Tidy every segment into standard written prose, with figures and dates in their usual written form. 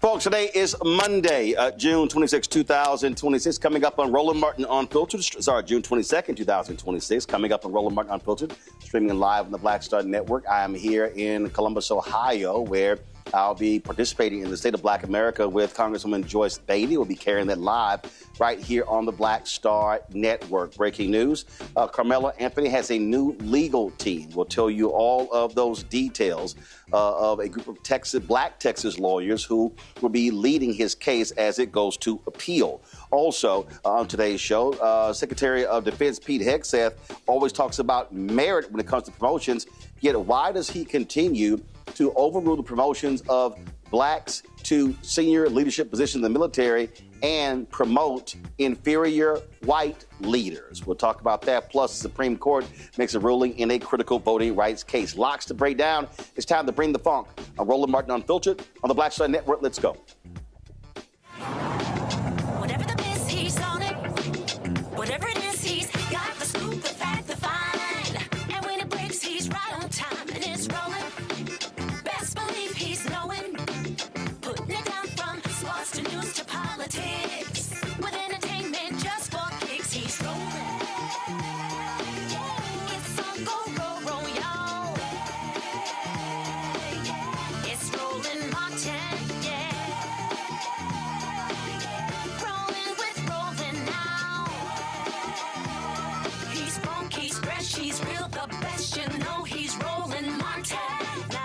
Folks, today is Monday, June 26, 2026. Coming up on Roland Martin Unfiltered. Sorry, June 22nd, 2026. Coming up on Roland Martin Unfiltered, streaming live on the Black Star Network. I am here in Columbus, Ohio, where I'll be participating in the State of Black America with Congresswoman Joyce Beatty. We'll be carrying that live right here on the Black Star Network. Breaking news, Karmelo Anthony has a new legal team. We'll tell you all of those details of a group of Black Texas lawyers who will be leading his case as it goes to appeal. Also, on today's show, Secretary of Defense Pete Hegseth always talks about merit when it comes to promotions, yet why does he continue to overrule the promotions of blacks to senior leadership positions in the military and promote inferior white leaders? We'll talk about that. Plus, the Supreme Court makes a ruling in a critical voting rights case. Lots to break down. It's time to bring the funk. I'm Roland Martin Unfiltered on the Black Star Network. Let's go. Whatever the miss, he's on it. Whatever it is, he's got the scoop, the fact, the find. And when it breaks, he's right on time and it's rolling. Best believe he's knowing. Putting it down from sports to news to politics. With entertainment just for kicks, he's rolling. It's on go, y'all. It's Roland Martin, yeah. Rolling with Roland now. He's funky, he's fresh, he's real, the best, you know he's Roland Martin now.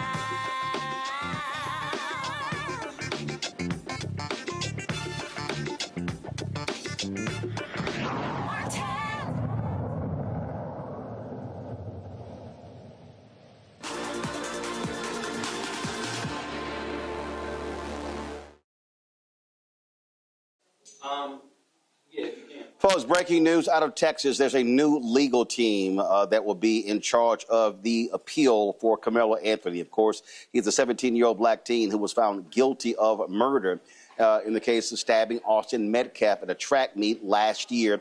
Folks, breaking news out of Texas. There's a new legal team that will be in charge of the appeal for Karmelo Anthony. Of course, he's a 17-year-old black teen who was found guilty of murder in the case of stabbing Austin Metcalf at a track meet last year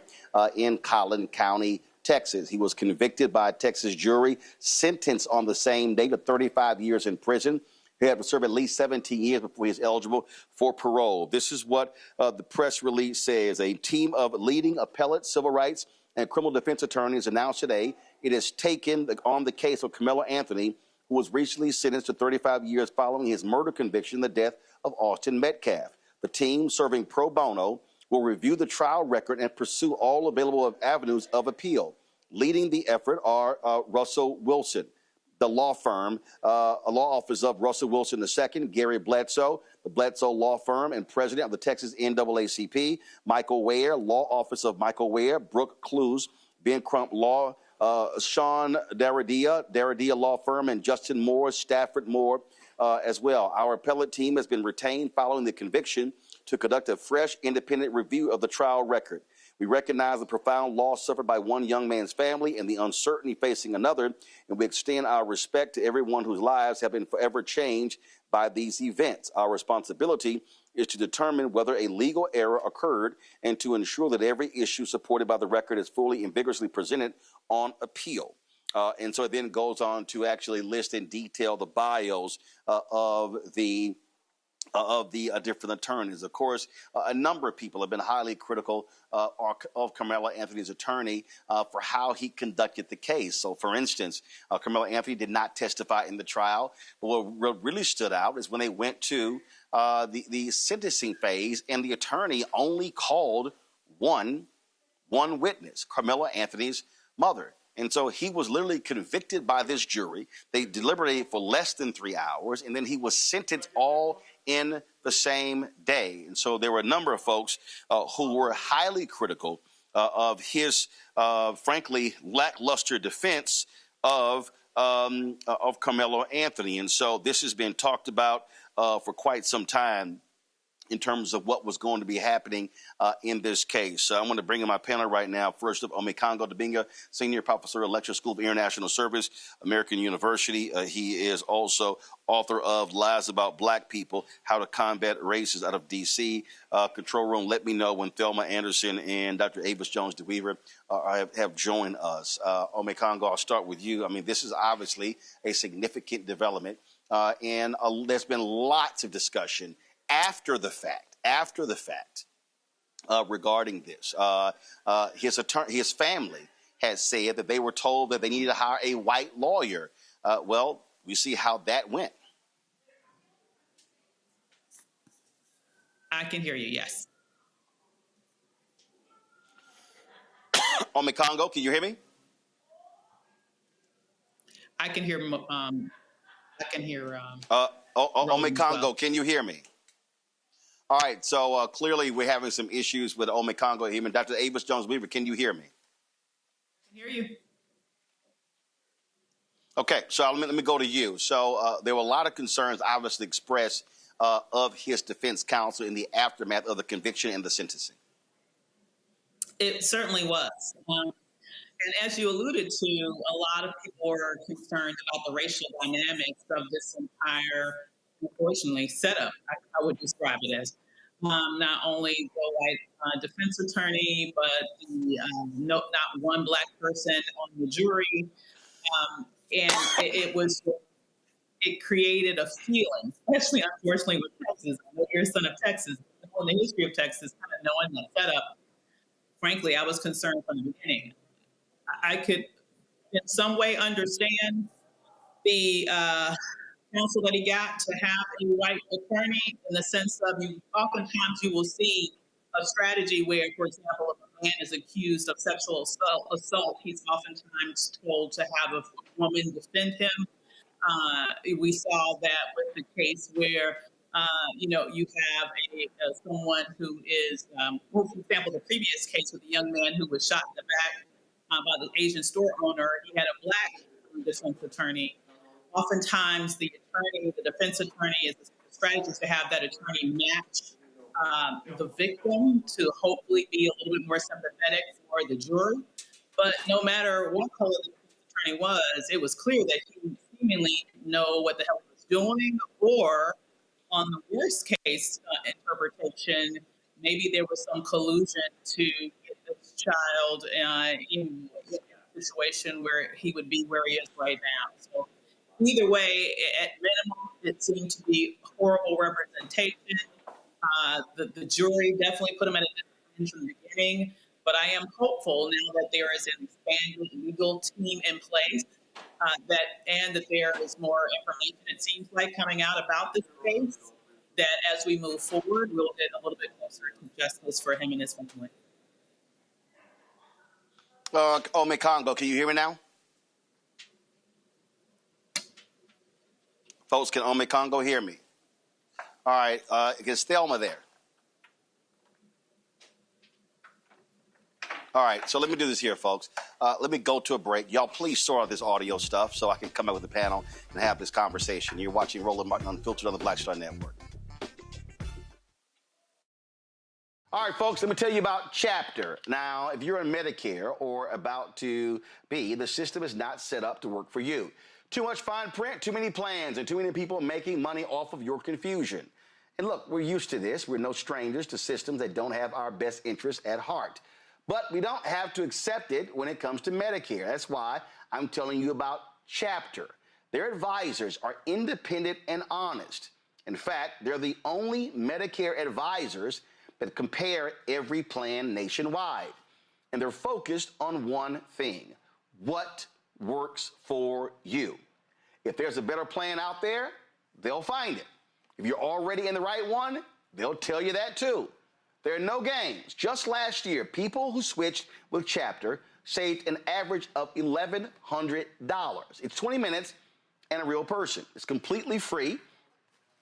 in Collin County, Texas. He was convicted by a Texas jury, sentenced on the same day to 35 years in prison. He had to serve at least 17 years before he's eligible for parole. This is what the press release says. A team of leading appellate, civil rights, and criminal defense attorneys announced today it has taken on the case of Karmelo Anthony, who was recently sentenced to 35 years following his murder conviction, the death of Austin Metcalf. The team, serving pro bono, will review the trial record and pursue all available avenues of appeal. Leading the effort are Russell Wilson, the law firm, a law office of Russell Wilson II, Gary Bledsoe, the Bledsoe Law Firm, and president of the Texas NAACP, Michael Ware, law office of Michael Ware, Brooke Clues, Ben Crump Law, Sean Daradia Law Firm, and Justin Moore, Stafford Moore as well. Our appellate team has been retained following the conviction to conduct a fresh, independent review of the trial record. We recognize the profound loss suffered by one young man's family and the uncertainty facing another, and we extend our respect to everyone whose lives have been forever changed by these events. Our responsibility is to determine whether a legal error occurred and to ensure that every issue supported by the record is fully and vigorously presented on appeal. And so it then goes on to actually list in detail the bios of the different attorneys. Of course, a number of people have been highly critical of Karmelo Anthony's attorney for how he conducted the case. So, for instance, Karmelo Anthony did not testify in the trial. But what really stood out is when they went to the sentencing phase, and the attorney only called one witness, Karmelo Anthony's mother. And so he was literally convicted by this jury. They deliberated for less than 3 hours, and then he was sentenced all in the same day. And so there were a number of folks who were highly critical of his, frankly, lackluster defense of Karmelo Anthony. And so this has been talked about for quite some time in terms of what was going to be happening in this case. So I'm going to bring in my panel right now. First of Omekongo Dibinga, Senior Professor at Lecture School of International Service, American University. He is also author of Lies About Black People, How to Combat Racism out of D.C. Control Room, let me know when Thelma Anderson and Dr. Avis Jones-DeWeaver have joined us. Omekongo, I'll start with you. I mean, this is obviously a significant development, and there's been lots of discussion after the fact, regarding this. His family has said that they were told that they needed to hire a white lawyer. Well, we see how that went. I can hear you, yes. Ome Congo, can you hear me? I can hear. Ome Congo, well. can you hear me? All right, so clearly we're having some issues with Ome Congo. Even Dr. Avis Jones-Weaver, can you hear me? I can hear you. Okay, so let me go to you. So there were a lot of concerns obviously expressed of his defense counsel in the aftermath of the conviction and the sentencing. It certainly was. And as you alluded to, a lot of people were concerned about the racial dynamics of this entire, unfortunately, setup, I would describe it as. Not only the white defense attorney, but not one black person on the jury. And it created a feeling, especially unfortunately with Texas. I know you're a son of Texas, in the history of Texas, kind of knowing that setup. Frankly, I was concerned from the beginning. I could, in some way, understand the counsel that he got to have a white attorney, in the sense of oftentimes you will see a strategy where, for example, if a man is accused of sexual assault, he's oftentimes told to have a woman defend him. We saw that with the case where you have someone who is, for example, the previous case with the young man who was shot in the back by the Asian store owner. He had a black defense attorney. Oftentimes, the defense attorney, is a strategy to have that attorney match the victim to hopefully be a little bit more sympathetic for the jury. But no matter what color the attorney was, it was clear that he would seemingly know what the hell he was doing, or on the worst case interpretation, maybe there was some collusion to get this child in a situation where he would be where he is right now. So either way, at minimum, it seemed to be horrible representation. The jury definitely put him at a disadvantage from the beginning, but I am hopeful now that there is an expanded legal team in place, that there is more information, it seems like, coming out about this case, that as we move forward, we'll get a little bit closer to justice for him and his family. Ome Congo, can you hear me now? Folks, can Ome Congo hear me? All right, is Thelma there? All right, so let me do this here, folks. Let me go to a break. Y'all, please sort out this audio stuff so I can come back with the panel and have this conversation. You're watching Roland Martin Unfiltered on the Black Star Network. All right, folks, let me tell you about Chapter. Now, if you're on Medicare or about to be, the system is not set up to work for you. Too much fine print, too many plans, and too many people making money off of your confusion. And look, we're used to this. We're no strangers to systems that don't have our best interests at heart. But we don't have to accept it when it comes to Medicare. That's why I'm telling you about Chapter. Their advisors are independent and honest. In fact, they're the only Medicare advisors that compare every plan nationwide. And they're focused on one thing: what works for you. If there's a better plan out there, they'll find it. If you're already in the right one, they'll tell you that too. There are no games. Just last year, people who switched with Chapter saved an average of $1,100. It's 20 minutes and a real person. It's completely free.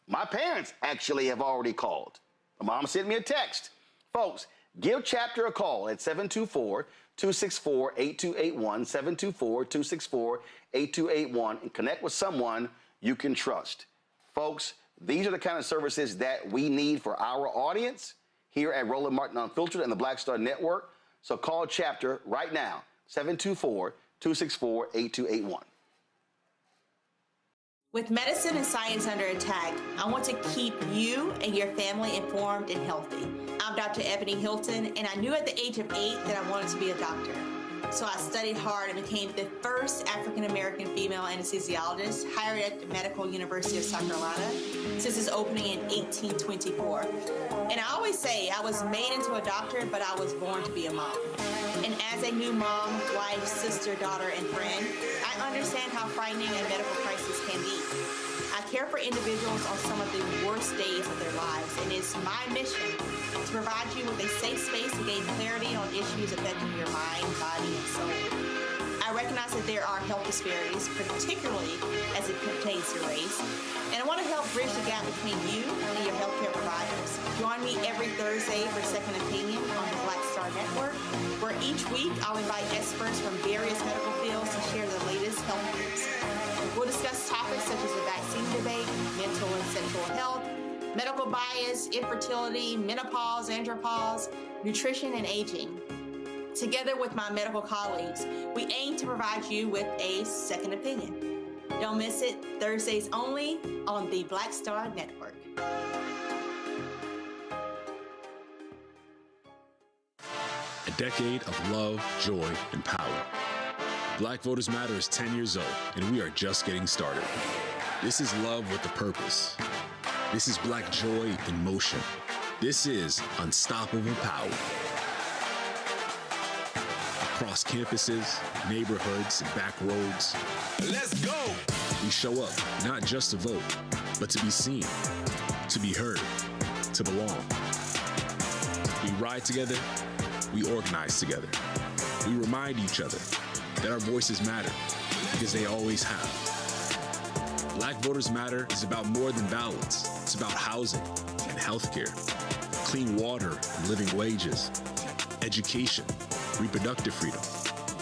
My parents actually have already called. My mom sent me a text. Folks, give Chapter a call at 724-264-8281, 724-264-8281, and connect with someone you can trust. Folks, these are the kind of services that we need for our audience here at Roland Martin Unfiltered and the Black Star Network. So call Chapter right now, 724-264-8281. With medicine and science under attack, I want to keep you and your family informed and healthy. I'm Dr. Ebony Hilton, and I knew at the age of 8 that I wanted to be a doctor. So I studied hard and became the first African-American female anesthesiologist hired at the Medical University of South Carolina since its opening in 1824. And I always say I was made into a doctor, but I was born to be a mom. And as a new mom, wife, sister, daughter, and friend, I understand how frightening a medical crisis can be. I care for individuals on some of the worst days of their lives, and it's my mission to provide you with a safe space to gain clarity on issues affecting your mind, body, and soul. I recognize that there are health disparities, particularly as it pertains to race, and I want to help bridge the gap between you and your healthcare providers. Join me every Thursday for Second Opinion on the Black Star Network, where each week I'll invite experts from various medical fields to share the latest health news. We'll discuss topics such as the vaccine debate, mental and sexual health, medical bias, infertility, menopause, andropause, nutrition, and aging. Together with my medical colleagues, we aim to provide you with a second opinion. Don't miss it, Thursdays only on the Black Star Network. A decade of love, joy, and power. Black Voters Matter is 10 years old, and we are just getting started. This is love with a purpose. This is Black joy in motion. This is unstoppable power. Across campuses, neighborhoods, and back roads. Let's go! We show up, not just to vote, but to be seen, to be heard, to belong. We ride together, we organize together. We remind each other that our voices matter, because they always have. Black Voters Matter is about more than ballots. It's about housing and healthcare, clean water and living wages, education, reproductive freedom,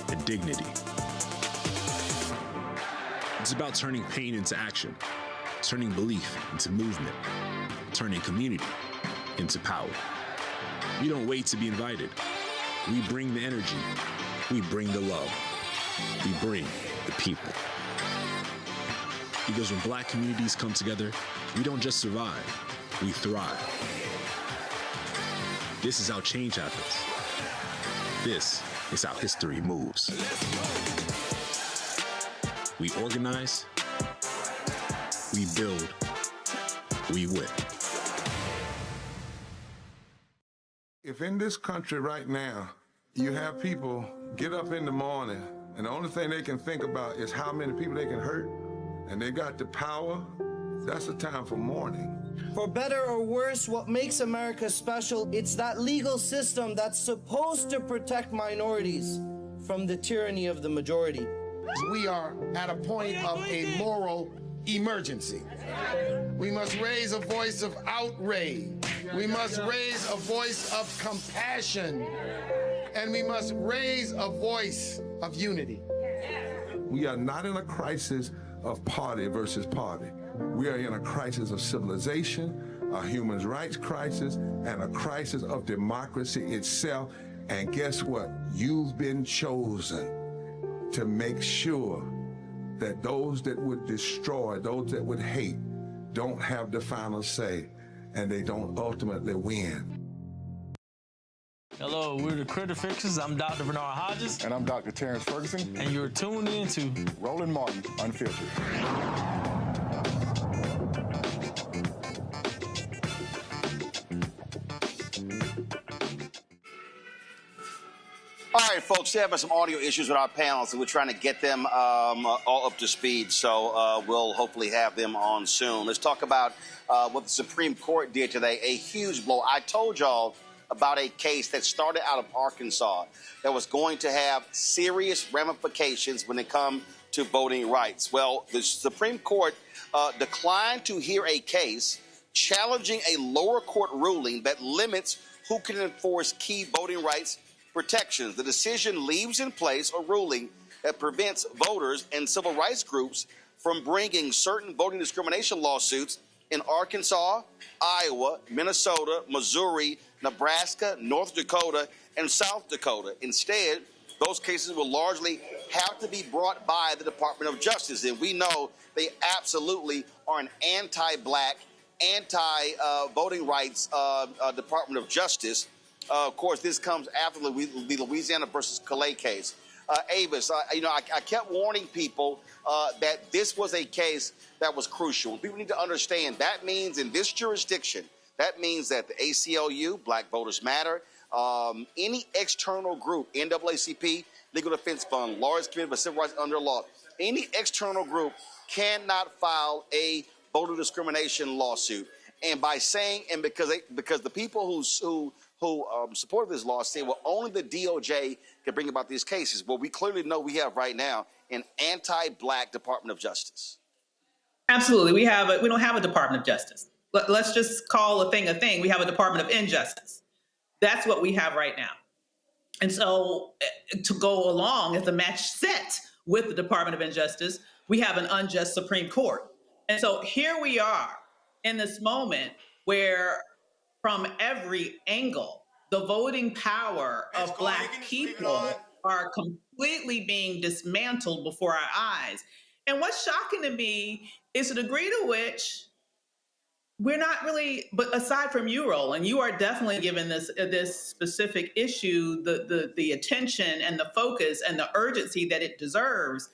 and dignity. It's about turning pain into action, turning belief into movement, turning community into power. We don't wait to be invited. We bring the energy. We bring the love. We bring the people. Because when Black communities come together, we don't just survive, we thrive. This is how change happens. This is how history moves. We organize, we build, we win. If in this country right now, you have people get up in the morning and the only thing they can think about is how many people they can hurt, and they got the power, that's the time for mourning. For better or worse, what makes America special, it's that legal system that's supposed to protect minorities from the tyranny of the majority. We are at a point of a moral emergency. We must raise a voice of outrage. We must raise a voice of compassion. And we must raise a voice of unity. We are not in a crisis of party versus party. We are in a crisis of civilization, a human rights crisis, and a crisis of democracy itself. And guess what? You've been chosen to make sure that those that would destroy, those that would hate, don't have the final say, and they don't ultimately win. Hello, we're the Critter Fixers. I'm Dr. Bernard Hodges. And I'm Dr. Terrence Ferguson. And you're tuned in to Roland Martin Unfiltered. All right, folks, there have been some audio issues with our panels, and we're trying to get them all up to speed, so we'll hopefully have them on soon. Let's talk about what the Supreme Court did today, a huge blow. I told y'all about a case that started out of Arkansas that was going to have serious ramifications when it comes to voting rights. Well, the Supreme Court declined to hear a case challenging a lower court ruling that limits who can enforce key voting rights protections. The decision leaves in place a ruling that prevents voters and civil rights groups from bringing certain voting discrimination lawsuits in Arkansas, Iowa, Minnesota, Missouri, Nebraska, North Dakota, and South Dakota. Instead, those cases will largely have to be brought by the Department of Justice. And we know they absolutely are an anti-black, anti-voting rights Department of Justice. Of course, this comes after the Louisiana versus Calais case. Avis, I kept warning people that this was a case that was crucial. People need to understand that means in this jurisdiction, that means that the ACLU, Black Voters Matter, any external group, NAACP, Legal Defense Fund, Lawyers Committee for Civil Rights Under Law, any external group cannot file a voter discrimination lawsuit. And by saying, and because the people who supported this law say, well, only the DOJ can bring about these cases. Well, we clearly know we have right now an anti-Black Department of Justice. Absolutely, we don't have a Department of Justice. Let's just call a thing. We have a Department of Injustice. That's what we have right now. And so to go along as a match set with the Department of Injustice, we have an unjust Supreme Court. And so here we are in this moment where from every angle, the voting power of Black people are completely being dismantled before our eyes. And what's shocking to me is the degree to which we're not really, but aside from you, Roland, you are definitely given this specific issue the attention and the focus and the urgency that it deserves.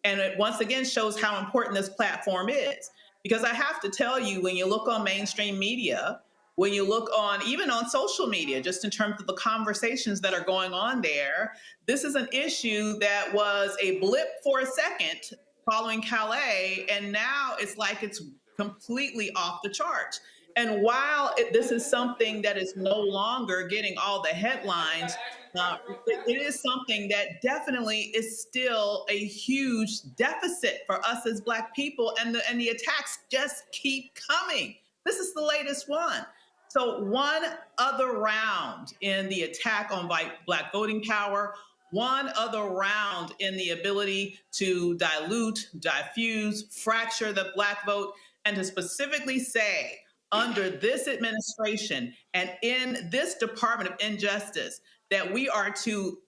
And it once again shows how important this platform is. Because I have to tell you, when you look on mainstream media, when you look on, even on social media, just in terms of the conversations that are going on there, this is an issue that was a blip for a second following Calais, and now it's like it's completely off the charts. And while this is something that is no longer getting all the headlines, it is something that definitely is still a huge deficit for us as Black people, and the attacks just keep coming. This is the latest one. So one other round in the attack on Black voting power, one other round in the ability to dilute, diffuse, fracture the Black vote, and to specifically say, under this administration and in this Department of Injustice, that we are to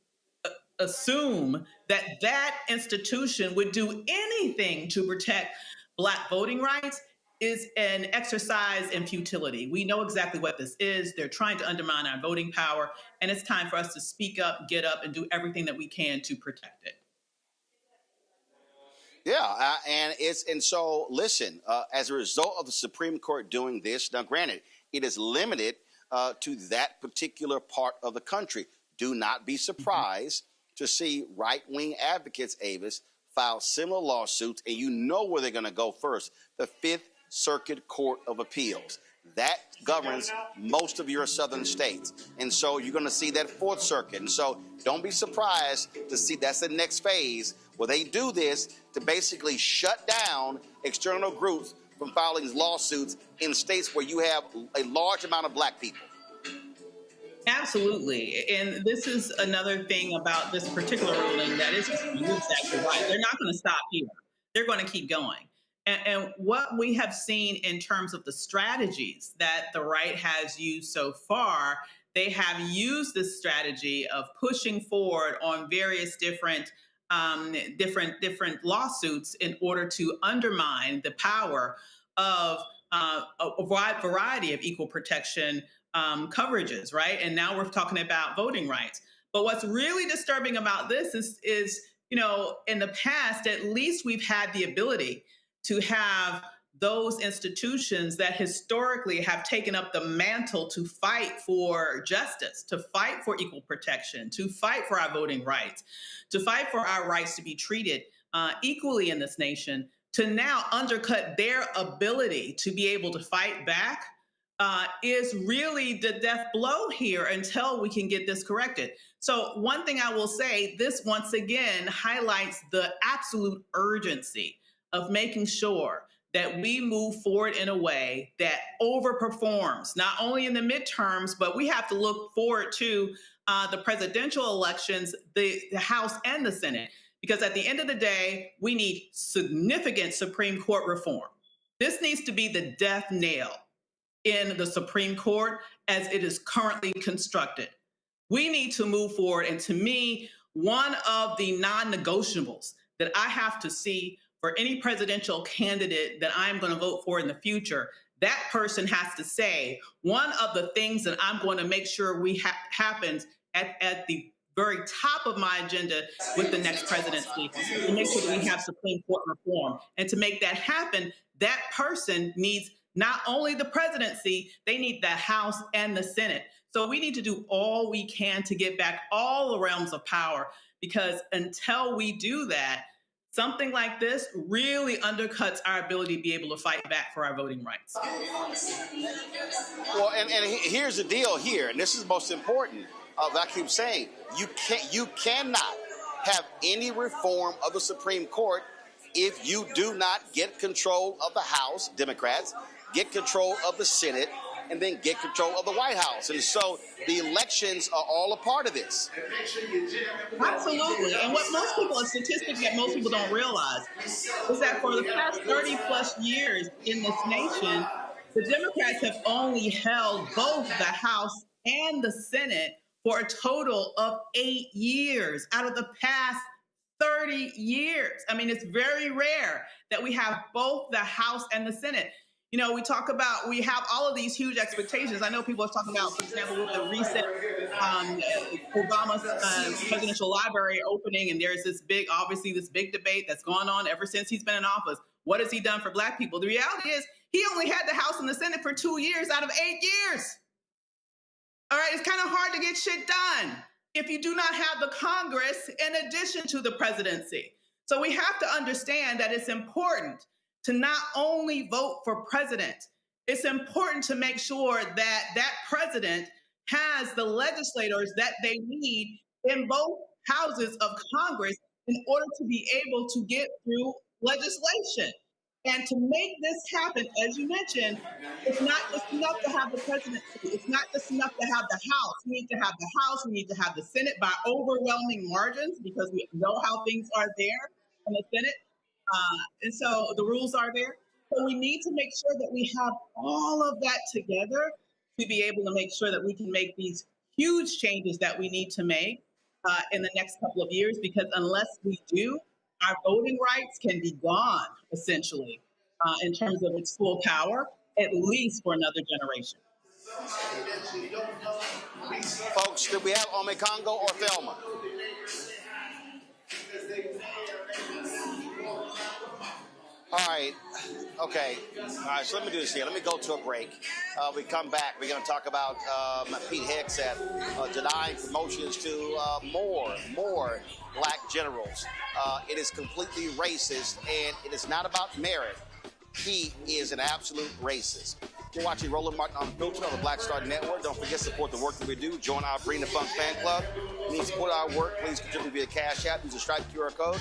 assume that that institution would do anything to protect Black voting rights is an exercise in futility. We know exactly what this is. They're trying to undermine our voting power, and it's time for us to speak up, get up, and do everything that we can to protect it. Yeah, and so listen, as a result of the Supreme Court doing this, now granted, it is limited to that particular part of the country. Do not be surprised to see right-wing advocates, Avis, file similar lawsuits, and you know where they're going to go first, the Fifth Circuit Court of Appeals. That governs most of your southern states. And so you're going to see that Fourth Circuit. And so don't be surprised to see that's the next phase where they do this to basically shut down external groups from filing lawsuits in states where you have a large amount of Black people. Absolutely. And this is another thing about this particular ruling that is exactly right. They're not going to stop here. They're going to keep going. And what we have seen in terms of the strategies that the right has used so far, they have used this strategy of pushing forward on various different lawsuits in order to undermine the power of a wide variety of equal protection coverages, right? And now we're talking about voting rights. But what's really disturbing about this is, you know, in the past, at least we've had the ability to have those institutions that historically have taken up the mantle to fight for justice, to fight for equal protection, to fight for our voting rights, to fight for our rights to be treated equally in this nation, to now undercut their ability to be able to fight back is really the death blow here until we can get this corrected. So one thing I will say, this once again highlights the absolute urgency of making sure that we move forward in a way that overperforms, not only in the midterms, but we have to look forward to the presidential elections, the House and the Senate, because at the end of the day, we need significant Supreme Court reform. This needs to be the death nail in the Supreme Court as it is currently constructed. We need to move forward. And to me, one of the non-negotiables that I have to see for any presidential candidate that I'm going to vote for in the future, that person has to say, one of the things that I'm going to make sure happens at the very top of my agenda with the next presidency, to make sure that we have Supreme Court reform. And to make that happen, that person needs not only the presidency, they need the House and the Senate. So we need to do all we can to get back all the realms of power, because until we do that, something like this really undercuts our ability to be able to fight back for our voting rights. Well, and here's the deal here, and this is most important. I keep saying, you cannot have any reform of the Supreme Court if you do not get control of the House, Democrats, get control of the Senate, and then get control of the White House. And so the elections are all a part of this. Absolutely. And what most people, a statistic that most people don't realize, is that for the past 30 plus years in this nation, the Democrats have only held both the House and the Senate for a total of 8 years out of the past 30 years. I mean, it's very rare that we have both the House and the Senate. You know, we have all of these huge expectations. I know people are talking about, for example, with the recent Obama's presidential library opening, and there's this big debate that's gone on ever since he's been in office. What has he done for Black people? The reality is he only had the House and the Senate for 2 years out of 8 years. All right, it's kind of hard to get shit done if you do not have the Congress in addition to the presidency. So we have to understand that it's important to not only vote for president, it's important to make sure that that president has the legislators that they need in both houses of Congress in order to be able to get through legislation. And to make this happen, as you mentioned, it's not just enough to have the presidency. It's not just enough to have the House. We need to have the House. We need to have the Senate by overwhelming margins, because we know how things are there in the Senate. And so the rules are there. So we need to make sure that we have all of that together to be able to make sure that we can make these huge changes that we need to make in the next couple of years, because unless we do, our voting rights can be gone, essentially, in terms of its full power, at least for another generation. Folks, do we have Omekongo or Thelma? All right. Okay. All right, so let me do this here. Let me go to a break. We come back. We're going to talk about Pete Hegseth denying promotions to more Black generals. It is completely racist, and it is not about merit. He is an absolute racist. You're watching Roland Martin Unfiltered on the Black Star Network. Don't forget to support the work that we do. Join our Bring the Funk fan club. If you need to support our work, please contribute via Cash App. Use the Stripe QR code.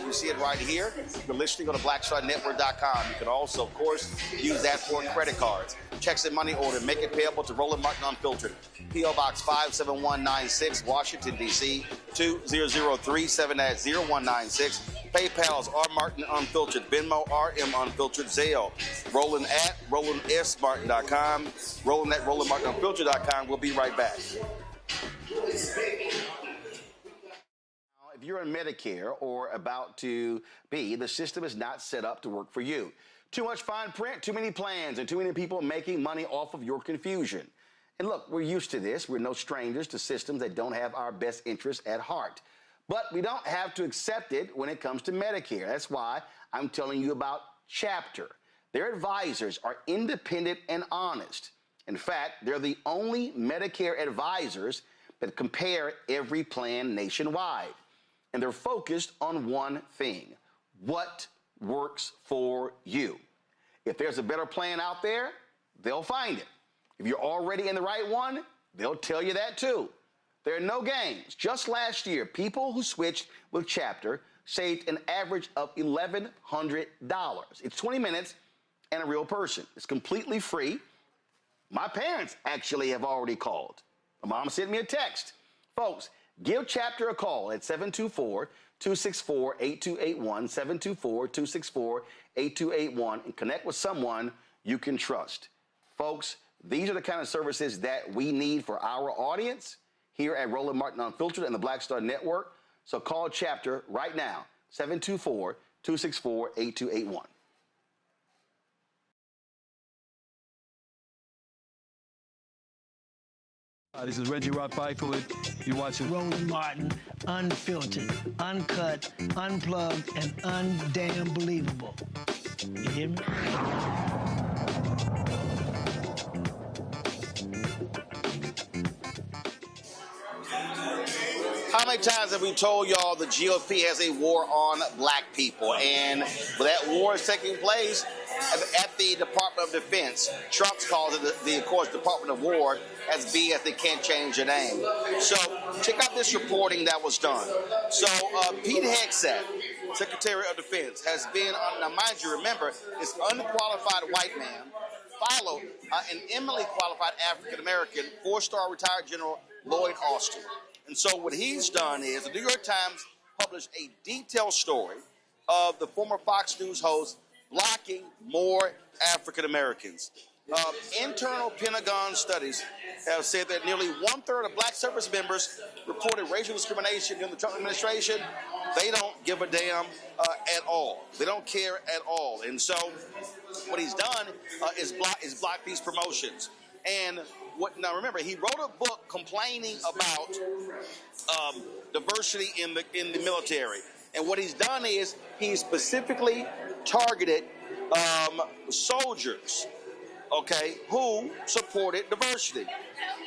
You see it right here. You're listening on blackstarnetwork.com. You can also, of course, use that for credit cards. Checks and money order. Make it payable to Roland Martin Unfiltered. P.O. Box 57196, Washington, D.C. 20037 at 0196. PayPal's R. Martin Unfiltered. Venmo RM Unfiltered. Zelle. Roland at RolandSMartin.com. Roland at RolandMartinUnfiltered.com. We'll be right back. If you're in Medicare or about to be, the system is not set up to work for you. Too much fine print, too many plans, and too many people making money off of your confusion. And look, we're used to this. We're no strangers to systems that don't have our best interests at heart. But we don't have to accept it when it comes to Medicare. That's why I'm telling you about Chapter. Their advisors are independent and honest. In fact, they're the only Medicare advisors that compare every plan nationwide. And they're focused on one thing: what works for you. If there's a better plan out there, they'll find it. If you're already in the right one, they'll tell you that too. There are no games. Just last year, people who switched with Chapter saved an average of $1,100. It's 20 minutes and a real person. It's completely free. My parents actually have already called. My mom sent me a text. Folks, give Chapter a call at 724-264-8281, 724-264-8281, and connect with someone you can trust. Folks, these are the kind of services that we need for our audience here at Roland Martin Unfiltered and the Black Star Network. So call Chapter right now, 724-264-8281. This is Reggie Rock Byford. You're watching Roland Martin, unfiltered, uncut, unplugged, and undamn believable. You hear me? How many times have we told y'all the GOP has a war on black people? And that war is taking place at the Department of Defense. Trump calls it, of course, Department of War, as BS. They can't change the name. So check out this reporting that was done. So Pete Hegseth, Secretary of Defense, has been, now mind you, remember, this unqualified white man followed an eminently qualified African-American, four-star retired General Lloyd Austin. And so what he's done is the New York Times published a detailed story of the former Fox News host blocking more African Americans. Internal Pentagon studies have said that nearly 1/3 of black service members reported racial discrimination in the Trump administration. They don't give a damn at all. They don't care at all. And so what he's done is block these promotions. And now remember, he wrote a book complaining about diversity in the military. And what he's done is he specifically targeted soldiers, okay, who supported diversity.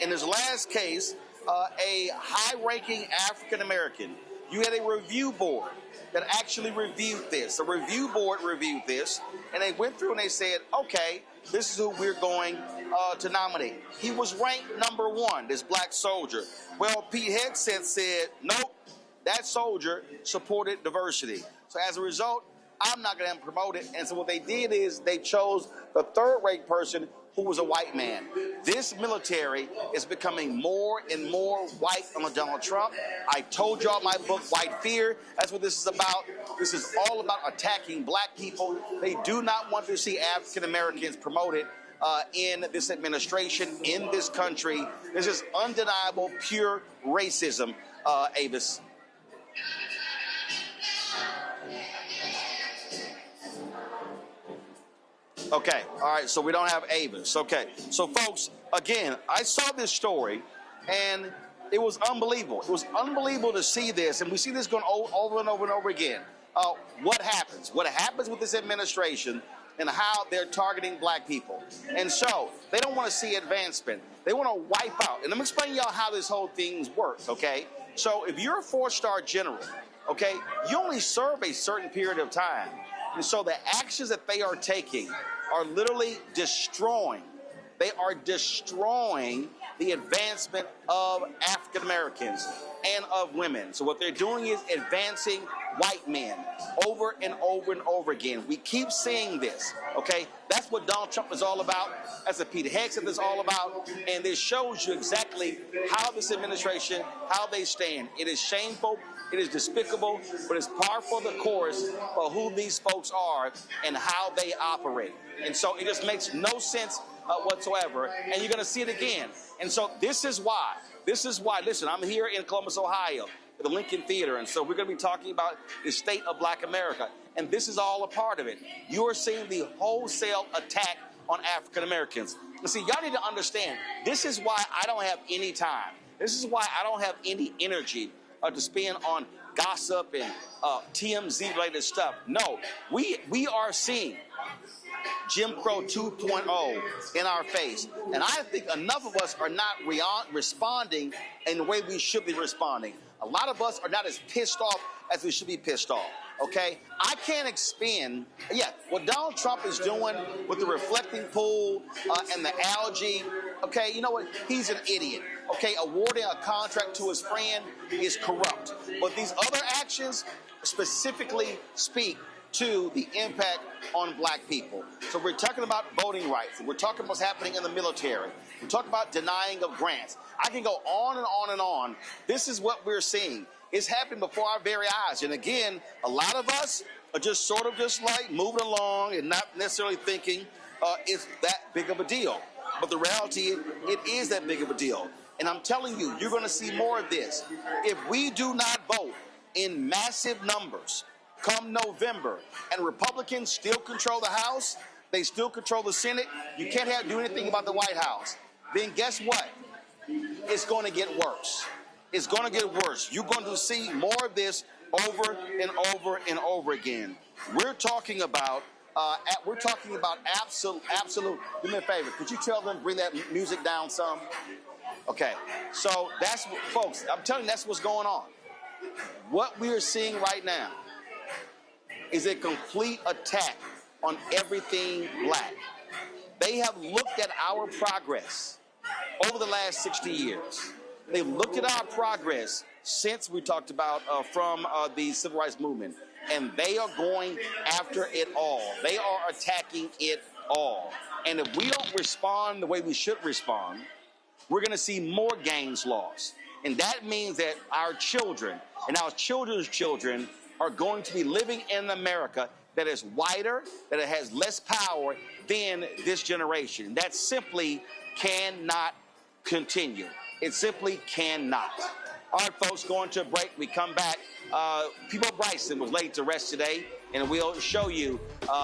In his last case, a high-ranking African-American, you had a review board that actually reviewed this. The review board reviewed this, and they went through and they said, okay, this is who we're going to nominate. He was ranked number 1, this black soldier. Well, Pete Hegseth said, nope, that soldier supported diversity. So as a result, I'm not going to promote it. And so what they did is they chose the third-rate person who was a white man. This military is becoming more and more white under Donald Trump. I told y'all my book, White Fear. That's what this is about. This is all about attacking black people. They do not want to see African Americans promoted in this administration, in this country. This is undeniable, pure racism, Avis. Okay, all right, so we don't have Avis. Okay, so folks, again, I saw this story, and it was unbelievable. It was unbelievable to see this, and we see this going over and over and over again. What happens? What happens with this administration and how they're targeting black people? And so they don't want to see advancement. They want to wipe out. And let me explain y'all how this whole thing works, okay? So if you're a 4-star general, okay, you only serve a certain period of time. And so the actions that they are taking are literally destroying. They are destroying the advancement of African Americans and of women. So what they're doing is advancing white men over and over and over again. We keep seeing this, okay? That's what Donald Trump is all about. That's what Pete Hegseth is all about. And this shows you exactly how this administration, how they stand. It is shameful. It is despicable, but it's par for the course for who these folks are and how they operate. And so it just makes no sense whatsoever, and you're going to see it again. And so this is why, listen, I'm here in Columbus, Ohio, at the Lincoln Theater, and so we're going to be talking about the state of black America, and this is all a part of it. You are seeing the wholesale attack on African Americans. And see, y'all need to understand, this is why I don't have any time. This is why I don't have any energy to spend on gossip and TMZ-related stuff. No, we are seeing Jim Crow 2.0 in our face. And I think enough of us are not responding in the way we should be responding. A lot of us are not as pissed off as we should be pissed off, okay? I can't expend, what Donald Trump is doing with the reflecting pool and the algae, okay, you know what? He's an idiot, okay? Awarding a contract to his friend is corrupt. But these other actions specifically speak to the impact on black people. So we're talking about voting rights. We're talking about what's happening in the military. We're talking about denying of grants. I can go on and on and on. This is what we're seeing. It's happening before our very eyes. And again, a lot of us are just sort of just like moving along and not necessarily thinking it's that big of a deal. But the reality, it is that big of a deal. And I'm telling you, you're going to see more of this. If we do not vote in massive numbers come November, and Republicans still control the House, they still control the Senate, you can't do anything about the White House. Then guess what? it's going to get worse. It's going to get worse. You're going to see more of this over and over and over again. We're talking about absolute. Do me a favor. Could you tell them bring that music down some? Okay. So that's, folks, I'm telling you, that's what's going on. What we are seeing right now is a complete attack on everything black. They have looked at our progress over the last 60 years. They've looked at our progress since we talked about from the civil rights movement, and they are going after it all. They are attacking it all. And if we don't respond the way we should respond, we're going to see more gains lost. And that means that our children and our children's children are going to be living in America that is whiter, that it has less power than this generation. That simply cannot continue. It simply cannot. All right, folks, going to a break. We come back. Peabo Bryson was laid to rest today, and we'll show you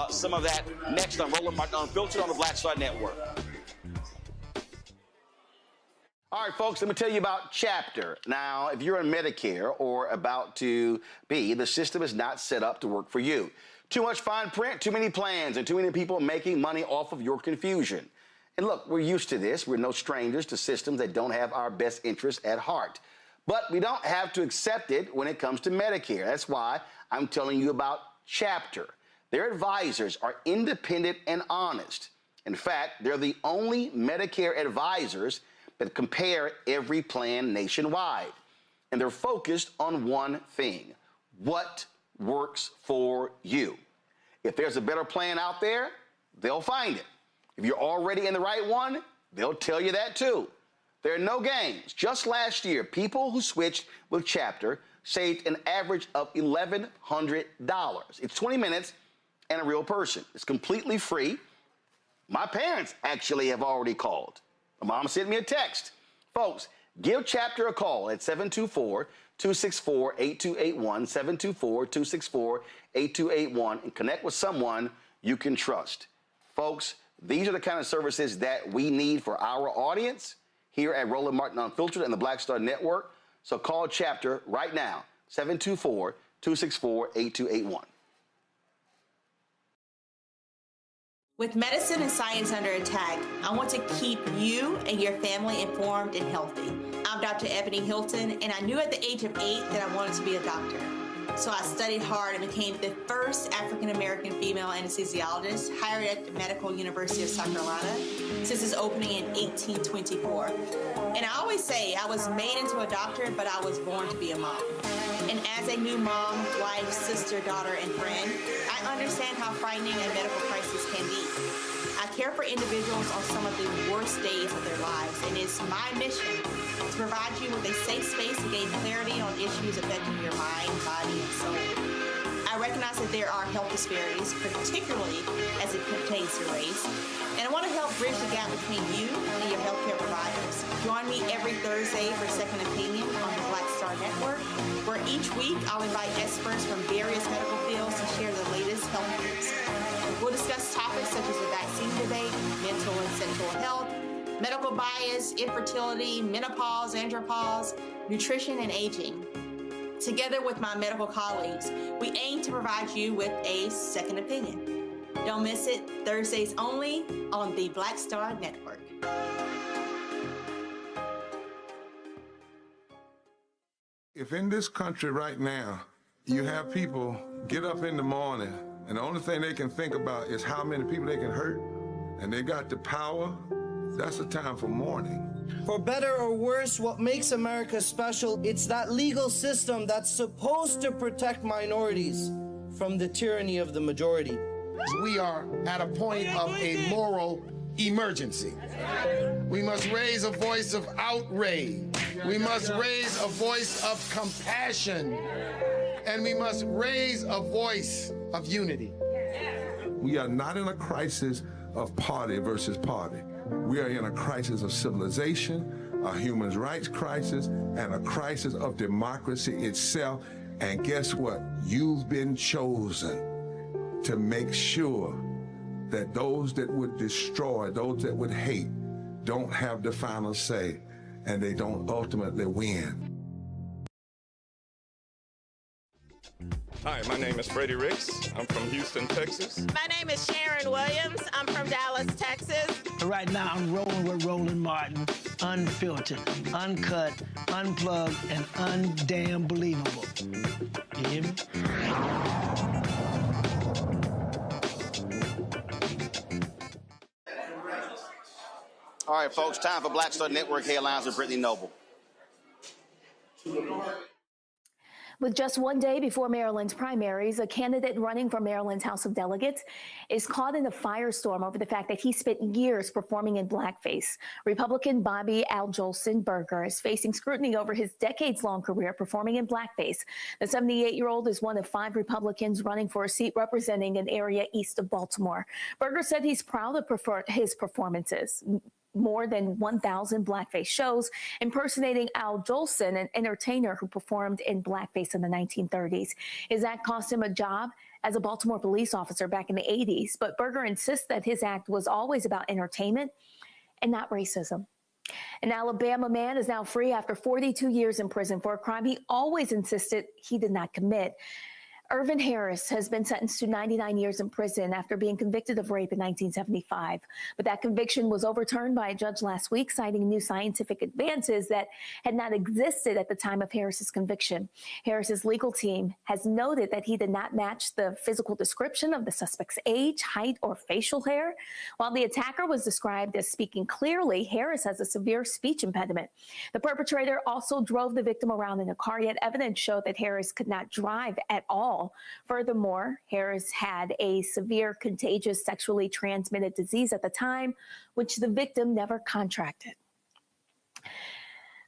some of that next on Roland Unfiltered on the Black Star Network. All right, folks, let me tell you about Chapter. Now, if you're on Medicare or about to be, the system is not set up to work for you. Too much fine print, too many plans, and too many people making money off of your confusion. And look, we're used to this. We're no strangers to systems that don't have our best interests at heart. But we don't have to accept it when it comes to Medicare. That's why I'm telling you about Chapter. Their advisors are independent and honest. In fact, they're the only Medicare advisors that compare every plan nationwide. And they're focused on one thing: what works for you. If there's a better plan out there, they'll find it. If you're already in the right one, they'll tell you that too. There are no games. Just last year, people who switched with Chapter saved an average of $1,100. It's 20 minutes and a real person. It's completely free. My parents actually have already called. My mom sent me a text. Folks, give Chapter a call at 724-264-8281, 724-264-8281, and connect with someone you can trust. Folks, these are the kind of services that we need for our audience here at Roland Martin Unfiltered and the Black Star Network. So call Chapter right now, 724-264-8281. With medicine and science under attack, I want to keep you and your family informed and healthy. I'm Dr. Ebony Hilton, and I knew at the age of 8 that I wanted to be a doctor. So I studied hard and became the first African-American female anesthesiologist hired at the Medical University of South Carolina since its opening in 1824. And I always say I was made into a doctor, but I was born to be a mom. And as a new mom, wife, sister, daughter, and friend, I understand how frightening a medical crisis can be. I care for individuals on some of the worst days of their lives, and it's my mission to provide you with a safe space to gain clarity on issues affecting your mind, body, and soul. I recognize that there are health disparities, particularly as it pertains to race, and I want to help bridge the gap between you and your healthcare providers. Join me every Thursday for Second Opinion on the Black Star Network, where each week I'll invite experts from various medical fields to share the latest health news. We'll discuss topics such as the vaccine debate, mental and sexual health, medical bias, infertility, menopause, andropause, nutrition, and aging. Together with my medical colleagues, we aim to provide you with a second opinion. Don't miss it, Thursdays only on the Black Star Network. If in this country right now, you have people get up in the morning and the only thing they can think about is how many people they can hurt, and they got the power, that's a time for mourning. For better or worse, what makes America special, it's that legal system that's supposed to protect minorities from the tyranny of the majority. We are at a point of a moral emergency. We must raise a voice of outrage. We must raise a voice of compassion. And we must raise a voice of unity. We are not in a crisis of party versus party. We are in a crisis of civilization, a human rights crisis, and a crisis of democracy itself. And guess what? You've been chosen to make sure that those that would destroy, those that would hate, don't have the final say. and they don't ultimately win. Hi, my name is Freddie Ricks. I'm from Houston, Texas. My name is Sharon Williams. I'm from Dallas, Texas. Right now, I'm rolling with Roland Martin, unfiltered, uncut, unplugged, and undamn believable. You hear me? All right, folks, time for Black Star Network headlines with Brittany Noble. With just one day before Maryland's primaries, a candidate running for Maryland's House of Delegates is caught in a firestorm over the fact that he spent years performing in blackface. Republican Bobby Al Jolson Berger is facing scrutiny over his decades-long career performing in blackface. The 78-year-old is one of 5 Republicans running for a seat representing an area east of Baltimore. Berger said he's proud of his performances. More than 1,000 blackface shows impersonating Al Jolson, an entertainer who performed in blackface in the 1930s. His act cost him a job as a Baltimore police officer back in the 80s, but Berger insists that his act was always about entertainment and not racism. An Alabama man is now free after 42 years in prison for a crime he always insisted he did not commit. Irvin Harris has been sentenced to 99 years in prison after being convicted of rape in 1975. But that conviction was overturned by a judge last week, citing new scientific advances that had not existed at the time of Harris's conviction. Harris's legal team has noted that he did not match the physical description of the suspect's age, height, or facial hair. While the attacker was described as speaking clearly, Harris has a severe speech impediment. The perpetrator also drove the victim around in a car, yet evidence showed that Harris could not drive at all. Furthermore, Harris had a severe contagious sexually transmitted disease at the time, which the victim never contracted.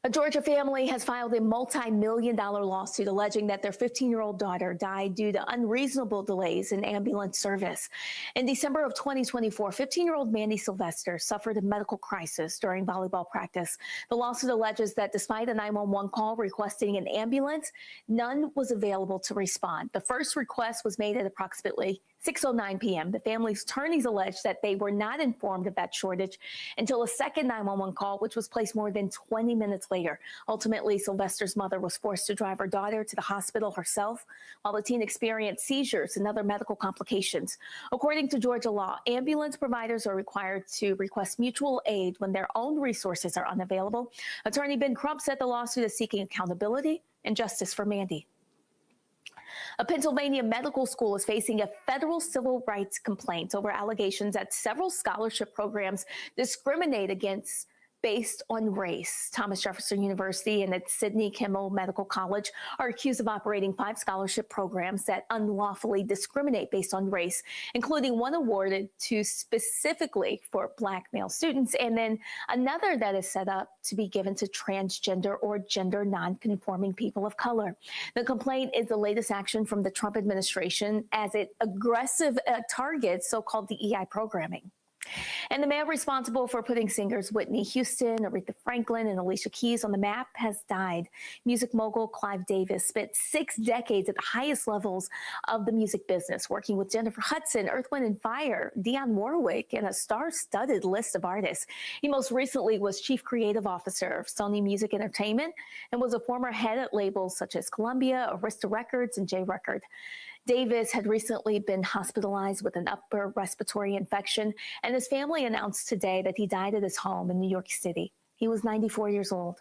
A Georgia family has filed a multi-million-dollar lawsuit alleging that their 15-year-old daughter died due to unreasonable delays in ambulance service. In December of 2024, 15-year-old Mandy Sylvester suffered a medical crisis during volleyball practice. The lawsuit alleges that despite a 911 call requesting an ambulance, none was available to respond. The first request was made at approximately 6:09 p.m. The family's attorneys alleged that they were not informed of that shortage until a second 911 call, which was placed more than 20 minutes later. Ultimately, Sylvester's mother was forced to drive her daughter to the hospital herself, while the teen experienced seizures and other medical complications. According to Georgia law, ambulance providers are required to request mutual aid when their own resources are unavailable. Attorney Ben Crump said the lawsuit is seeking accountability and justice for Mandy. A Pennsylvania medical school is facing a federal civil rights complaint over allegations that several scholarship programs discriminate against based on race. Thomas Jefferson University and its Sidney Kimmel Medical College are accused of operating 5 scholarship programs that unlawfully discriminate based on race, including one awarded to specifically for Black male students, and then another that is set up to be given to transgender or gender nonconforming people of color. The complaint is the latest action from the Trump administration as it aggressive targets so-called DEI programming. And the man responsible for putting singers Whitney Houston, Aretha Franklin, and Alicia Keys on the map has died. Music mogul Clive Davis spent 6 decades at the highest levels of the music business, working with Jennifer Hudson, Earth, Wind & Fire, Dionne Warwick, and a star-studded list of artists. He most recently was Chief Creative Officer of Sony Music Entertainment and was a former head at labels such as Columbia, Arista Records, and J Record. Davis had recently been hospitalized with an upper respiratory infection, and his family announced today that he died at his home in New York City. He was 94 years old.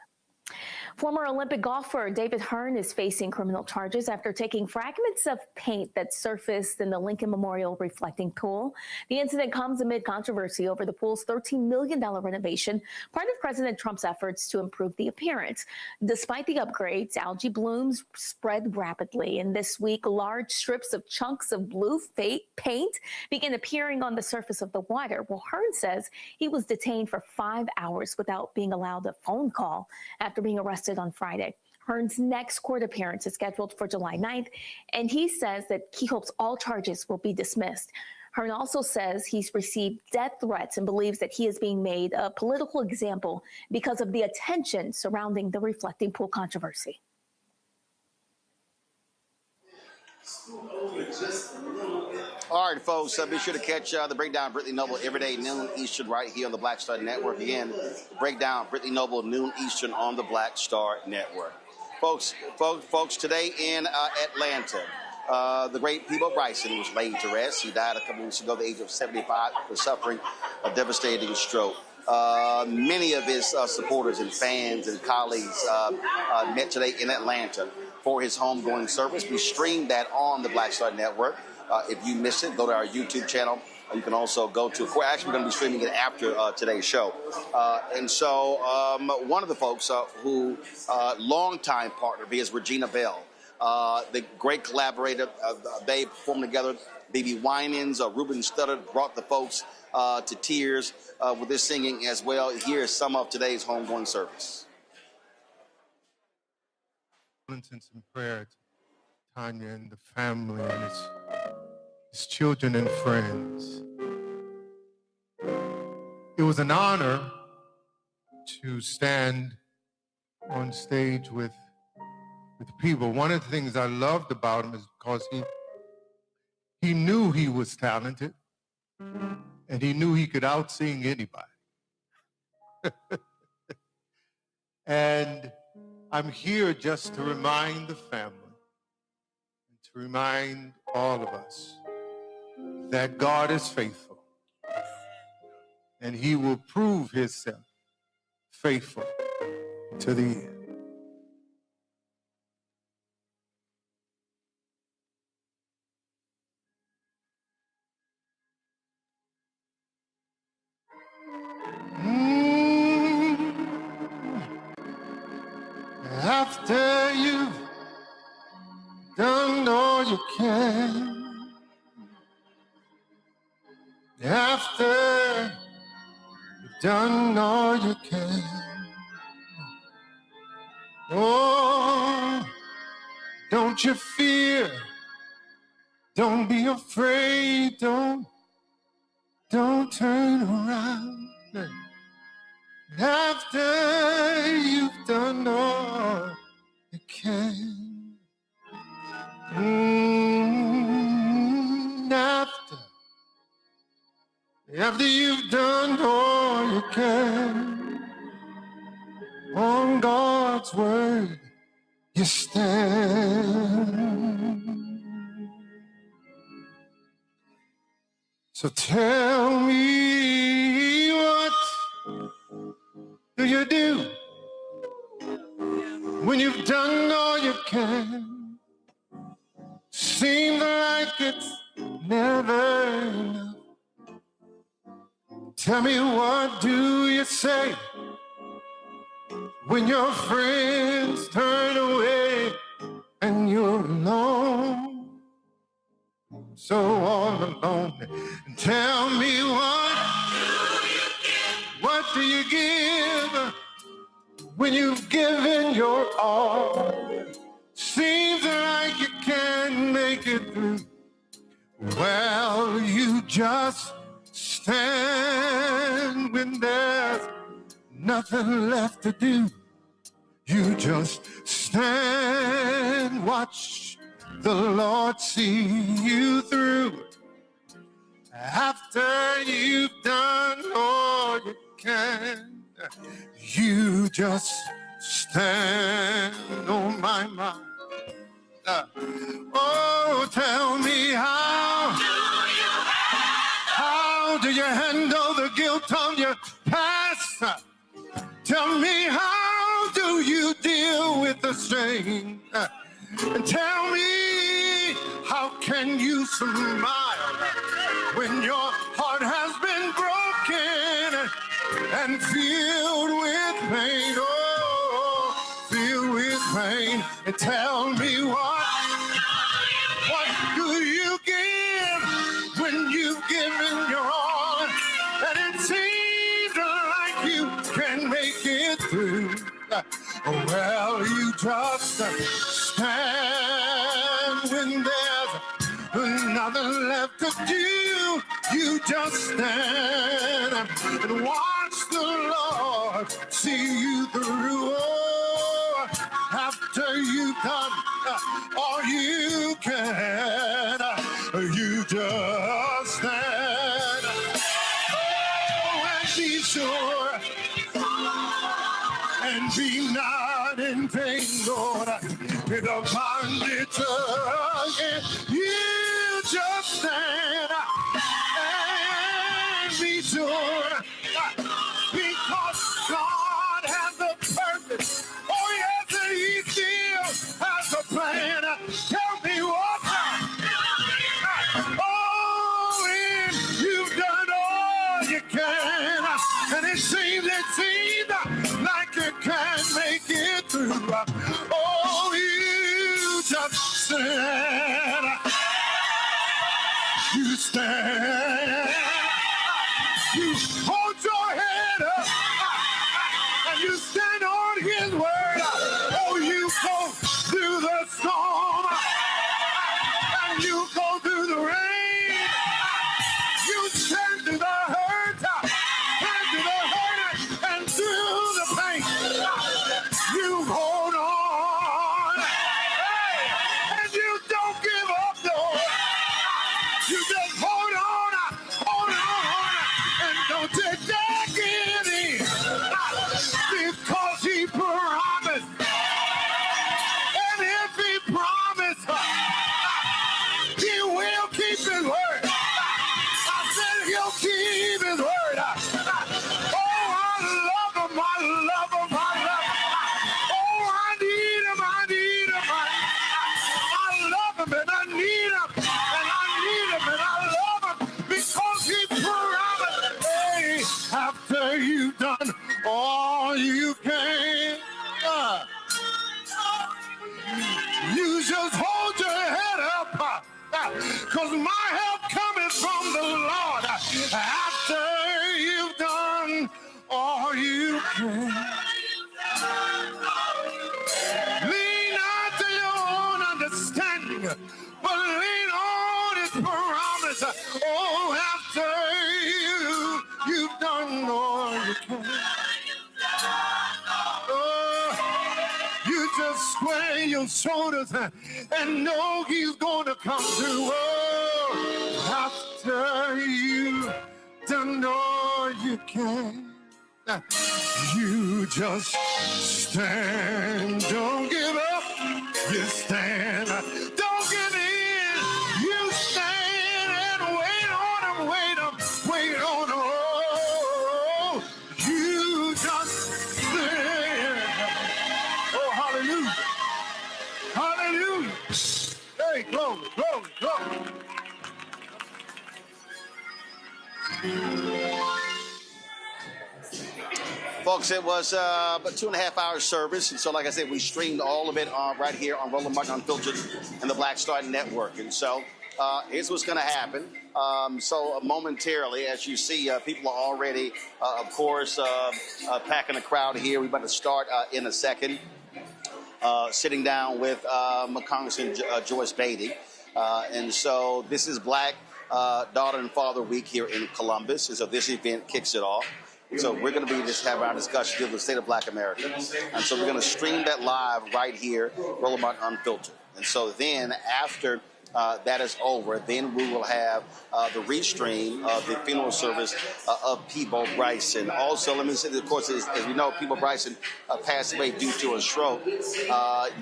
Former Olympic golfer David Hearn is facing criminal charges after taking fragments of paint that surfaced in the Lincoln Memorial reflecting pool. The incident comes amid controversy over the pool's $13 million renovation, part of President Trump's efforts to improve the appearance. Despite the upgrades, algae blooms spread rapidly, and this week, large strips of chunks of blue paint began appearing on the surface of the water. Well, Hearn says he was detained for 5 hours without being allowed a phone call after being arrested on Friday. Hearn's next court appearance is scheduled for July 9th, and he says that he hopes all charges will be dismissed. Hearn also says he's received death threats and believes that he is being made a political example because of the attention surrounding the reflecting pool controversy. All right, folks, be sure to catch the Breakdown Brittany Noble every day, noon Eastern, right here on the Black Star Network. Again, Breakdown Brittany Noble, noon Eastern on the Black Star Network. Folks, today in Atlanta, the great Peabo Bryson was laid to rest. He died a couple weeks ago at the age of 75 after suffering a devastating stroke. Many of his supporters and fans and colleagues met today in Atlanta for his homegoing service. We streamed that on the Black Star Network. If you missed it, go to our YouTube channel. You can also go to, actually, we're going to be streaming it after today's show. And so one of the folks who, longtime partner, is Regina Bell, the great collaborator. They performed together. Baby Winans, Ruben Studdard brought the folks to tears with this singing as well. Here's some of today's homegoing service. And some prayer to Tanya and the family and his children and friends. It was an honor to stand on stage with people. One of the things I loved about him is because he knew he was talented and he knew he could out-sing anybody. And I'm here just to remind the family and to remind all of us that God is faithful and he will prove himself faithful to the end. After you've done all you can, after you've done all you can, oh, don't you fear, don't be afraid, don't turn around. After you've done all you can, after you've done all you can, on God's word you stand. So tell me, what do you do when you've done all you can? Seems like it's never enough. Tell me, what do you say when your friends turn away and you're alone, so all alone? And tell me, what do you give when you've given your all? Seems like you can't make it through. Well, you just stand when there's nothing left to do. You just stand, watch the Lord see you through. After you've done all you can, you just stand. Oh, my. Oh, tell me, how do you handle the guilt on your past? Tell me, how do you deal with the shame? And tell me, how can you smile when your heart has been broken and filled with pain? Oh, filled with pain. And tell me, what do you give when you've given your all and it seems like you can make it through? Well, you just stand when there's nothing left to do. You just stand and watch the Lord see you through. Oh, after you've done all you can, you just stand. Oh, and be sure and be not entangled in the bondage again. You just stand and be sure, because God has a purpose. Oh yes, and He still has a plan. Tell me what. Oh, and you've done all you can, and it seems like you can't make it through. Oh, you just stand. You stand. You hold your head up, and you stand on His word. Oh, you go through the storm, and you go through the rain. You stand through the hurt, and through the hurt, and through the pain. You hold on, and you don't give up, no. You just hold on, and don't you dare give in, because He promised. And if He promised, He will keep His word. I said He'll keep His word. Oh, I love Him, I love Him, I love Him. Oh, I need Him, I need Him. I love Him, and I need Him, and I need Him, and I love Him, because He promised. Hey, after you've done all you can, you just hold your head up, because my help coming from the Lord. After you've done all you can, lean not to your own understanding, but lean on His promise. Oh, after you've done all you can, you just square your shoulders and know He's going to come through. Oh, after you've done all you can, you just stand. Don't give up. You stand. Don't give in. You stand and wait on Him, wait on Him. Oh, you just stand. Oh, hallelujah. Hallelujah. Hey, glory, glory, glory. Folks, it was about 2.5 hours service, and so like I said, we streamed all of it right here on Roland Martin Unfiltered and the Black Star Network. And so here's what's going to happen. So momentarily, as you see, people are already, of course, packing the crowd here. We're about to start in a second, sitting down with Congressman Joyce Beatty. And so this is Black Daughter and Father Week here in Columbus, and so this event kicks it off. So we're going to be just having our discussion dealing with the state of Black America. And so we're going to stream that live right here, Roland Martin Unfiltered. And so then after that is over, then we will have the restream of the funeral service of Peabo Bryson. Also, let me say, of course, as we know, Peabo Bryson passed away due to a stroke.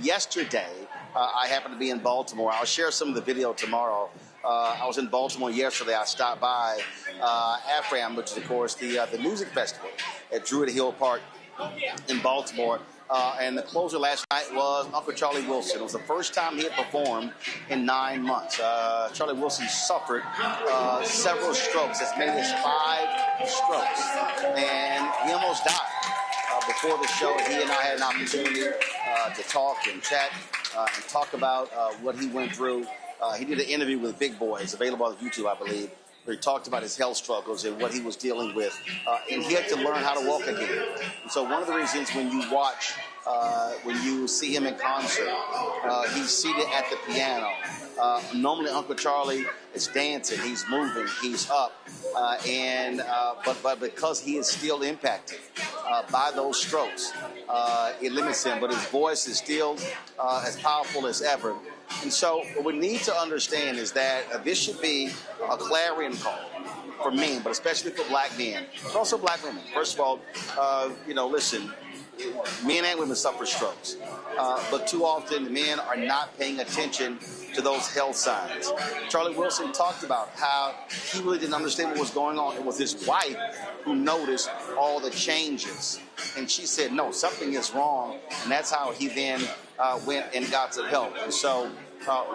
Yesterday, I happened to be in Baltimore. I'll share some of the video tomorrow. I was in Baltimore yesterday. I stopped by AFRAM, which is, of course, the music festival at Druid Hill Park in Baltimore. And the closer last night was Uncle Charlie Wilson. It was the first time he had performed in 9 months. Charlie Wilson suffered several strokes, as many as 5 strokes. And he almost died. Before the show, he and I had an opportunity to talk and chat and talk about what he went through. He did an interview with Big Boy. It's available on YouTube, I believe, where he talked about his health struggles and what he was dealing with. And he had to learn how to walk again. And so one of the reasons when you watch, when you see him in concert, he's seated at the piano. Normally Uncle Charlie is dancing, he's moving, he's up. But because he is still impacted by those strokes, it limits him. But his voice is still as powerful as ever. And so what we need to understand is that this should be a clarion call for men, but especially for black men, but also black women. First of all, listen, men and women suffer strokes, but too often men are not paying attention to those health signs. Charlie Wilson talked about how he really didn't understand what was going on. It was his wife who noticed all the changes, and she said, no, something is wrong, and that's how he then went and got some help. And so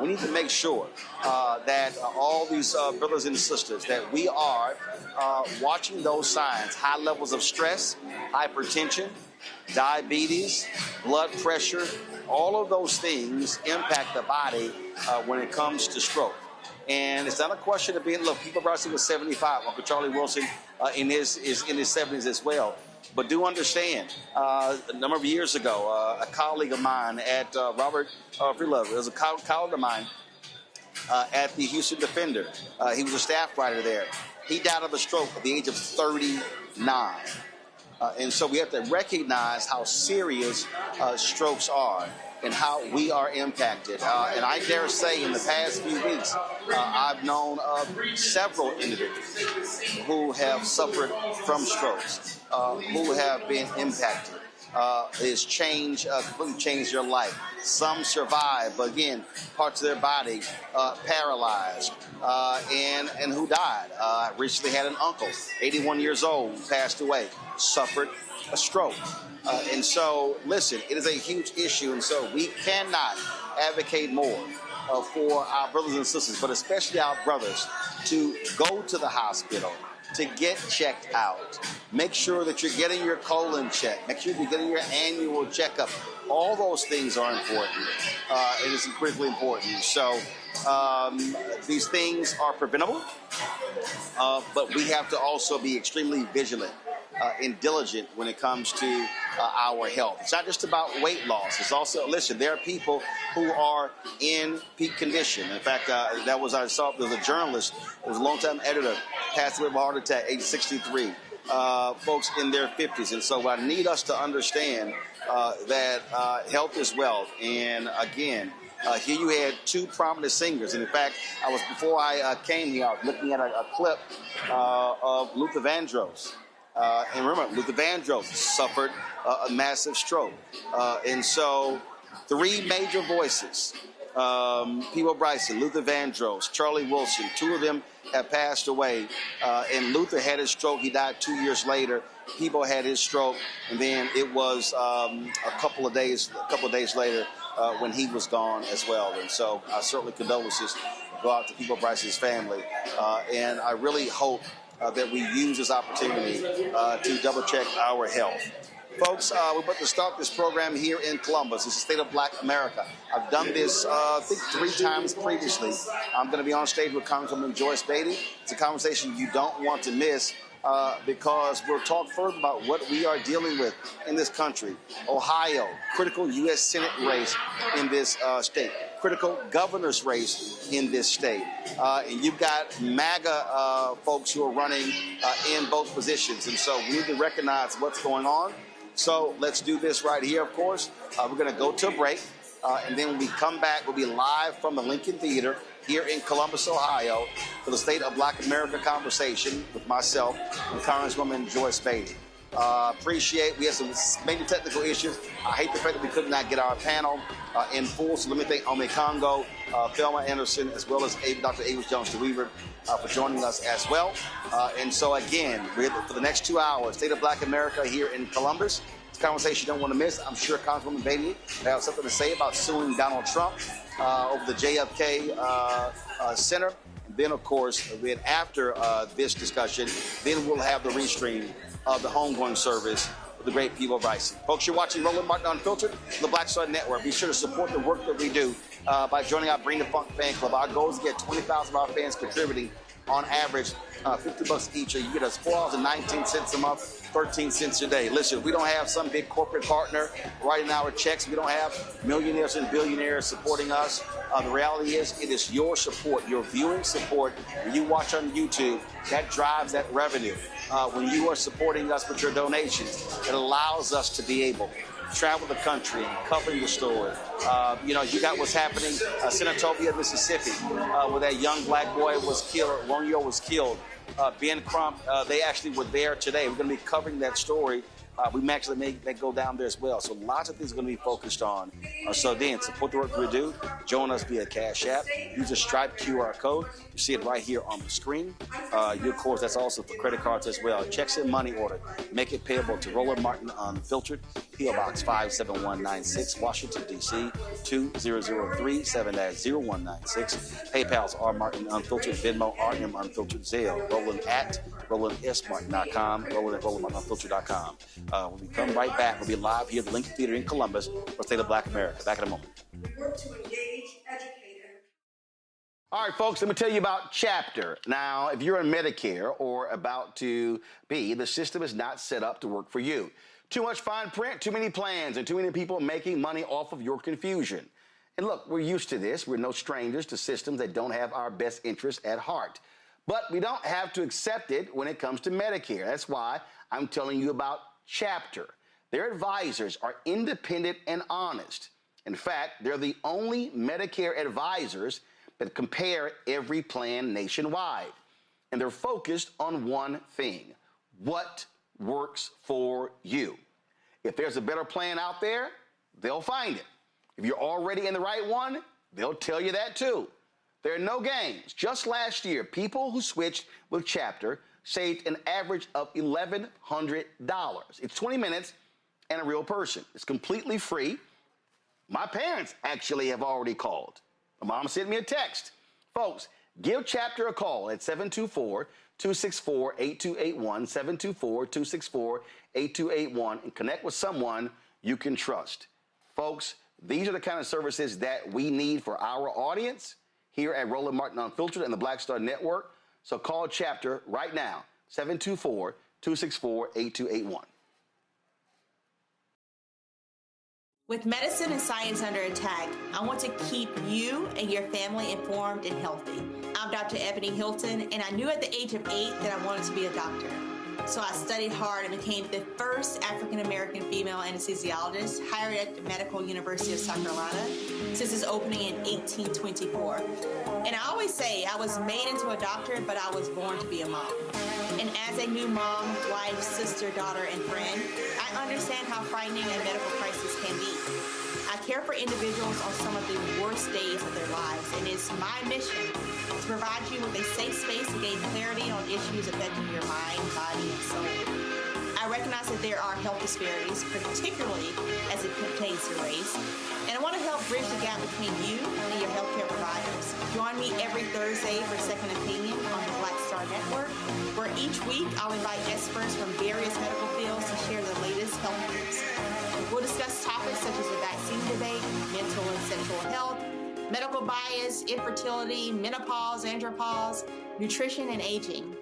we need to make sure that all these brothers and sisters, that we are watching those signs: high levels of stress, hypertension, diabetes, blood pressure. All of those things impact the body when it comes to stroke. And it's not a question of being, look, Peabo Bryson was 75, Uncle Charlie Wilson is in his 70s as well. But do understand, a number of years ago, a colleague of mine at Robert Freelove, it was a colleague of mine at the Houston Defender. He was a staff writer there. He died of a stroke at the age of 39. And so we have to recognize how serious strokes are and how we are impacted. And I dare say in the past few weeks, I've known of several individuals who have suffered from strokes, who have been impacted. It's completely changed their life. Some survived, but again, parts of their body paralyzed, and who died. I recently had an uncle, 81 years old, passed away, suffered a stroke. And so, listen, it is a huge issue, and so we cannot advocate more for our brothers and sisters, but especially our brothers, to go to the hospital, to get checked out. Make sure that you're getting your colon checked. Make sure you're getting your annual checkup. All those things are important. It is critically important. So these things are preventable, but we have to also be extremely vigilant and diligent when it comes to our health. It's not just about weight loss. It's also, listen, there are people who are in peak condition. In fact, there was a journalist, it was a longtime editor, passed away of a heart attack, age 63. Folks in their 50s. And so I need us to understand that health is wealth. And again, here you had two prominent singers. And in fact, before I came here, I was looking at a clip of Luther Vandross. And remember, Luther Vandross suffered a massive stroke. And so three major voices, Peabo Bryson, Luther Vandross, Charlie Wilson, two of them have passed away. And Luther had his stroke. He died 2 years later. Peabo had his stroke. And then it was a couple of days later when he was gone as well. And so certainly condolences go out to Peabo Bryson's family. And I really hope that we use this opportunity to double-check our health. Folks, we're about to start this program here in Columbus. It's the State of Black America. I've done this, I think, 3 times previously. I'm going to be on stage with Congresswoman Joyce Beatty. It's a conversation you don't want to miss because we'll talk further about what we are dealing with in this country. Ohio, critical U.S. Senate race in this state. Critical governor's race in this state. And you've got MAGA folks who are running in both positions. And so we need to recognize what's going on. So let's do this right here, of course. We're going to go to a break. And then when we come back, we'll be live from the Lincoln Theater here in Columbus, Ohio, for the State of Black America conversation with myself and Congresswoman Joyce Beatty. We had some major technical issues. I hate the fact that we could not get our panel in full. So let me thank Ome Congo, Thelma Anderson, as well as Dr. Avis Jones-DeWeaver for joining us as well. And so again, for the next 2 hours, State of Black America here in Columbus. It's a conversation you don't want to miss. I'm sure Congresswoman Beatty will have something to say about suing Donald Trump over the JFK Center. And then, of course, after this discussion, then we'll have the restream of the homegoing service with the great Peabo Bryson. Folks, you're watching Roland Martin Unfiltered on the Black Star Network. Be sure to support the work that we do by joining our Bring the Funk fan club. Our goal is to get 20,000 of our fans contributing on average $50 each. You get us $4.19 a month. 13 cents a day. Listen, we don't have some big corporate partner writing our checks. We don't have millionaires and billionaires supporting us. The reality is it is your support, your viewing support. When you watch on YouTube, that drives that revenue. When you are supporting us with your donations, it allows us to be able to travel the country and covering the story. You got what's happening in Senatobia, Mississippi, where that young black boy was killed, 1-year-old was killed. Ben Crump, they actually were there today. We're going to be covering that story. We actually may go down there as well. So lots of things are going to be focused on. So then, support the work we do. Join us via Cash App. Use a Stripe QR code. You see it right here on the screen. Of course, that's also for credit cards as well. Checks and money order. Make it payable to Roland Martin Unfiltered, P.O. Box 57196, Washington, D.C. 20037-0196. PayPal's R Martin Unfiltered, Venmo RM Unfiltered, Zelle, Roland at RolandSMartin.com, Roland at RolandMartinUnfiltered.com. When we come right back, we'll be live here at the Lincoln Theater in Columbus for State of Black America. Back in a moment. Work to engage, educate, and... All right, folks, let me tell you about Chapter. Now, if you're in Medicare or about to be, the system is not set up to work for you. Too much fine print, too many plans, and too many people making money off of your confusion. And look, we're used to this. We're no strangers to systems that don't have our best interests at heart. But we don't have to accept it when it comes to Medicare. That's why I'm telling you about Chapter. Their advisors are independent and honest. In fact, they're the only Medicare advisors that compare every plan nationwide. And they're focused on one thing: what works for you. If there's a better plan out there, they'll find it. If you're already in the right one, they'll tell you that too. There are no games. Just last year, people who switched with Chapter saved an average of $1,100. It's 20 minutes and a real person. It's completely free. My parents actually have already called. My mom sent me a text. Folks, give Chapter a call at 724-264-8281, 724-264-8281, and connect with someone you can trust. Folks, these are the kind of services that we need for our audience here at Roland Martin Unfiltered and the Black Star Network. So call Chapter right now, 724-264-8281. With medicine and science under attack, I want to keep you and your family informed and healthy. I'm Dr. Ebony Hilton, and I knew at the age of 8 that I wanted to be a doctor. So I studied hard and became the first African-American female anesthesiologist hired at the Medical University of South Carolina since its opening in 1824. And I always say I was made into a doctor, but I was born to be a mom. And as a new mom, wife, sister, daughter, and friend, I understand how frightening a medical crisis can be. I care for individuals on some of the worst days of their lives, and it's my mission to provide you with a safe space to gain clarity on issues affecting your mind, body, and soul. I recognize that there are health disparities, particularly as it pertains to race, and I want to help bridge the gap between you and your healthcare providers. Join me every Thursday for Second Opinion on the Black Star Network, where each week I'll invite experts from various medical fields to share the latest health news. We'll discuss topics such as the vaccine debate, mental and sexual health, medical bias, infertility, menopause, andropause, nutrition, and aging.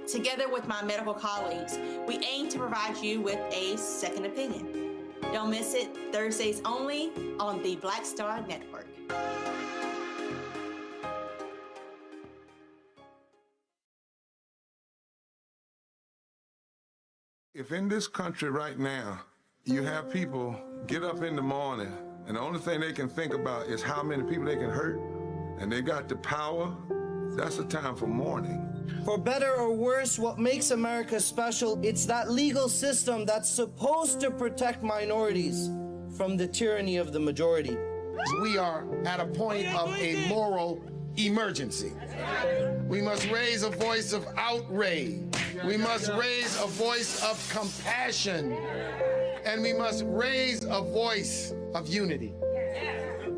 Together with my medical colleagues, we aim to provide you with a second opinion. Don't miss it, Thursdays only on the Black Star Network. If in this country right now, you have people get up in the morning and the only thing they can think about is how many people they can hurt, and they got the power, that's a time for mourning. For better or worse, what makes America special, it's that legal system that's supposed to protect minorities from the tyranny of the majority. We are at a point of a moral emergency. We must raise a voice of outrage. We must raise a voice of compassion. And we must raise a voice of unity.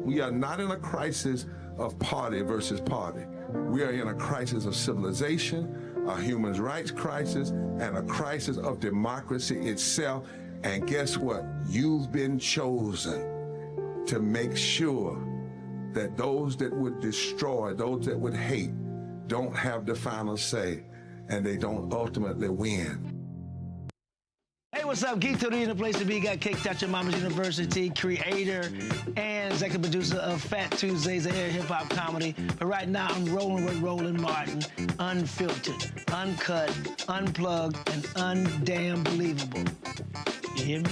We are not in a crisis of party versus party. We are in a crisis of civilization, a human rights crisis, and a crisis of democracy itself. And guess what? You've been chosen to make sure that those that would destroy, those that would hate, don't have the final say, and they don't ultimately win. what's up? Geek Tony in the place to be. Got Kicked Out Your Mama's University, creator and executive producer of Fat Tuesdays, an air hip-hop comedy. But right now, I'm rolling with Roland Martin, unfiltered, uncut, unplugged, and undamn believable. You hear me?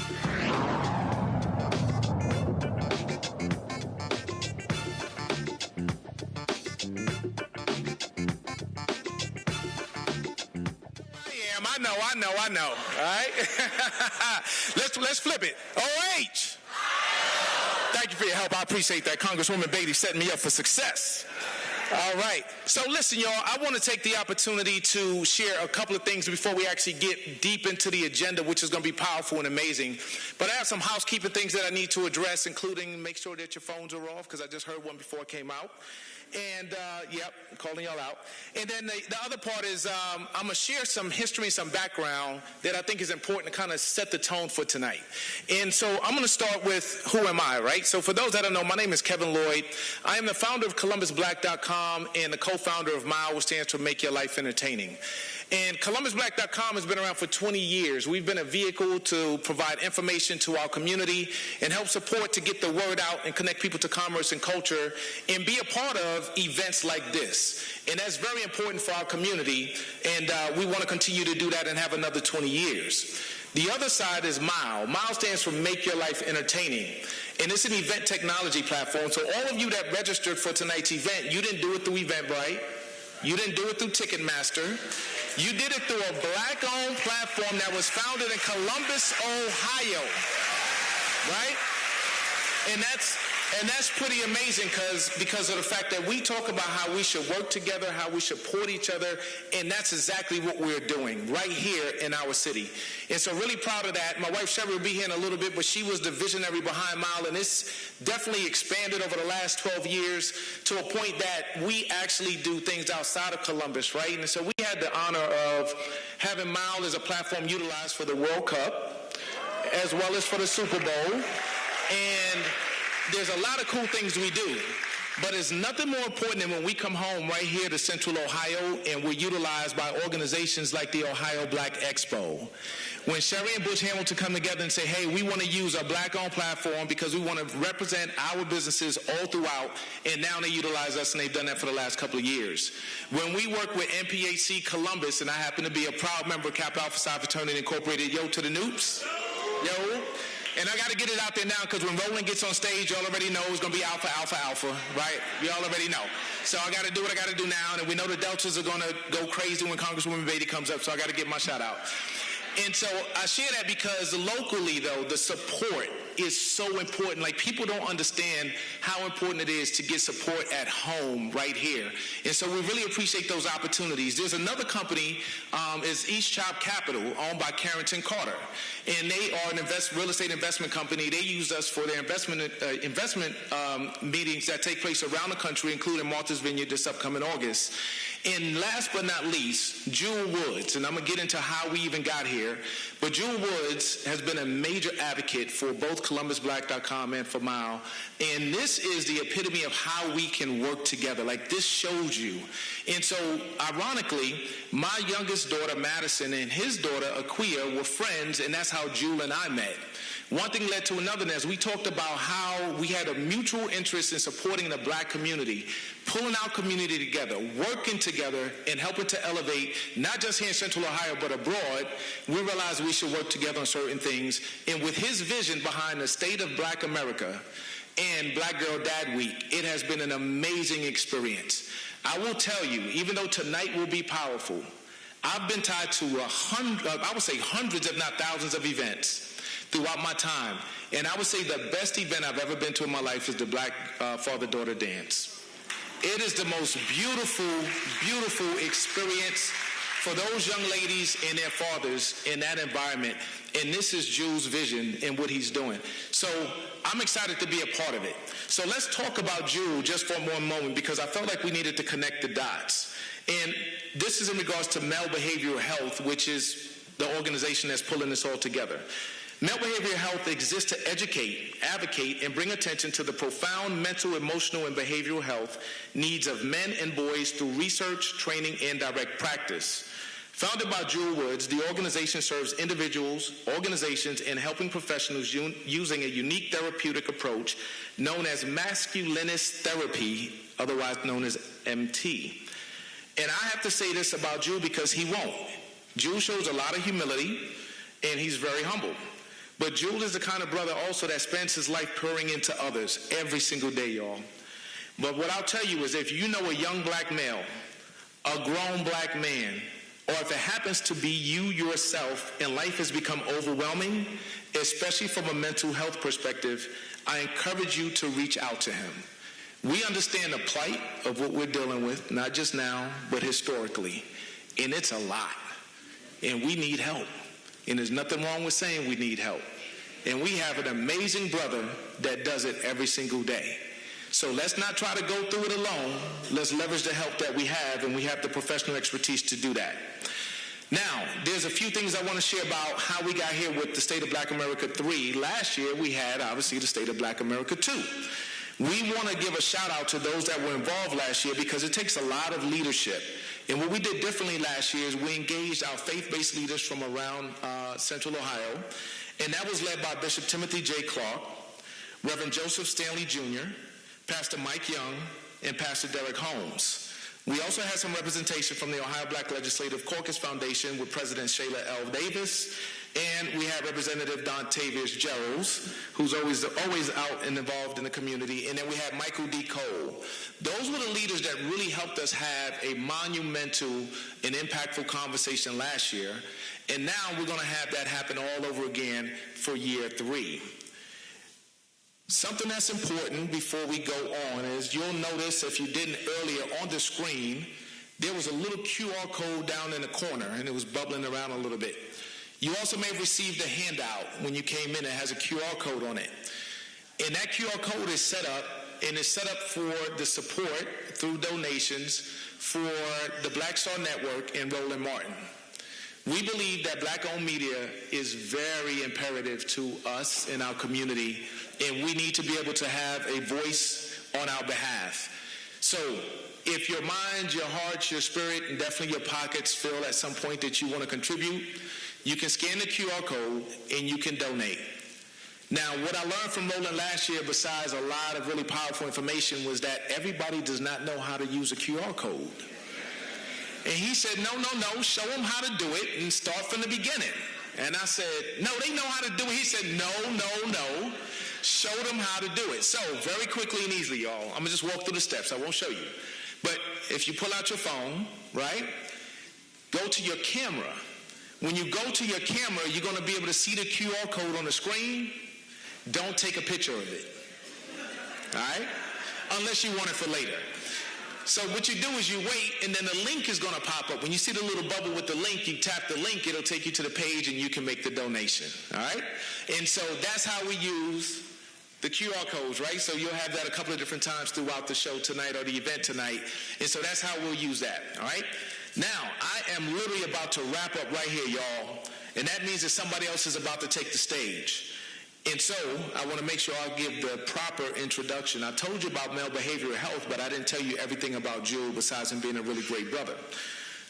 I know, all right? Let's flip it. OH! Thank you for your help. I appreciate that. Congresswoman Beatty setting me up for success. All right. So listen, y'all, I want to take the opportunity to share a couple of things before we actually get deep into the agenda, which is going to be powerful and amazing. But I have some housekeeping things that I need to address, including make sure that your phones are off, because I just heard one before it came out. And, yep, I'm calling y'all out. And then the other part is I'm going to share some history and some background that I think is important to kind of set the tone for tonight. And so I'm going to start with who am I, right? So for those that don't know, my name is Kevin Lloyd. I am the founder of ColumbusBlack.com and the co-founder of MILE, which stands for Make Your Life Entertaining. And ColumbusBlack.com has been around for 20 years. We've been a vehicle to provide information to our community and help support to get the word out and connect people to commerce and culture and be a part of events like this. And that's very important for our community, and we want to continue to do that and have another 20 years. The other side is MILE. MILE stands for Make Your Life Entertaining. And it's an event technology platform. So all of you that registered for tonight's event, you didn't do it through Eventbrite. You didn't do it through Ticketmaster. You did it through a black-owned platform that was founded in Columbus, Ohio, right? And that's pretty amazing because of the fact that we talk about how we should work together, how we support each other, and that's exactly what we're doing right here in our city. And so really proud of that. My wife Sherry will be here in a little bit, but she was the visionary behind MILE, and it's definitely expanded over the last 12 years to a point that we actually do things outside of Columbus, right? And so we had the honor of having MILE as a platform utilized for the World Cup, as well as for the Super Bowl. And there's a lot of cool things we do, but it's nothing more important than when we come home right here to Central Ohio and we're utilized by organizations like the Ohio Black Expo. When Sherry and Bush Hamilton come together and say, hey, we want to use a black-owned platform because we want to represent our businesses all throughout, and now they utilize us, and they've done that for the last couple of years. When we work with NPHC Columbus, and I happen to be a proud member of Kappa Alpha Psi Fraternity Incorporated, yo to the Noops, yo. And I got to get it out there now because when Roland gets on stage, y'all already know it's going to be alpha, alpha, alpha, right? Y'all already know. So I got to do what I got to do now, and we know the Deltas are going to go crazy when Congresswoman Beatty comes up, so I got to get my shout out. And so I share that because locally, though, the support is so important. Like, people don't understand how important it is to get support at home right here. And so we really appreciate those opportunities. There's another company, is East Chop Capital, owned by Carrington Carter. And they are an real estate investment company. They use us for their investment meetings that take place around the country, including Martha's Vineyard this upcoming August. And last but not least, Jewel Woods, and I'm going to get into how we even got here, but Jewel Woods has been a major advocate for both ColumbusBlack.com and for MILE, and this is the epitome of how we can work together. Like, this shows you. And so, ironically, my youngest daughter, Madison, and his daughter, Aquia, were friends, and that's how Jewel and I met. One thing led to another, and as we talked about how we had a mutual interest in supporting the black community, pulling our community together, working together, and helping to elevate, not just here in Central Ohio, but abroad, we realized we should work together on certain things. And with his vision behind the State of Black America and Black Girl Dad Week, it has been an amazing experience. I will tell you, even though tonight will be powerful, I've been tied to hundreds, if not thousands of events throughout my time. And I would say the best event I've ever been to in my life is the Black Father-Daughter Dance. It is the most beautiful, beautiful experience for those young ladies and their fathers in that environment. And this is Jewel's vision and what he's doing. So I'm excited to be a part of it. So let's talk about Jewel just for one moment, because I felt like we needed to connect the dots. And this is in regards to Male Behavioral Health, which is the organization that's pulling this all together. Male Behavioral Health exists to educate, advocate, and bring attention to the profound mental, emotional, and behavioral health needs of men and boys through research, training, and direct practice. Founded by Jewel Woods, the organization serves individuals, organizations, and helping professionals using a unique therapeutic approach known as masculinist therapy, otherwise known as MT. And I have to say this about Jewel because he won't. Jewel shows a lot of humility, and he's very humble. But Jewel is the kind of brother also that spends his life pouring into others every single day, y'all. But what I'll tell you is if you know a young black male, a grown black man, or if it happens to be you yourself and life has become overwhelming, especially from a mental health perspective, I encourage you to reach out to him. We understand the plight of what we're dealing with, not just now, but historically. And it's a lot. And we need help. And there's nothing wrong with saying we need help. And we have an amazing brother that does it every single day. So let's not try to go through it alone. Let's leverage the help that we have, and we have the professional expertise to do that. Now, there's a few things I want to share about how we got here with the State of Black America 3. Last year, we had, obviously, the State of Black America 2. We want to give a shout out to those that were involved last year because it takes a lot of leadership. And what we did differently last year is we engaged our faith-based leaders from around Central Ohio, and that was led by Bishop Timothy J. Clark, Reverend Joseph Stanley Jr., Pastor Mike Young, and Pastor Derek Holmes. We also had some representation from the Ohio Black Legislative Caucus Foundation with President Shayla L. Davis, and we have Representative Dontavius Geralds, who's always out and involved in the community, and then we have Michael D. Cole. Those were the leaders that really helped us have a monumental and impactful conversation last year, and now we're going to have that happen all over again for year 3. Something that's important before we go on is you'll notice, if you didn't earlier on the screen, there was a little QR code down in the corner, and it was bubbling around a little bit. You also may have received a handout when you came in that has a QR code on it. And that QR code is set up, and it's set up for the support through donations for the Black Star Network and Roland Martin. We believe that black-owned media is very imperative to us in our community, and we need to be able to have a voice on our behalf. So if your mind, your heart, your spirit, and definitely your pockets feel at some point that you want to contribute, you can scan the QR code and you can donate. Now, what I learned from Roland last year, besides a lot of really powerful information, was that everybody does not know how to use a QR code. And he said, no, show them how to do it and start from the beginning. And I said, no, they know how to do it. He said, no, show them how to do it. So very quickly and easily, y'all, I'm going to just walk through the steps. I won't show you. But if you pull out your phone, right, go to your camera. When you go to your camera, you're going to be able to see the QR code on the screen. Don't take a picture of it, all right, unless you want it for later. So what you do is you wait, and then the link is going to pop up. When you see the little bubble with the link, you tap the link, it'll take you to the page, and you can make the donation, all right? And so that's how we use the QR codes, right? So you'll have that a couple of different times throughout the show tonight or the event tonight, and so that's how we'll use that, all right? Now, I am literally about to wrap up right here, y'all, and that means that somebody else is about to take the stage. And so I want to make sure I give the proper introduction. I told you about male behavioral health, but I didn't tell you everything about Jewel besides him being a really great brother.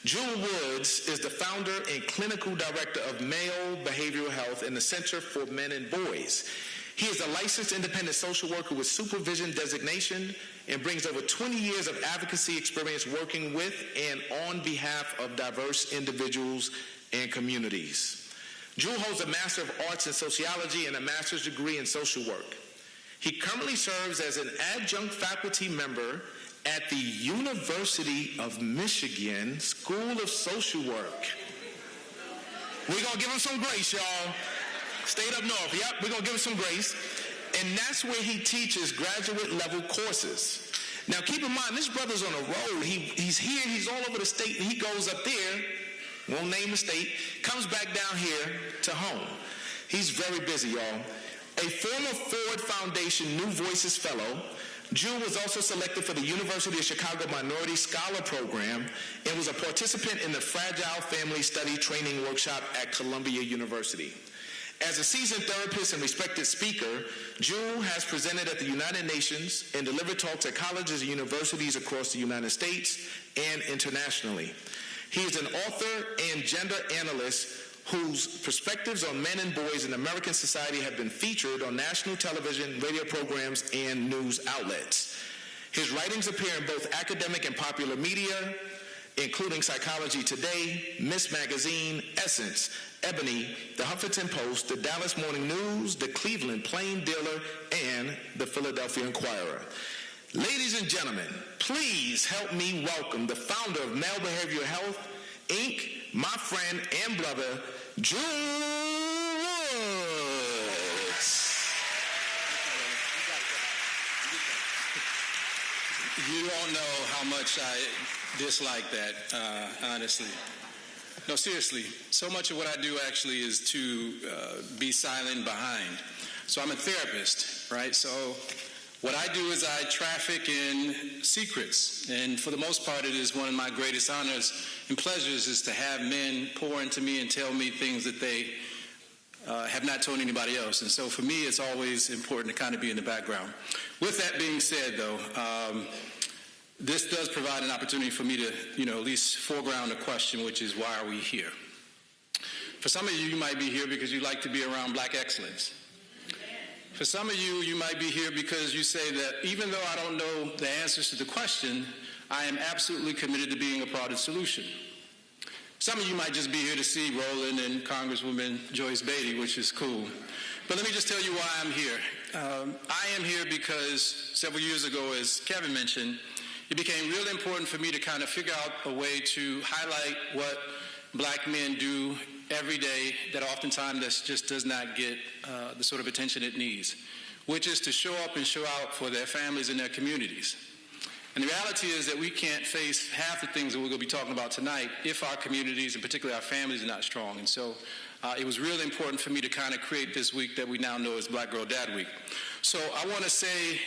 Jewel Woods is the founder and clinical director of Male Behavioral Health in the Center for Men and Boys. He is a licensed independent social worker with supervision designation and brings over 20 years of advocacy experience working with and on behalf of diverse individuals and communities. Jewel holds a Master of Arts in Sociology and a Master's degree in Social Work. He currently serves as an adjunct faculty member at the University of Michigan School of Social Work. We're going to give him some grace, y'all. State up north. Yep, we're going to give him some grace. And that's where he teaches graduate level courses. Now, keep in mind, this brother's on a road. He's here, he's all over the state, and he goes up there, won't name the state, comes back down here to home. He's very busy, y'all. A former Ford Foundation New Voices Fellow, Jewel was also selected for the University of Chicago Minority Scholar Program and was a participant in the Fragile Family Study Training Workshop at Columbia University. As a seasoned therapist and respected speaker, Jewel has presented at the United Nations and delivered talks at colleges and universities across the United States and internationally. He is an author and gender analyst whose perspectives on men and boys in American society have been featured on national television, radio programs, and news outlets. His writings appear in both academic and popular media, including Psychology Today, Miss Magazine, Essence, Ebony, The Huffington Post, The Dallas Morning News, The Cleveland Plain Dealer, and The Philadelphia Inquirer. Ladies and gentlemen, please help me welcome the founder of Male Behavioral Health, Inc., my friend and brother, Drew Woods. You don't know how much I dislike that, honestly. No, seriously. So much of what I do actually is to be silent behind. So I'm a therapist, right? So what I do is I traffic in secrets. And for the most part, it is one of my greatest honors and pleasures is to have men pour into me and tell me things that they have not told anybody else. And so for me, it's always important to kind of be in the background. With that being said, though, this does provide an opportunity for me to, at least foreground a question, which is, why are we here? For some of you, you might be here because you like to be around black excellence. For some of you, you might be here because you say that even though I don't know the answers to the question, I am absolutely committed to being a part of the solution. Some of you might just be here to see Roland and Congresswoman Joyce Beatty, which is cool. But let me just tell you why I'm here. I am here because several years ago, as Kevin mentioned, it became really important for me to kind of figure out a way to highlight what black men do every day that oftentimes just does not get the sort of attention it needs, which is to show up and show out for their families and their communities. And the reality is that we can't face half the things that we're going to be talking about tonight if our communities, and particularly our families, are not strong. And so it was really important for me to kind of create this week that we now know as Black Girl Dad Week. So I want to say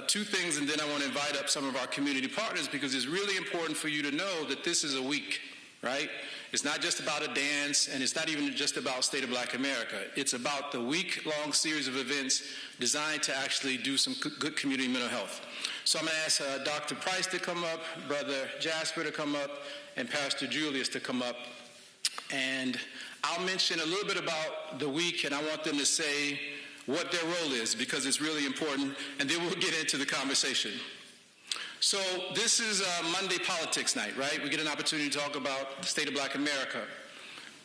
two things, and then I want to invite up some of our community partners, because it's really important for you to know that this is a week, right? It's not just about a dance, and it's not even just about State of Black America. It's about the week-long series of events designed to actually do some good community mental health. So I'm going to ask Dr. Price to come up, Brother Jasper to come up, and Pastor Julius to come up. And I'll mention a little bit about the week, and I want them to say what their role is, because it's really important, and then we'll get into the conversation. So this is Monday Politics Night, right? We get an opportunity to talk about the State of Black America.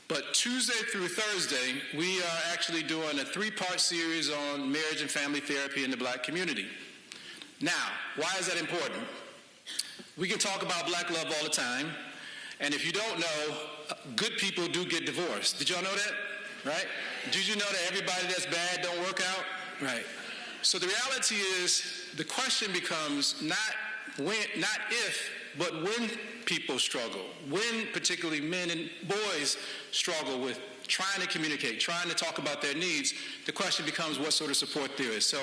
But Tuesday through Thursday, we are actually doing a 3-part series on marriage and family therapy in the black community. Now, why is that important? We can talk about black love all the time, and if you don't know, good people do get divorced. Did y'all know that? Right? Did you know that everybody that's bad don't work out? Right. So the reality is, the question becomes not if, but when people struggle, when particularly men and boys struggle with trying to communicate, trying to talk about their needs, the question becomes what sort of support there is. So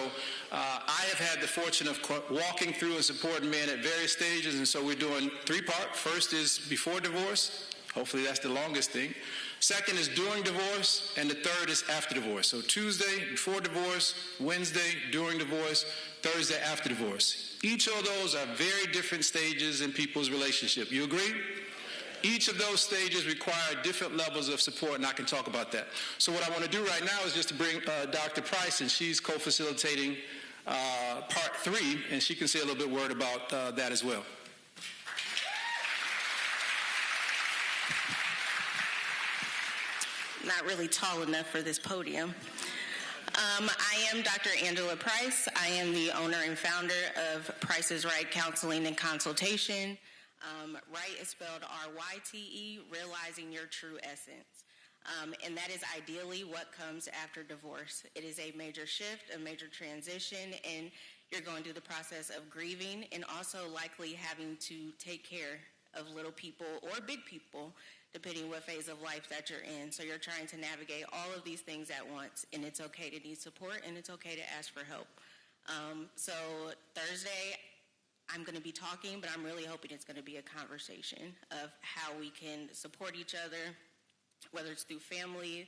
I have had the fortune of walking through and supporting men at various stages, and so we're doing 3-part. First is before divorce. Hopefully that's the longest thing. Second is during divorce, and the third is after divorce. So Tuesday, before divorce; Wednesday, during divorce; Thursday, after divorce. Each of those are very different stages in people's relationship. You agree? Each of those stages require different levels of support, and I can talk about that. So what I want to do right now is just to bring Dr. Price, and she's co-facilitating part 3, and she can say a little bit word about that as well. Not really tall enough for this podium. I am Dr. Angela Price. I am the owner and founder of Price is Right Counseling and Consultation. Right is spelled R-Y-T-E, realizing your true essence. And that is ideally what comes after divorce. It is a major shift, a major transition, and you're going through the process of grieving and also likely having to take care of little people or big people, depending what phase of life that you're in. So you're trying to navigate all of these things at once, and it's okay to need support, and it's okay to ask for help. So Thursday, I'm going to be talking, but I'm really hoping it's going to be a conversation of how we can support each other, whether it's through family,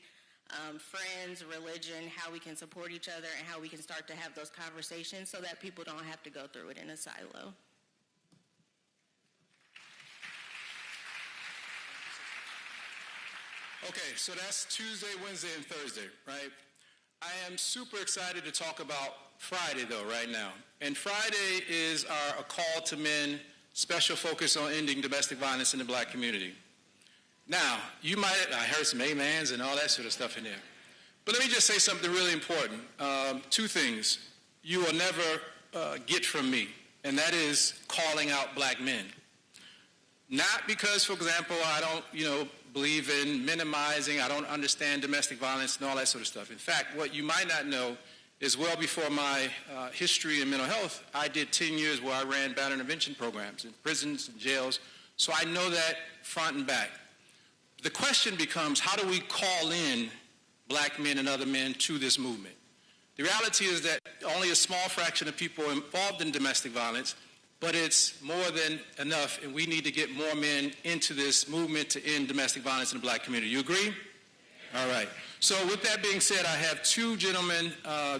friends, religion, how we can support each other, and how we can start to have those conversations so that people don't have to go through it in a silo. Okay, so that's Tuesday, Wednesday, and Thursday, right? I am super excited to talk about Friday, though, right now. And Friday is a call to men, special focus on ending domestic violence in the black community. Now, I heard some amens and all that sort of stuff in there. But let me just say something really important. Two things you will never get from me, and that is calling out black men. Not because, for example, I don't, believe in minimizing, I don't understand domestic violence and all that sort of stuff. In fact, what you might not know is well before my history in mental health, I did 10 years where I ran batterer intervention programs in prisons and jails, so I know that front and back. The question becomes, how do we call in black men and other men to this movement? The reality is that only a small fraction of people are involved in domestic violence, but it's more than enough, and we need to get more men into this movement to end domestic violence in the black community. You agree? All right. So with that being said, I have two gentlemen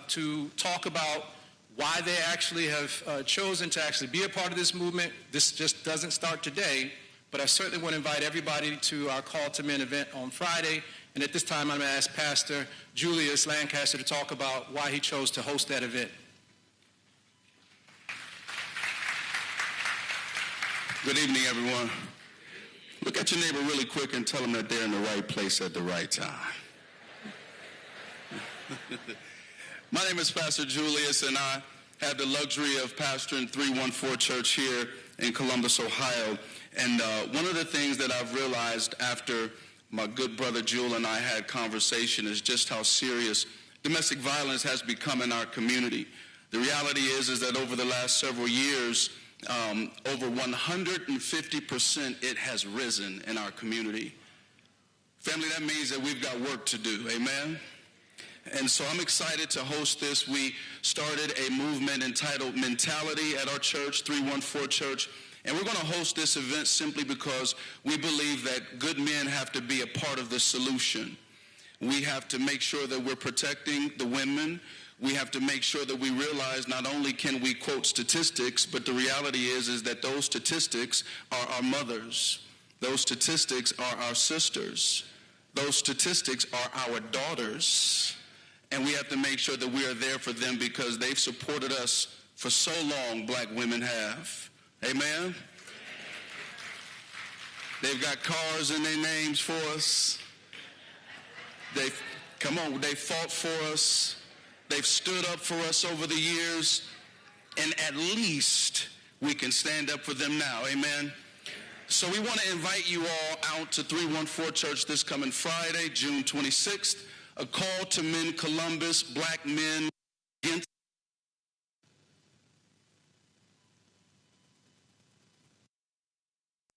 to talk about why they actually have chosen to actually be a part of this movement. This just doesn't start today, but I certainly want to invite everybody to our Call to Men event on Friday. And at this time, I'm going to ask Pastor Julius Lancaster to talk about why he chose to host that event. Good evening, everyone. Look at your neighbor really quick and tell them that they're in the right place at the right time. My name is Pastor Julius, and I have the luxury of pastoring 314 Church here in Columbus, Ohio. And one of the things that I've realized after my good brother Jewel and I had conversation is just how serious domestic violence has become in our community. The reality is that over the last several years, over 150% it has risen in our community. Family, that means that we've got work to do, amen? And so I'm excited to host this. We started a movement entitled Mentality at our church, 314 Church, and we're going to host this event simply because we believe that good men have to be a part of the solution. We have to make sure that we're protecting the women. We have to make sure that we realize not only can we quote statistics, but the reality is that those statistics are our mothers. Those statistics are our sisters. Those statistics are our daughters. And we have to make sure that we are there for them because they've supported us for so long, black women have. Amen? They've got cars in their names for us. They fought for us. They've stood up for us over the years, and at least we can stand up for them now, amen? So we want to invite you all out to 314 Church this coming Friday, June 26th, a call to men Columbus, black men.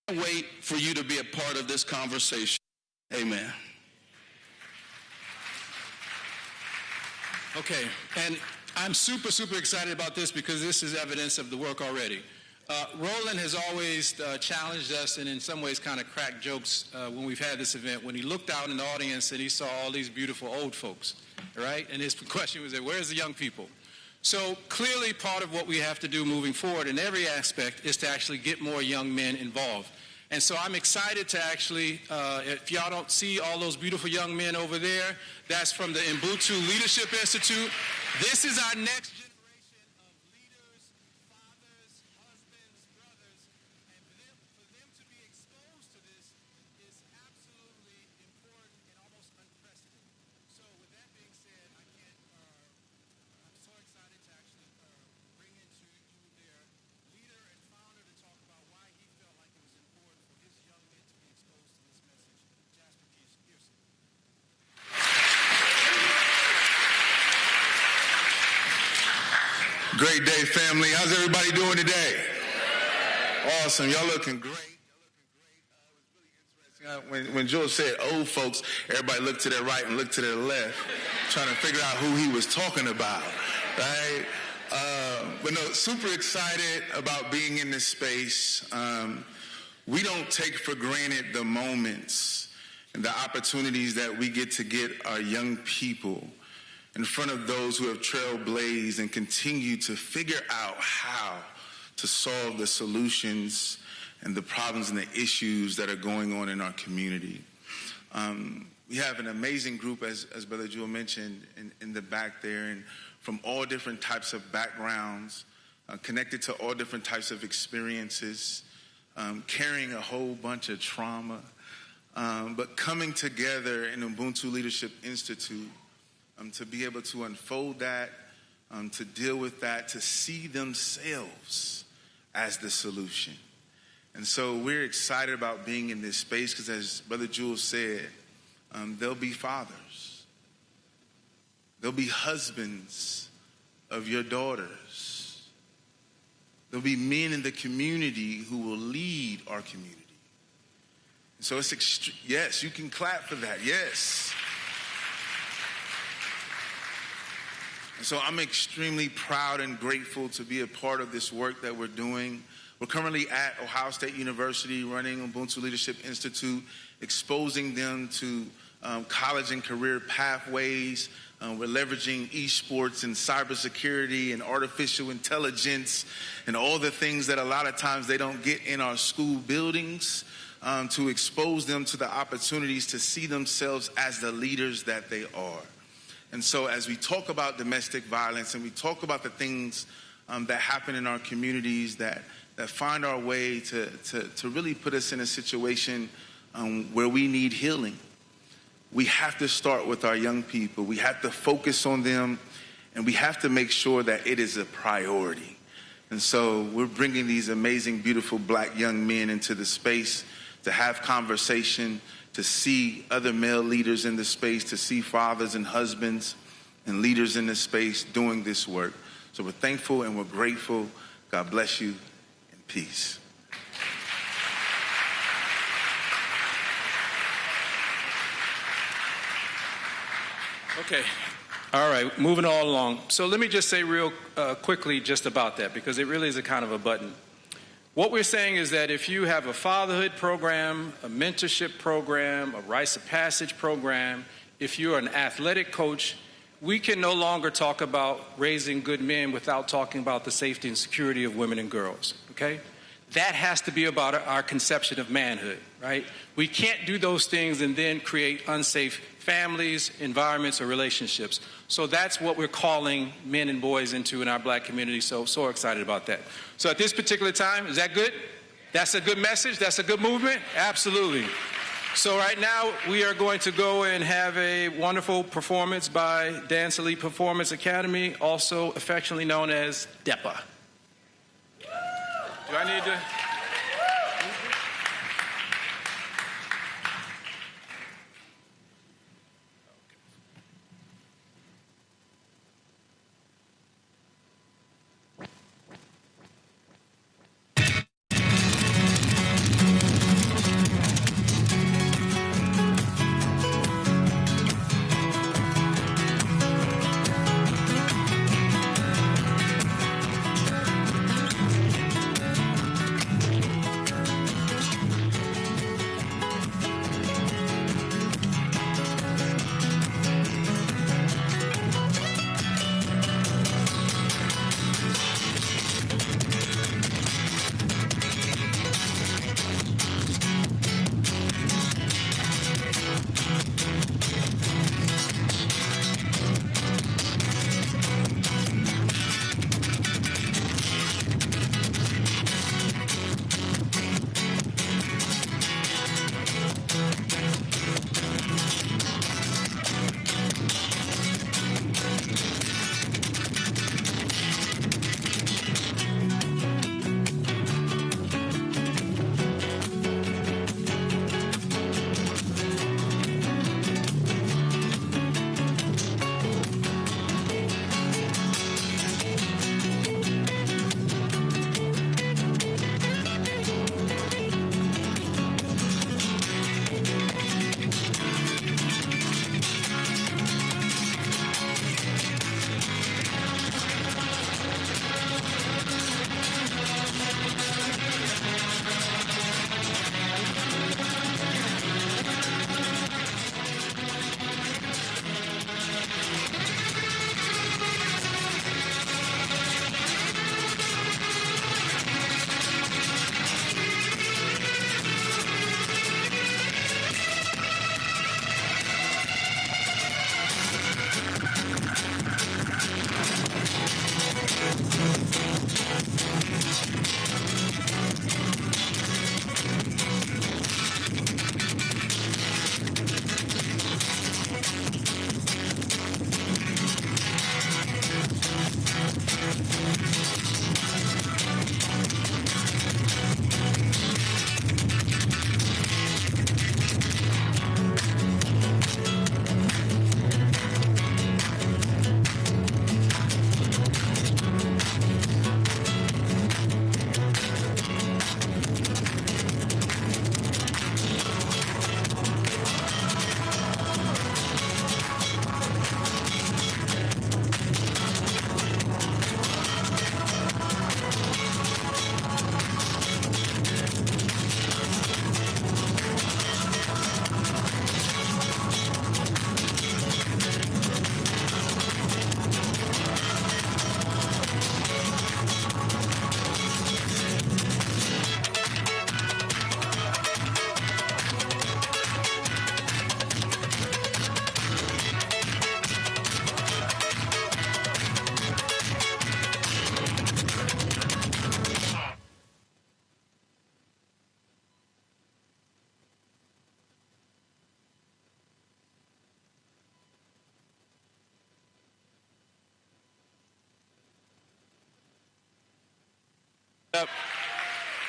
I wait for you to be a part of this conversation, amen. Okay, and I'm super, super excited about this because this is evidence of the work already. Roland has always challenged us and in some ways kind of cracked jokes when we've had this event, when he looked out in the audience and he saw all these beautiful old folks, right? And his question was, where's the young people? So clearly part of what we have to do moving forward in every aspect is to actually get more young men involved. And so I'm excited to actually, if y'all don't see all those beautiful young men over there, that's from the Ubuntu Leadership Institute. This is our next generation of leaders, fathers, husbands, brothers, and for them to be exposed to this is absolutely important and almost unprecedented. So with that being said, I'm so excited to actually bring into you their leader and founder to talk about why he felt like it was important for his young men to be exposed to this message, Jasper Pearson. Great day, family. How's everybody doing today? Awesome. Y'all looking great. When Joel said old folks, everybody looked to their right and looked to their left, trying to figure out who he was talking about, right? But no, super excited about being in this space. We don't take for granted the moments and the opportunities that we get to get our young people in front of those who have trailblazed and continue to figure out how to solve the solutions and the problems and the issues that are going on in our community. We have an amazing group, as Brother Jewel mentioned, in the back there, and from all different types of backgrounds, connected to all different types of experiences, carrying a whole bunch of trauma, but coming together in Ubuntu Leadership Institute to be able to unfold that, to deal with that, to see themselves as the solution. And so we're excited about being in this space because, as Brother Jewel said, there'll be fathers. There'll be husbands of your daughters. There'll be men in the community who will lead our community. So it's yes, you can clap for that. Yes. And so I'm extremely proud and grateful to be a part of this work that we're doing. We're currently at Ohio State University running Ubuntu Leadership Institute, exposing them to college and career pathways. We're leveraging esports and cybersecurity and artificial intelligence and all the things that a lot of times they don't get in our school buildings, to expose them to the opportunities to see themselves as the leaders that they are. And so as we talk about domestic violence and we talk about the things that happen in our communities that find our way to really put us in a situation where we need healing, we have to start with our young people. We have to focus on them, and we have to make sure that it is a priority. And so we're bringing these amazing, beautiful black young men into the space to have conversation, to see other male leaders in the space, to see fathers and husbands and leaders in the space doing this work. So we're thankful and we're grateful. God bless you, and peace. Okay. All right, moving all along. So let me just say real quickly just about that, because it really is a kind of a button. What we're saying is that if you have a fatherhood program, a mentorship program, a rites of passage program, if you're an athletic coach, we can no longer talk about raising good men without talking about the safety and security of women and girls, okay? That has to be about our conception of manhood, right? We can't do those things and then create unsafe families, environments, or relationships. So that's what we're calling men and boys into in our black community. So excited about that. So at this particular time, is that good? That's a good message? That's a good movement? Absolutely. So right now, we are going to go and have a wonderful performance by Dance Elite Performance Academy, also affectionately known as DEPA. Do I need to?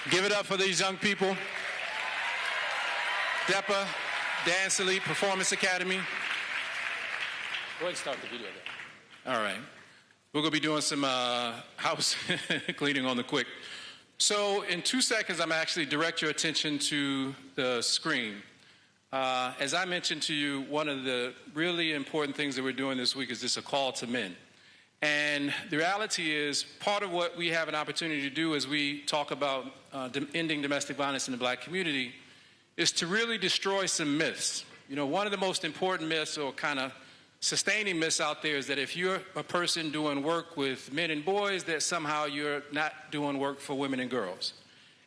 Give it up for these young people. DEPA, Dance Elite Performance Academy. Go ahead and start the video there. All right. We're going to be doing some house cleaning on the quick. So in 2 seconds, I'm actually direct your attention to the screen. As I mentioned to you, one of the really important things that we're doing this week is just a call to men. And the reality is, part of what we have an opportunity to do as we talk about ending domestic violence in the black community is to really destroy some myths. You know, one of the most important myths, or kind of sustaining myths out there, is that if you're a person doing work with men and boys, that somehow you're not doing work for women and girls.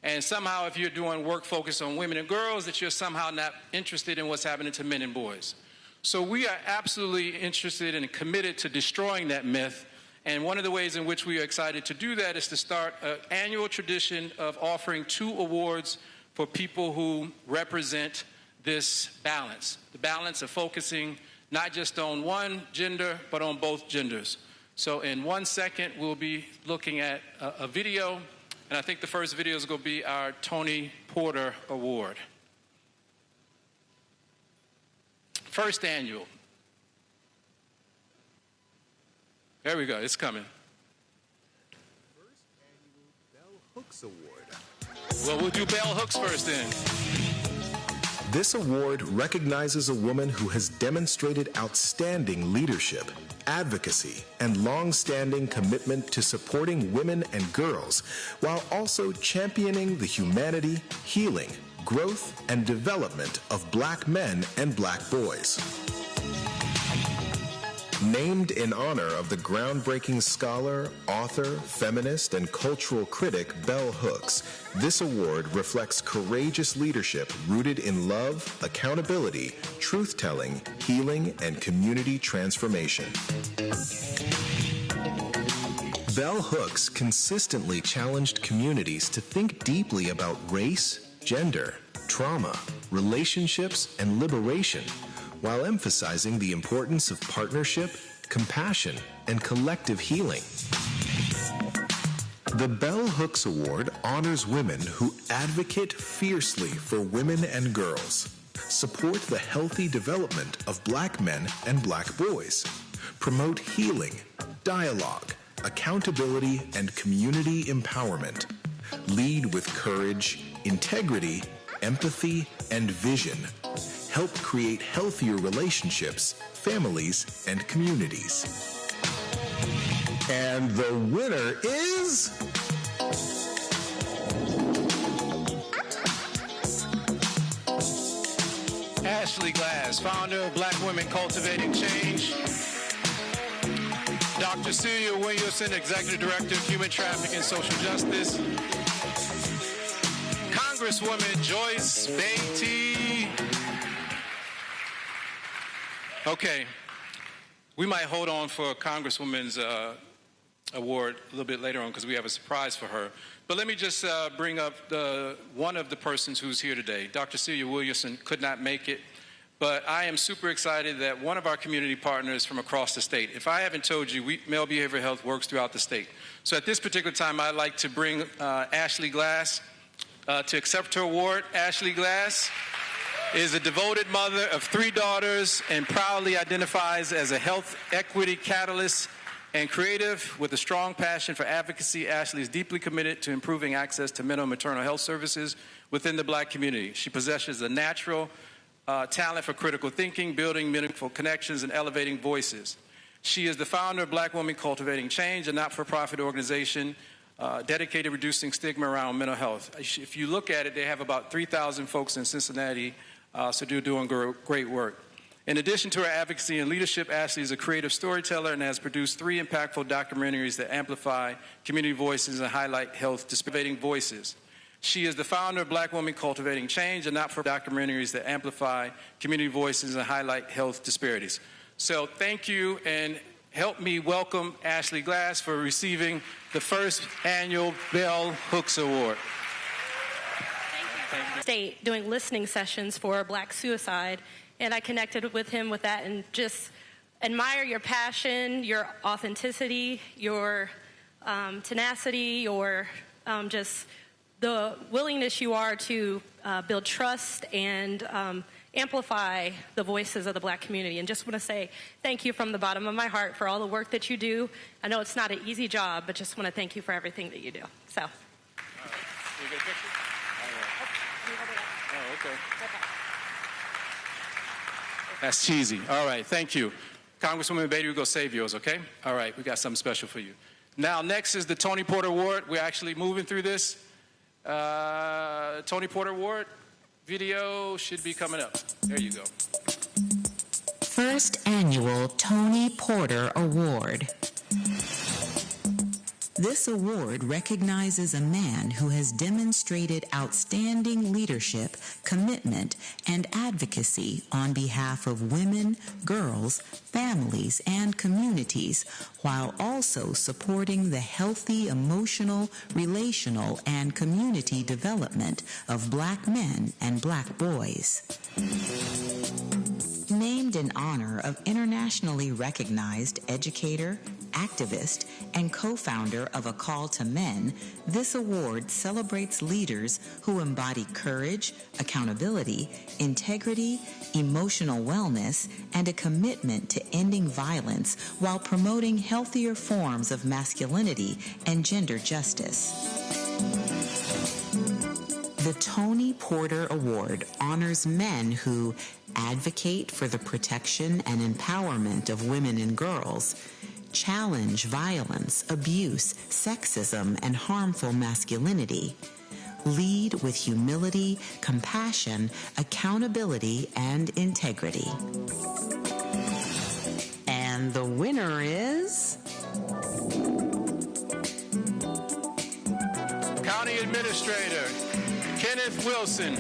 And somehow if you're doing work focused on women and girls, that you're somehow not interested in what's happening to men and boys. So we are absolutely interested and committed to destroying that myth. And one of the ways in which we are excited to do that is to start an annual tradition of offering 2 awards for people who represent this balance, the balance of focusing not just on one gender, but on both genders. So in 1 second, we'll be looking at a video, and I think the first video is going to be our Tony Porter Award. First annual. There we go, it's coming. First annual Bell Hooks Award. Well, we'll do Bell Hooks first then. This award recognizes a woman who has demonstrated outstanding leadership, advocacy, and long-standing commitment to supporting women and girls, while also championing the humanity, healing, growth, and development of black men and black boys. Named in honor of the groundbreaking scholar, author, feminist, and cultural critic Bell Hooks, this award reflects courageous leadership rooted in love, accountability, truth-telling, healing, and community transformation. Bell Hooks consistently challenged communities to think deeply about race, gender, trauma, relationships, and liberation, while emphasizing the importance of partnership, compassion, and collective healing. The Bell Hooks Award honors women who advocate fiercely for women and girls, support the healthy development of black men and black boys, promote healing, dialogue, accountability, and community empowerment, lead with courage, integrity, empathy, and vision, help create healthier relationships, families, and communities. And the winner is... Ashley Glass, founder of Black Women Cultivating Change. Dr. Celia Williamson, Executive Director of Human Trafficking and Social Justice. Congresswoman Joyce Beatty. Okay, we might hold on for Congresswoman's award a little bit later on because we have a surprise for her. But let me just bring up one of the persons who's here today. Dr. Celia Williamson could not make it, but I am super excited that one of our community partners from across the state, if I haven't told you, male behavioral health works throughout the state. So at this particular time, I'd like to bring Ashley Glass to accept her award. Ashley Glass is a devoted mother of 3 daughters and proudly identifies as a health equity catalyst and creative with a strong passion for advocacy. Ashley is deeply committed to improving access to mental and maternal health services within the black community. She possesses a natural talent for critical thinking, building meaningful connections, and elevating voices. She is the founder of Black Women Cultivating Change, a not-for-profit organization dedicated to reducing stigma around mental health. If you look at it, they have about 3,000 folks in Cincinnati, so they're doing great work. In addition to her advocacy and leadership, Ashley is a creative storyteller and has produced 3 impactful documentaries that amplify community voices and highlight health disparities. Voices. She is the founder of Black Women Cultivating Change, and not for documentaries that amplify community voices and highlight health disparities. So thank you, and help me welcome Ashley Glass for receiving the first annual Bell Hooks Award. State doing listening sessions for Black suicide, and I connected with him with that and just admire your passion, your authenticity, your tenacity, your just the willingness you are to build trust and amplify the voices of the Black community. And just want to say thank you from the bottom of my heart for all the work that you do. I know it's not an easy job, but just want to thank you for everything that you do. So. All right. Can we get a picture? All right. Oh, okay. That's cheesy. All right, thank you. Congresswoman Beatty, we'll go save yours, okay? All right, we got something special for you. Now, next is the Tony Porter Award. We're actually moving through this. Tony Porter Award video should be coming up. There you go. First Annual Tony Porter Award. This award recognizes a man who has demonstrated outstanding leadership, commitment, and advocacy on behalf of women, girls, families, and communities, while also supporting the healthy emotional, relational, and community development of Black men and Black boys. Named in honor of internationally recognized educator, activist, and co-founder of A Call to Men, this award celebrates leaders who embody courage, accountability, integrity, emotional wellness, and a commitment to ending violence while promoting healthier forms of masculinity and gender justice. The Tony Porter Award honors men who advocate for the protection and empowerment of women and girls, challenge violence, abuse, sexism, and harmful masculinity, lead with humility, compassion, accountability, and integrity. And the winner is... County Administrator Kenneth Wilson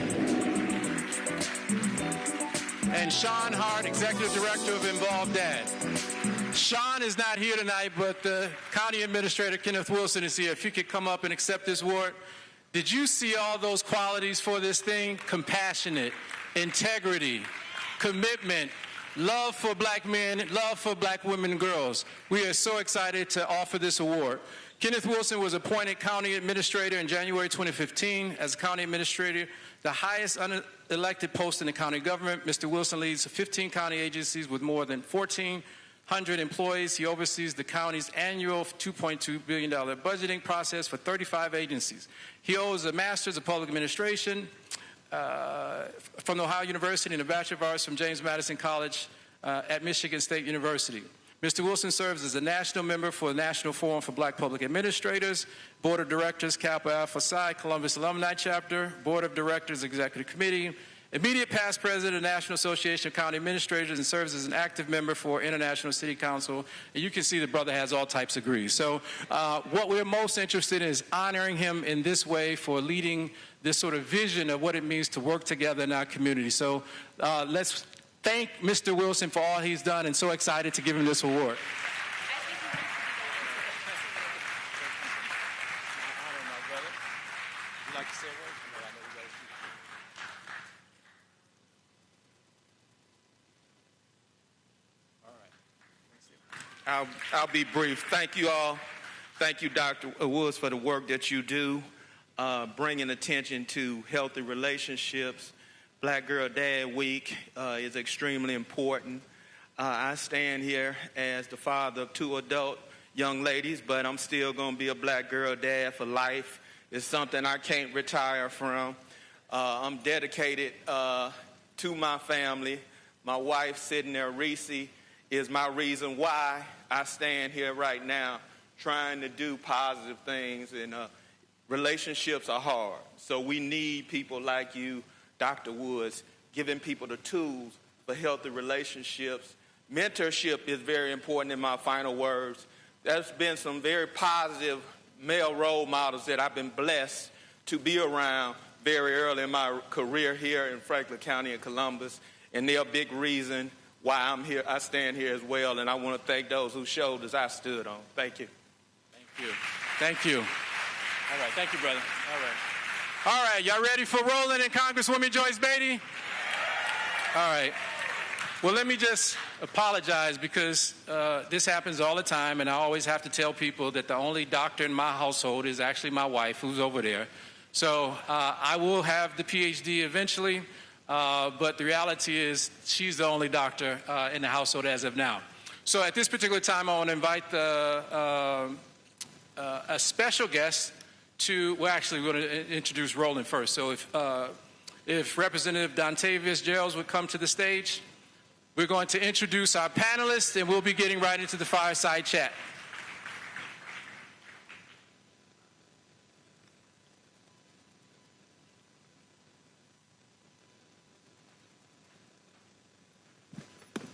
and Sean Hart, Executive Director of Involved Dad. Sean is not here tonight, but the County Administrator Kenneth Wilson is here. If you could come up and accept this award. Did you see all those qualities for this thing? Compassionate, integrity, commitment, love for Black men, love for Black women and girls. We are so excited to offer this award. Kenneth Wilson was appointed County Administrator in January 2015. As County Administrator, the highest unelected post in the county government, Mr. Wilson leads 15 county agencies with more than 1,400 employees. He oversees the county's annual $2.2 billion budgeting process for 35 agencies. He holds a Master's of Public Administration from Ohio University and a Bachelor of Arts from James Madison College at Michigan State University. Mr. Wilson serves as a national member for the National Forum for Black Public Administrators, Board of Directors, Kappa Alpha Psi, Columbus Alumni Chapter, Board of Directors, Executive Committee, immediate past president of the National Association of County Administrators, and serves as an active member for International City Council. And you can see the brother has all types of degrees. So what we're most interested in is honoring him in this way for leading this sort of vision of what it means to work together in our community. So let's thank Mr. Wilson for all he's done, and so excited to give him this award. I'll be brief. Thank you all. Thank you, Dr. Woods, for the work that you do, bringing attention to healthy relationships. Black Girl Dad Week is extremely important. I stand here as the father of 2 adult young ladies, but I'm still going to be a Black Girl Dad for life. It's something I can't retire from. I'm dedicated to my family. My wife sitting there, Reese, is my reason why I stand here right now trying to do positive things, and relationships are hard. So we need people like you, Dr. Woods, giving people the tools for healthy relationships. Mentorship is very important in my final words. There's been some very positive male role models that I've been blessed to be around very early in my career here in Franklin County and Columbus, and they're a big reason why I'm here. I stand here as well, and I want to thank those whose shoulders I stood on. Thank you. Thank you. Thank you. All right. Thank you, brother. All right. All right, y'all ready for Roland and Congresswoman Joyce Beatty? All right. Well, let me just apologize because this happens all the time, and I always have to tell people that the only doctor in my household is actually my wife, who's over there. So I will have the PhD eventually, but the reality is she's the only doctor in the household as of now. So at this particular time, I want to invite a special guest to, well, actually, we're going to introduce Roland first. So if Representative Dontavius Geralds would come to the stage, we're going to introduce our panelists, and we'll be getting right into the fireside chat.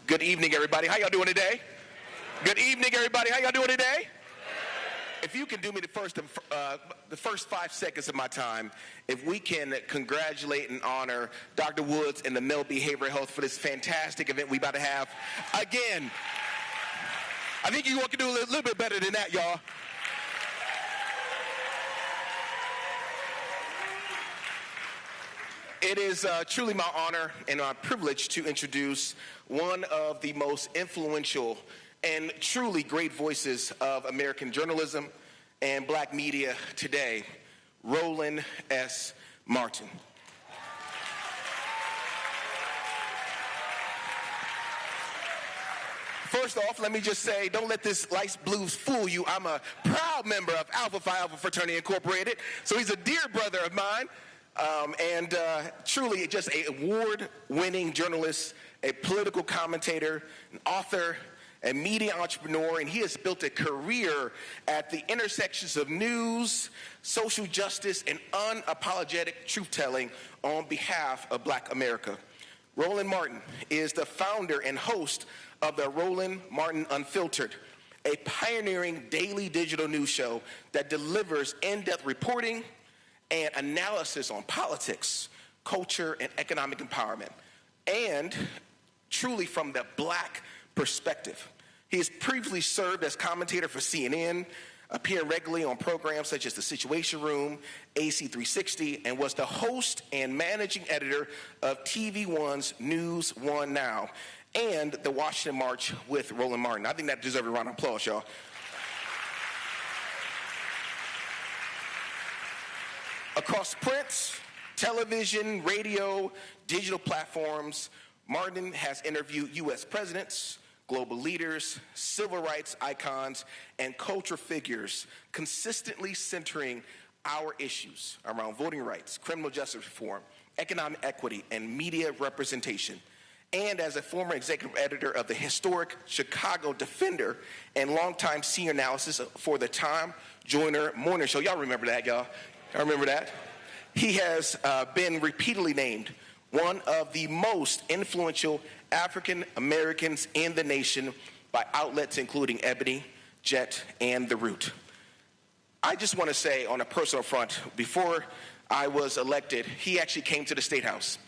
Good evening, everybody. How y'all doing today? Good evening, everybody. How y'all doing today? If you can do me the first 5 seconds of my time, if we can congratulate and honor Dr. Woods and the male behavioral health for this fantastic event we about to have. Again, I think you all can do a little bit better than that, y'all. It is truly my honor and my privilege to introduce one of the most influential and truly great voices of American journalism and black media today, Roland S. Martin. First off, let me just say, don't let this light blues fool you. I'm a proud member of Alpha Phi Alpha Fraternity Incorporated, so he's a dear brother of mine, and truly just an award-winning journalist, a political commentator, an author, a media entrepreneur, and he has built a career at the intersections of news, social justice, and unapologetic truth-telling on behalf of Black America. Roland Martin is the founder and host of the Roland Martin Unfiltered, a pioneering daily digital news show that delivers in-depth reporting and analysis on politics, culture, and economic empowerment, and truly from the Black perspective. He has previously served as commentator for CNN, appearing regularly on programs such as The Situation Room, AC 360, and was the host and managing editor of TV One's News One Now and the Washington March with Roland Martin. I think that deserves a round of applause, y'all. Across print, television, radio, digital platforms, Martin has interviewed U.S. presidents, global leaders, civil rights icons, and culture figures, consistently centering our issues around voting rights, criminal justice reform, economic equity, and media representation. And as a former executive editor of the historic Chicago Defender and longtime senior analysis for the Time Joyner Morning Show. Y'all remember that, y'all? Y'all remember that? He has been repeatedly named one of the most influential African Americans in the nation by outlets including Ebony, Jet, and The Root. I just want to say on a personal front, before I was elected, he actually came to the State House.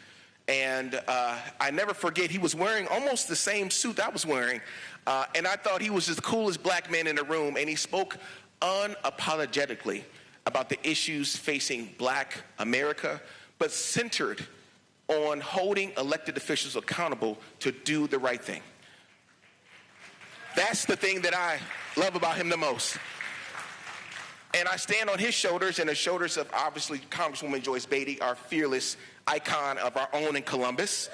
And I never forget, he was wearing almost the same suit I was wearing. And I thought he was just the coolest black man in the room. And he spoke unapologetically about the issues facing Black America, but centered on holding elected officials accountable to do the right thing. That's the thing that I love about him the most. And I stand on his shoulders and the shoulders of, obviously, Congresswoman Joyce Beatty, our fearless icon of our own in Columbus.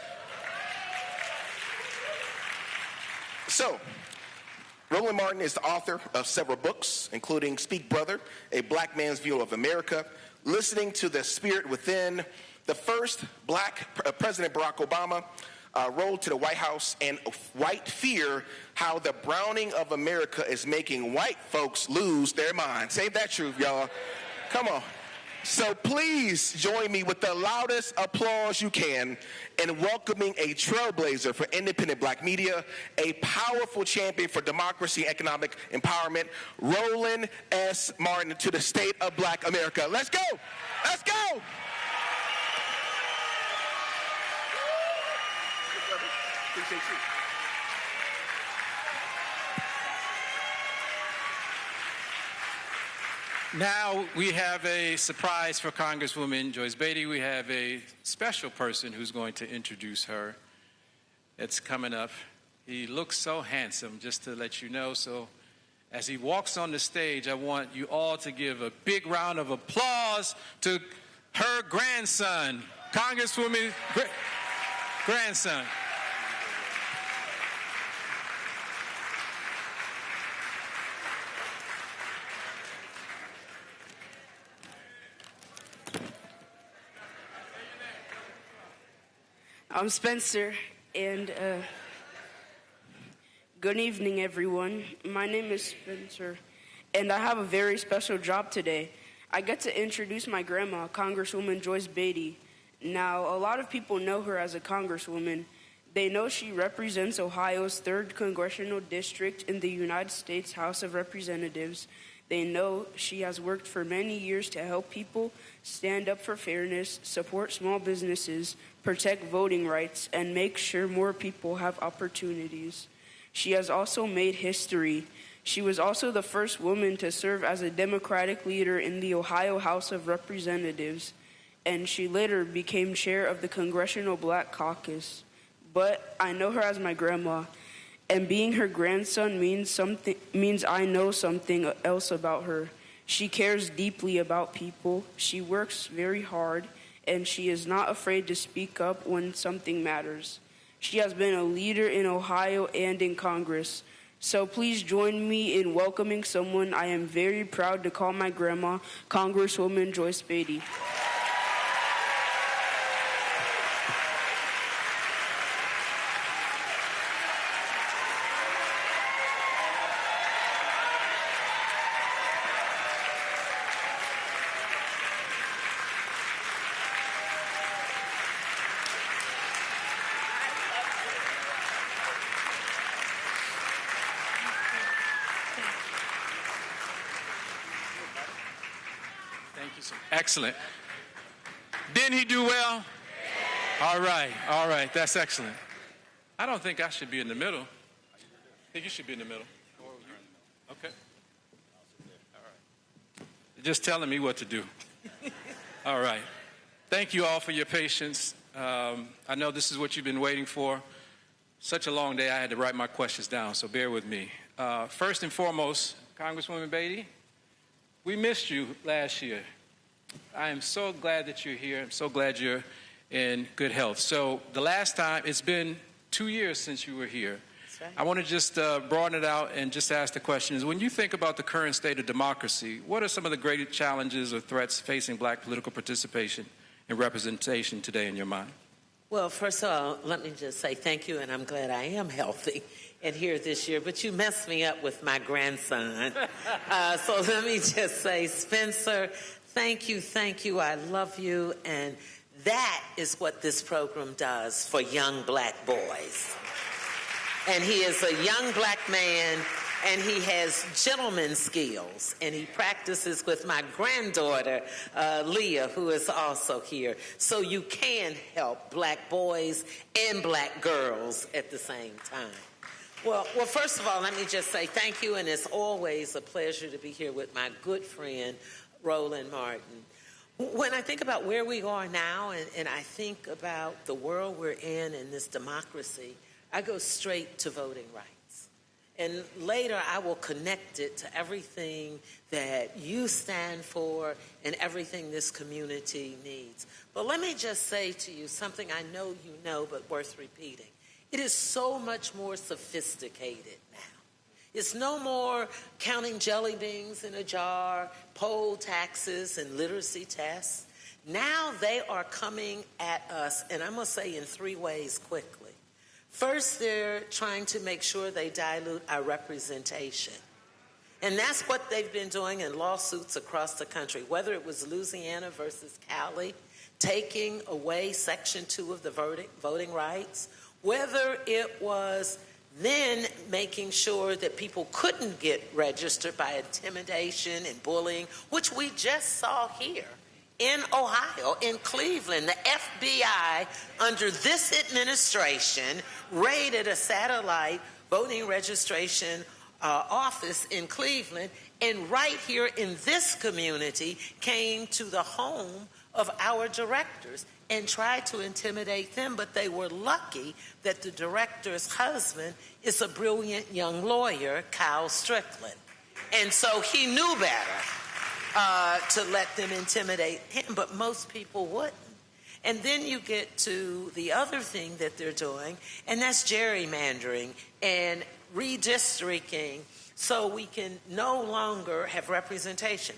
So, Roland Martin is the author of several books, including Speak Brother, A Black Man's View of America, Listening to the Spirit Within, the first Black President Barack Obama, Road to the White House, and White Fear, How the Browning of America is Making White Folks Lose Their Minds. Ain't that true, y'all? Come on. So please join me with the loudest applause you can in welcoming a trailblazer for independent Black media, a powerful champion for democracy and economic empowerment, Roland S. Martin, to the state of Black America. Let's go! Let's go! Appreciate you. Now we have a surprise for Congresswoman Joyce Beatty. We have a special person who's going to introduce her. It's coming up. He looks so handsome, just to let you know. So as he walks on the stage, I want you all to give a big round of applause to her grandson, Congresswoman grandson. I'm Spencer, and good evening, everyone. My name is Spencer, and I have a very special job today. I get to introduce my grandma, Congresswoman Joyce Beatty. Now, a lot of people know her as a congresswoman. They know she represents Ohio's 3rd Congressional District in the United States House of Representatives. They know she has worked for many years to help people stand up for fairness, support small businesses, protect voting rights, and make sure more people have opportunities. She has also made history. She was also the first woman to serve as a Democratic leader in the Ohio House of Representatives, and she later became chair of the Congressional Black Caucus. But I know her as my grandma, and being her grandson means I know something else about her. She cares deeply about people. She works very hard, and she is not afraid to speak up when something matters. She has been a leader in Ohio and in Congress. So please join me in welcoming someone I am very proud to call my grandma, Congresswoman Joyce Beatty. Excellent. Didn't he do well? All right, that's excellent. I don't think I should be in the middle. I think you should be in the middle. Okay. All right. You're just telling me what to do. All right. Thank you all for your patience. I know this is what you've been waiting for. Such a long day, I had to write my questions down, so bear with me. First and foremost, Congresswoman Beatty, we missed you last year. I am so glad that you're here. I'm so glad you're in good health. So the last time, it's been 2 years since you were here. That's right. I want to just broaden it out and just ask the question is, when you think about the current state of democracy, what are some of the greatest challenges or threats facing black political participation and representation today in your mind? Well, first of all, let me just say thank you, and I'm glad I am healthy and here this year. But you messed me up with my grandson. So let me just say, Spencer, thank you. I love you. And that is what this program does for young black boys. And he is a young black man, and he has gentleman skills. And he practices with my granddaughter, Leah, who is also here. So you can help black boys and black girls at the same time. Well, first of all, let me just say thank you. And it's always a pleasure to be here with my good friend, Roland Martin. When I think about where we are now and I think about the world we're in and this democracy, I go straight to voting rights. And later I will connect it to everything that you stand for and everything this community needs. But let me just say to you something I know you know, but worth repeating. It is so much more sophisticated now. It's no more counting jelly beans in a jar, poll taxes, and literacy tests. Now they are coming at us, and I'm going to say in 3 ways quickly. First, they're trying to make sure they dilute our representation. And that's what they've been doing in lawsuits across the country, whether it was Louisiana versus Cali, taking away Section 2 of the voting rights, whether it was then making sure that people couldn't get registered by intimidation and bullying, which we just saw here in Ohio, in Cleveland. The FBI, under this administration, raided a satellite voting registration office in Cleveland, and right here in this community came to the home of our directors and tried to intimidate them, but they were lucky that the director's husband is a brilliant young lawyer, Kyle Strickland. And so he knew better to let them intimidate him, but most people wouldn't. And then you get to the other thing that they're doing, and that's gerrymandering and redistricting so we can no longer have representation.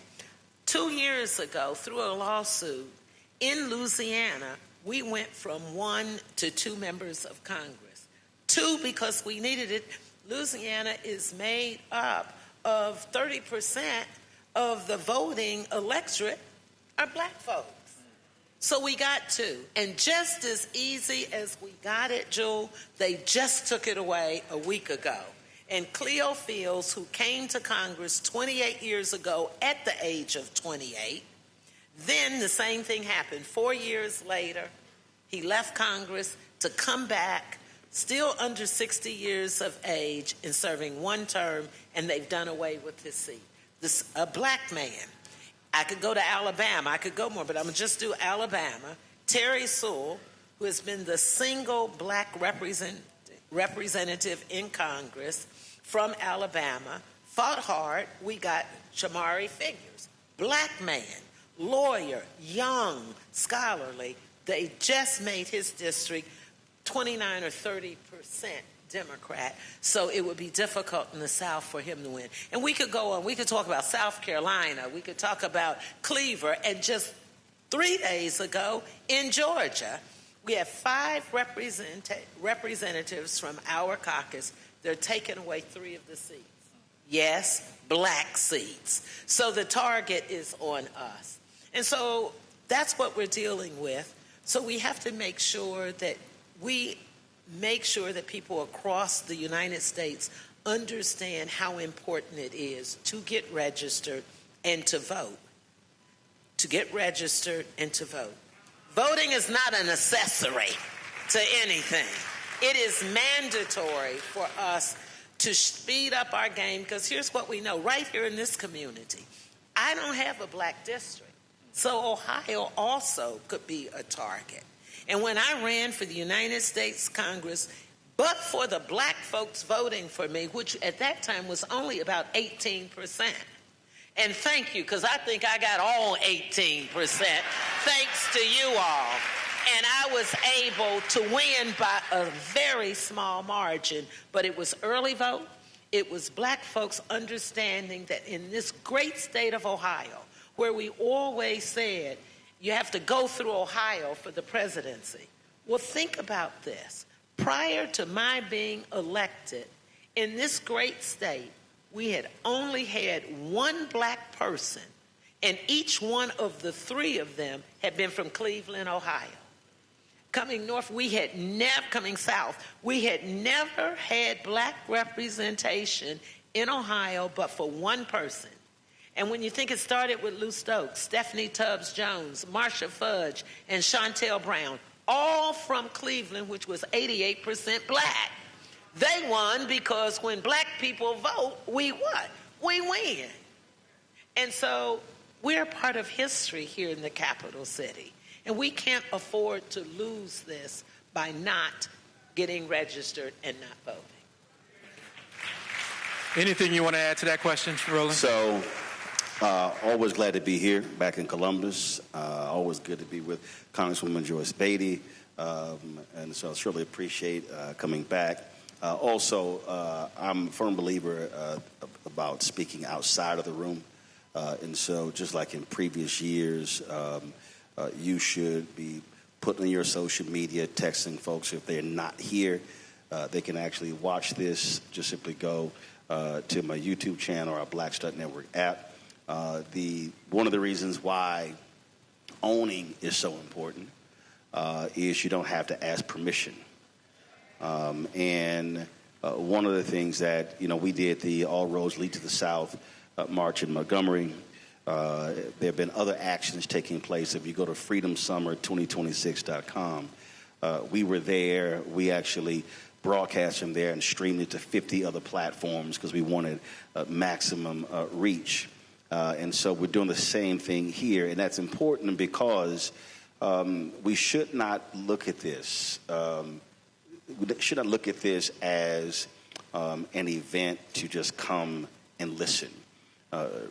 2 years ago, through a lawsuit in Louisiana, we went from 1 to 2 members of Congress. 2 because we needed it. Louisiana is made up of 30% of the voting electorate are black folks. So we got 2. And just as easy as we got it, Jewel, they just took it away a week ago. And Cleo Fields, who came to Congress 28 years ago at the age of 28, then the same thing happened. 4 years later, he left Congress to come back, still under 60 years of age and serving 1 term, and they've done away with his seat. A black man. I could go to Alabama. I could go more, but I'm going to just do Alabama. Terry Sewell, who has been the single black representative in Congress from Alabama, fought hard. We got Shamari Figures, black man, lawyer, young, scholarly. They just made his district 29 or 30% Democrat, so it would be difficult in the South for him to win. And we could go on. We could talk about South Carolina. We could talk about Cleaver. And just 3 days ago in Georgia, we have 5 representatives from our caucus. They're taking away 3 of the seats. Yes, black seats. So the target is on us. And so that's what we're dealing with. So we have to make sure that people across the United States understand how important it is to get registered and to vote. To get registered and to vote. Voting is not an accessory to anything. It is mandatory for us to speed up our game, because here's what we know. Right here in this community, I don't have a black district. So Ohio also could be a target. And when I ran for the United States Congress, but for the black folks voting for me, which at that time was only about 18%. And thank you, because I think I got all 18%, thanks to you all. And I was able to win by a very small margin, but it was early vote. It was black folks understanding that in this great state of Ohio, where we always said, you have to go through Ohio for the presidency. Well, think about this. Prior to my being elected, in this great state, we had only had 1 black person, and each one of the 3 of them had been from Cleveland, Ohio. Coming north, coming south, we had never had black representation in Ohio but for 1 person. And when you think it started with Lou Stokes, Stephanie Tubbs Jones, Marsha Fudge, and Chantel Brown, all from Cleveland, which was 88% black. They won because when black people vote, we what? We win. And so we're part of history here in the capital city. And we can't afford to lose this by not getting registered and not voting. Anything you want to add to that question, Roland? So, always glad to be here, back in Columbus. Always good to be with Congresswoman Joyce Beatty. And so I certainly appreciate coming back. Also, I'm a firm believer about speaking outside of the room. And so just like in previous years, you should be putting in your social media, texting folks. If they're not here, they can actually watch this. Just simply go to my YouTube channel or our Black Stud Network app. One of the reasons why owning is so important is you don't have to ask permission. And one of the things that, we did the All Roads Lead to the South march in Montgomery. There have been other actions taking place. If you go to freedomsummer2026.com, we were there. We actually broadcast from there and streamed it to 50 other platforms because we wanted maximum reach. And so we're doing the same thing here. And that's important because we should not look at this. We should not look at this as an event to just come and listen.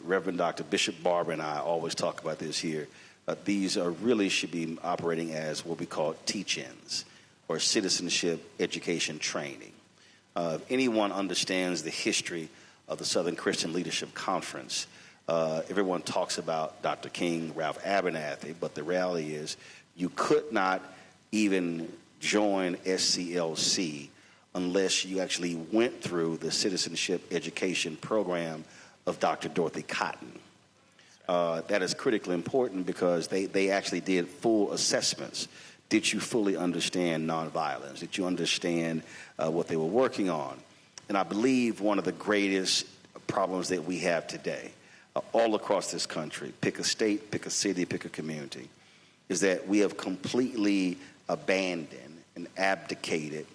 Reverend Dr. Bishop Barber and I always talk about this here. These really should be operating as what we call teach-ins or citizenship education training. If anyone understands the history of the Southern Christian Leadership Conference, everyone talks about Dr. King, Ralph Abernathy, but the reality is you could not even join SCLC unless you actually went through the citizenship education program of Dr. Dorothy Cotton. That is critically important because they actually did full assessments. Did you fully understand nonviolence? Did you understand what they were working on? And I believe one of the greatest problems that we have today, all across this country, pick a state, pick a city, pick a community, is that we have completely abandoned and abdicated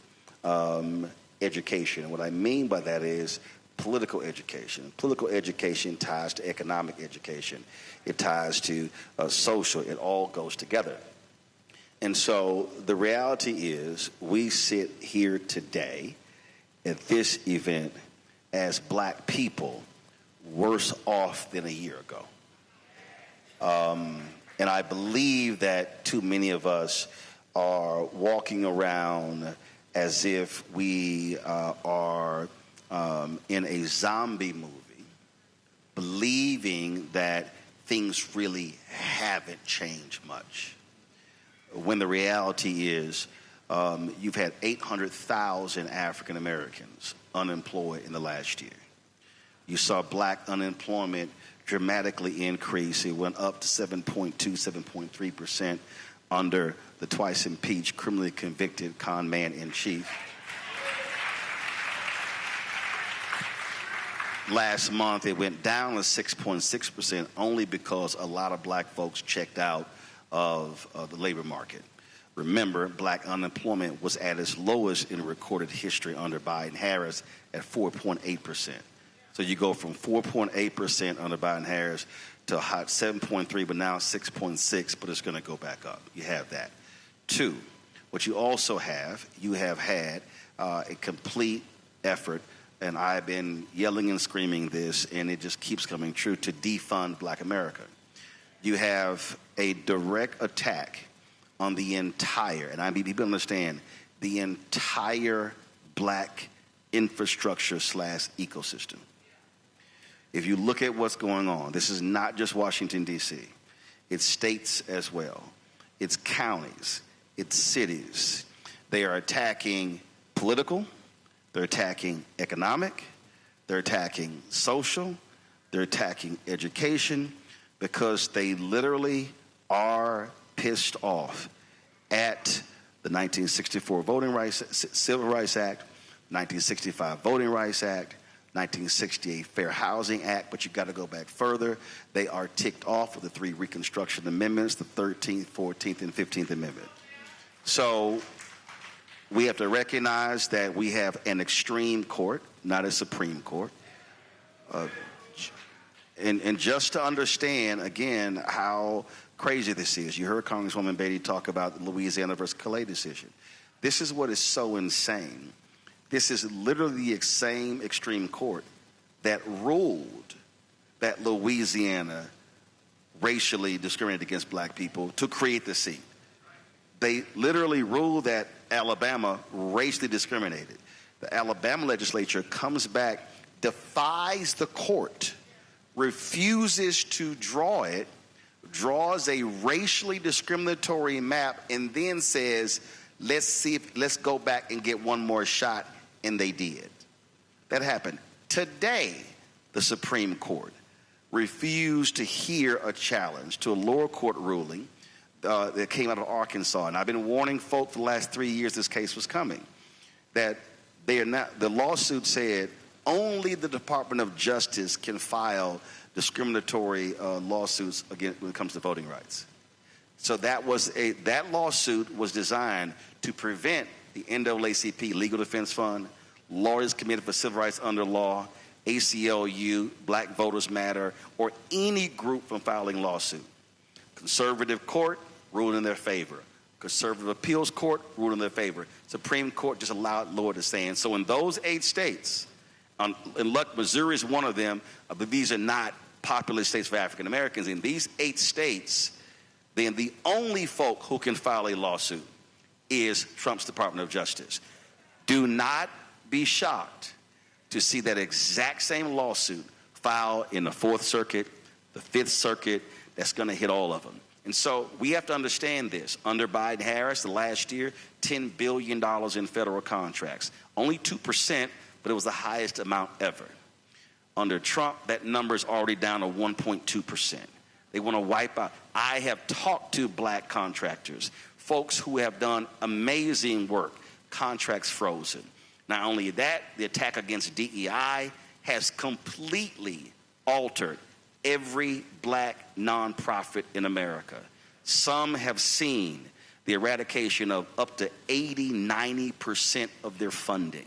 education. And what I mean by that is political education. Political education ties to economic education. It ties to social. It all goes together. And so the reality is we sit here today at this event as black people worse off than a year ago. And I believe that too many of us are walking around as if we are in a zombie movie, believing that things really haven't changed much. When the reality is you've had 800,000 African Americans unemployed in the last year. You saw black unemployment dramatically increase. It went up to 7.2, 7.3% under the twice impeached, criminally convicted con man in chief. Last month, it went down to 6.6% only because a lot of black folks checked out of the labor market. Remember, black unemployment was at its lowest in recorded history under Biden-Harris at 4.8%. So you go from 4.8% under Biden-Harris to a hot 7.3, but now 6.6, but it's going to go back up. You have that. Two, what you also have, you have had a complete effort, and I've been yelling and screaming this, and it just keeps coming true, to defund black America. You have a direct attack on the entire, and I mean, people understand, the entire black infrastructure / ecosystem. If you look at what's going on, this is not just Washington, D.C. It's states as well. It's counties. It's cities. They are attacking political. They're attacking economic. They're attacking social. They're attacking education because they literally are pissed off at the 1964 Civil Rights Act, 1965 Voting Rights Act, 1968 Fair Housing Act, but you got to go back further. They are ticked off with the 3 Reconstruction Amendments, the 13th, 14th, and 15th Amendment. So we have to recognize that we have an extreme court, not a Supreme Court. And just to understand, again, how crazy this is, you heard Congresswoman Beatty talk about the Louisiana versus Calais decision. This is what is so insane. This is literally the same extreme court that ruled that Louisiana racially discriminated against black people to create the seat. They literally ruled that Alabama racially discriminated. The Alabama legislature comes back, defies the court, refuses to draw it, draws a racially discriminatory map, and then says, let's go back and get one more shot. And they did. That happened. Today, the Supreme Court refused to hear a challenge to a lower court ruling that came out of Arkansas. And I've been warning folk for the last 3 years this case was coming, that they are not, the lawsuit said only the Department of Justice can file discriminatory lawsuits again when it comes to voting rights. So that lawsuit was designed to prevent the NAACP Legal Defense Fund, Lawyers Committed for Civil Rights under Law, ACLU, Black Voters Matter, or any group from filing lawsuit. Conservative court ruled in their favor. Conservative appeals court ruled in their favor. Supreme Court just allowed law to stand. So in those 8 states, and look, Missouri is one of them, but these are not populous states for African Americans. In these 8 states, then the only folk who can file a lawsuit is Trump's Department of Justice. Do not be shocked to see that exact same lawsuit filed in the 4th Circuit, the 5th Circuit. That's going to hit all of them. And so we have to understand this. Under Biden-Harris, the last year, $10 billion in federal contracts. Only 2%, but it was the highest amount ever. Under Trump, that number is already down to 1.2%. They want to wipe out. I have talked to black contractors, folks who have done amazing work, contracts frozen. Not only that, the attack against DEI has completely altered every black nonprofit in America. Some have seen the eradication of up to 80-90% of their funding.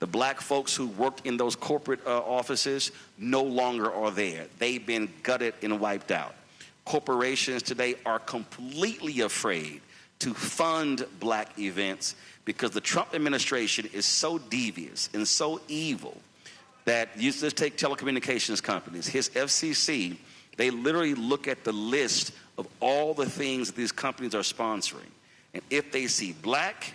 The black folks who worked in those corporate offices no longer are there. They've been gutted and wiped out. Corporations today are completely afraid to fund black events because the Trump administration is so devious and so evil that you just take telecommunications companies, his FCC, they literally look at the list of all the things that these companies are sponsoring. And if they see black,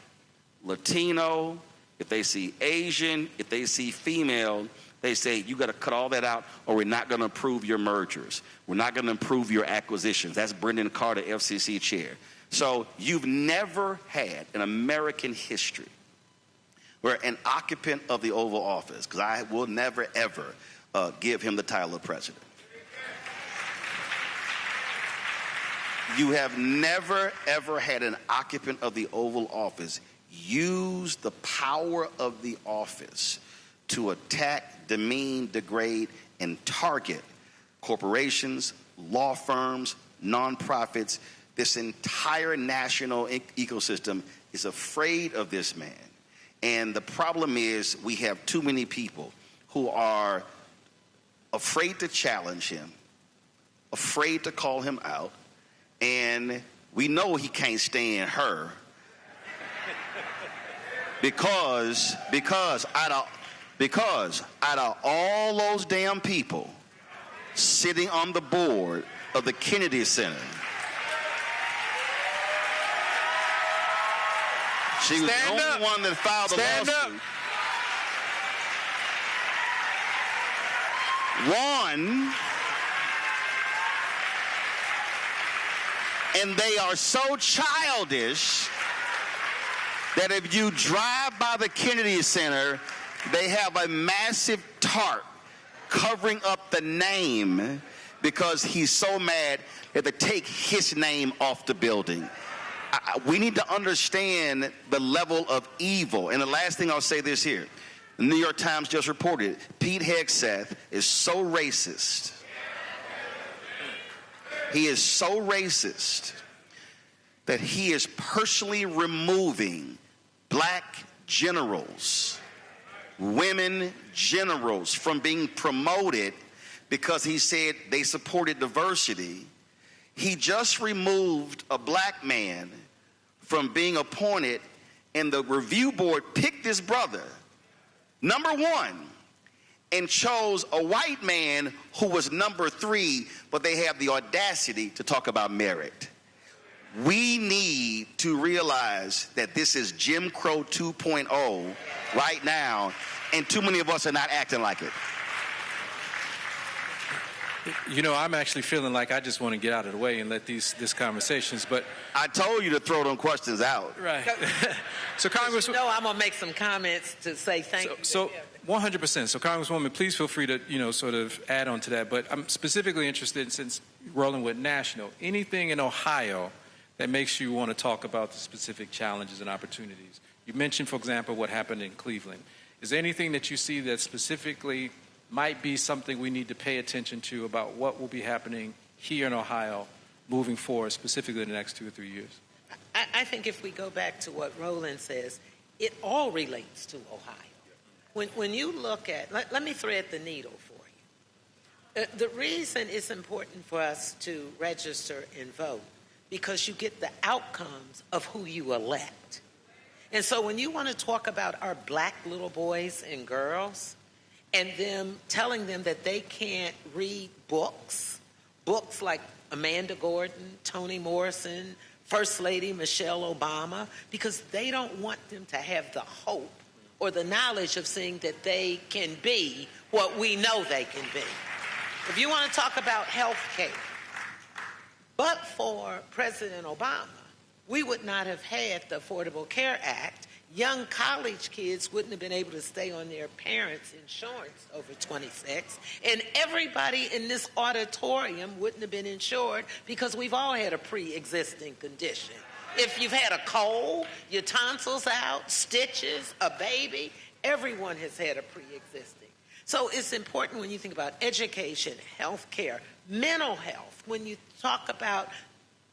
Latino, if they see Asian, if they see female, they say, you got to cut all that out or we're not going to approve your mergers. We're not going to approve your acquisitions. That's Brendan Carter, FCC chair. So you've never had in American history where an occupant of the Oval Office, because I will never, ever give him the title of president. You have never, ever had an occupant of the Oval Office use the power of the office to attack, demean, degrade, and target corporations, law firms, nonprofits. This entire national ecosystem is afraid of this man. And the problem is we have too many people who are afraid to challenge him, afraid to call him out, and we know he can't stand her because out of all those damn people sitting on the board of the Kennedy Center, she was the only one that filed the lawsuit. One, and they are so childish that if you drive by the Kennedy Center, they have a massive tarp covering up the name because he's so mad that they take his name off the building. We need to understand the level of evil. And the last thing I'll say this here. The New York Times just reported Pete Hegseth is so racist. He is so racist that he is personally removing black generals, women generals from being promoted because he said they supported diversity. He just removed a black man from being appointed, and the review board picked his brother, number 1, and chose a white man who was number 3, but they have the audacity to talk about merit. We need to realize that this is Jim Crow 2.0 right now, and too many of us are not acting like it. You know, I'm actually feeling like I just want to get out of the way and let these conversations, but... I told you to throw them questions out. Right. So, Congresswoman... No, I'm going to make some comments to say thank you. So 100%. So, Congresswoman, please feel free to, sort of add on to that. But I'm specifically interested, since rolling with national, anything in Ohio that makes you want to talk about the specific challenges and opportunities. You mentioned, for example, what happened in Cleveland. Is there anything that you see that specifically might be something we need to pay attention to about what will be happening here in Ohio moving forward, specifically in the next 2 or 3 years? I think if we go back to what Roland says, it all relates to Ohio. When you look at, let me thread the needle for you. The reason it's important for us to register and vote, because you get the outcomes of who you elect. And so when you want to talk about our black little boys and girls and them telling them that they can't read books like Amanda Gordon, Toni Morrison, First Lady Michelle Obama, because they don't want them to have the hope or the knowledge of seeing that they can be what we know they can be. If you want to talk about health care, but for President Obama, we would not have had the Affordable Care Act. Young college kids wouldn't have been able to stay on their parents' insurance over 26. And everybody in this auditorium wouldn't have been insured because we've all had a pre-existing condition. If you've had a cold, your tonsils out, stitches, a baby, everyone has had a pre-existing. So it's important when you think about education, health care, mental health, when you talk about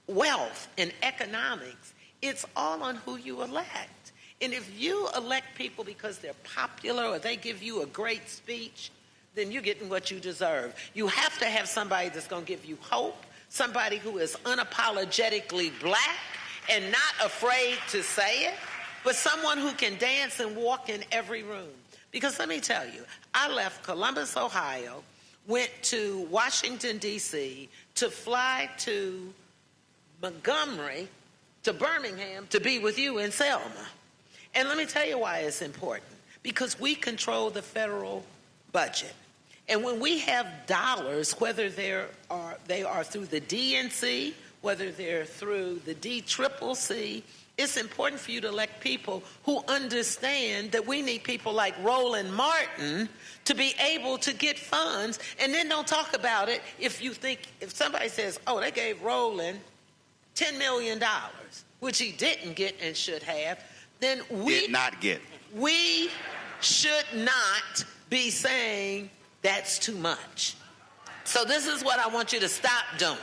wealth and economics, it's all on who you elect. And if you elect people because they're popular or they give you a great speech, then you're getting what you deserve. You have to have somebody that's going to give you hope, somebody who is unapologetically black and not afraid to say it, but someone who can dance and walk in every room. Because let me tell you, I left Columbus, Ohio, went to Washington, D.C., to fly to Montgomery, to Birmingham, to be with you in Selma. And let me tell you why it's important. Because we control the federal budget. And when we have dollars, whether they are through the DNC, whether they're through the DCCC, it's important for you to elect people who understand that we need people like Roland Martin to be able to get funds. And then don't talk about it if somebody says, oh, they gave Roland $10 million, which he didn't get and should have, then we did not get. We should not be saying that's too much. So this is what I want you to stop doing.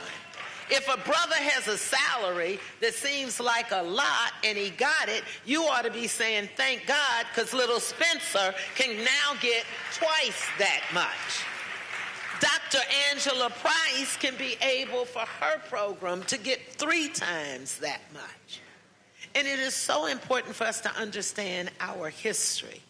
If a brother has a salary that seems like a lot and he got it, you ought to be saying, thank God, because little Spencer can now get twice that much. Dr. Angela Price can be able for her program to get 3 times that much. And it is so important for us to understand our history.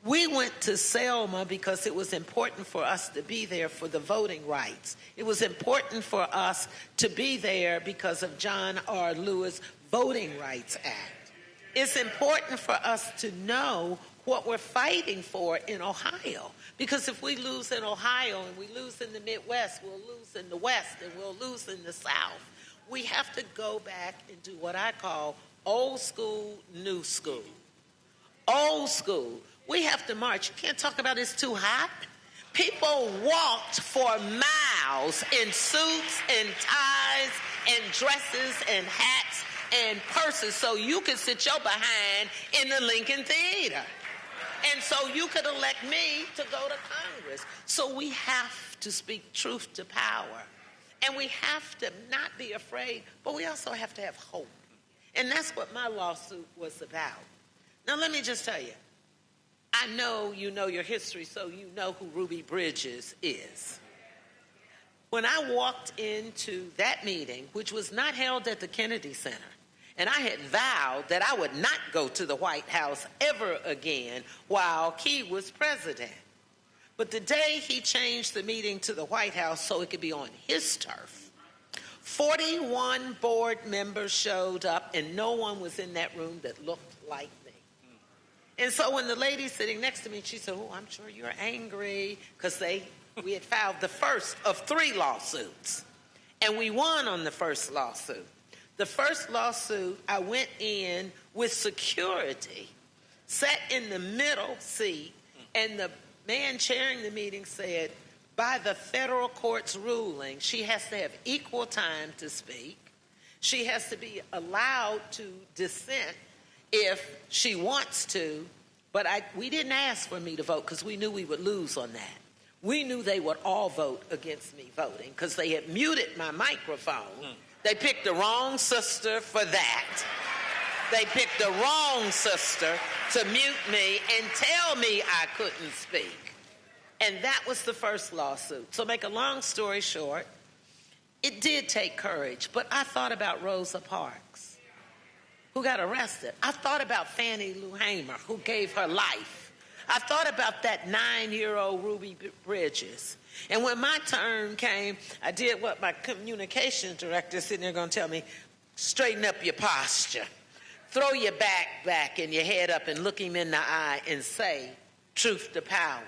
We went to Selma because it was important for us to be there for the voting rights. It was important for us to be there because of John R. Lewis' Voting Rights Act. It's important for us to know what we're fighting for in Ohio. Because if we lose in Ohio and we lose in the Midwest, we'll lose in the West and we'll lose in the South. We have to go back and do what I call old school, new school. Old school. We have to march. You can't talk about it's too hot. People walked for miles in suits and ties and dresses and hats and purses so you could sit your behind in the Lincoln Theater. And so you could elect me to go to Congress. So we have to speak truth to power. And we have to not be afraid, but we also have to have hope. And that's what my lawsuit was about. Now, let me just tell you, I know you know your history, so you know who Ruby Bridges is. When I walked into that meeting, which was not held at the Kennedy Center, and I had vowed that I would not go to the White House ever again while Key was president. But the day he changed the meeting to the White House so it could be on his turf, 41 board members showed up, and no one was in that room that looked like me. And so when the lady sitting next to me, she said, oh, I'm sure you're angry, because we had filed the first of 3 lawsuits. And we won on the first lawsuit. The first lawsuit, I went in with security, sat in the middle seat, and the man chairing the meeting said, by the federal court's ruling, she has to have equal time to speak. She has to be allowed to dissent if she wants to, but we didn't ask for me to vote because we knew we would lose on that. We knew they would all vote against me voting because they had muted my microphone. They picked the wrong sister for that. They picked the wrong sister to mute me and tell me I couldn't speak. And that was the first lawsuit. So make a long story short, it did take courage, but I thought about Rosa Parks, who got arrested. I thought about Fannie Lou Hamer, who gave her life. I thought about that 9-year-old Ruby Bridges. And when my turn came, I did what my communications director sitting there going to tell me, straighten up your posture. Throw your back and your head up and look him in the eye and say, truth to power.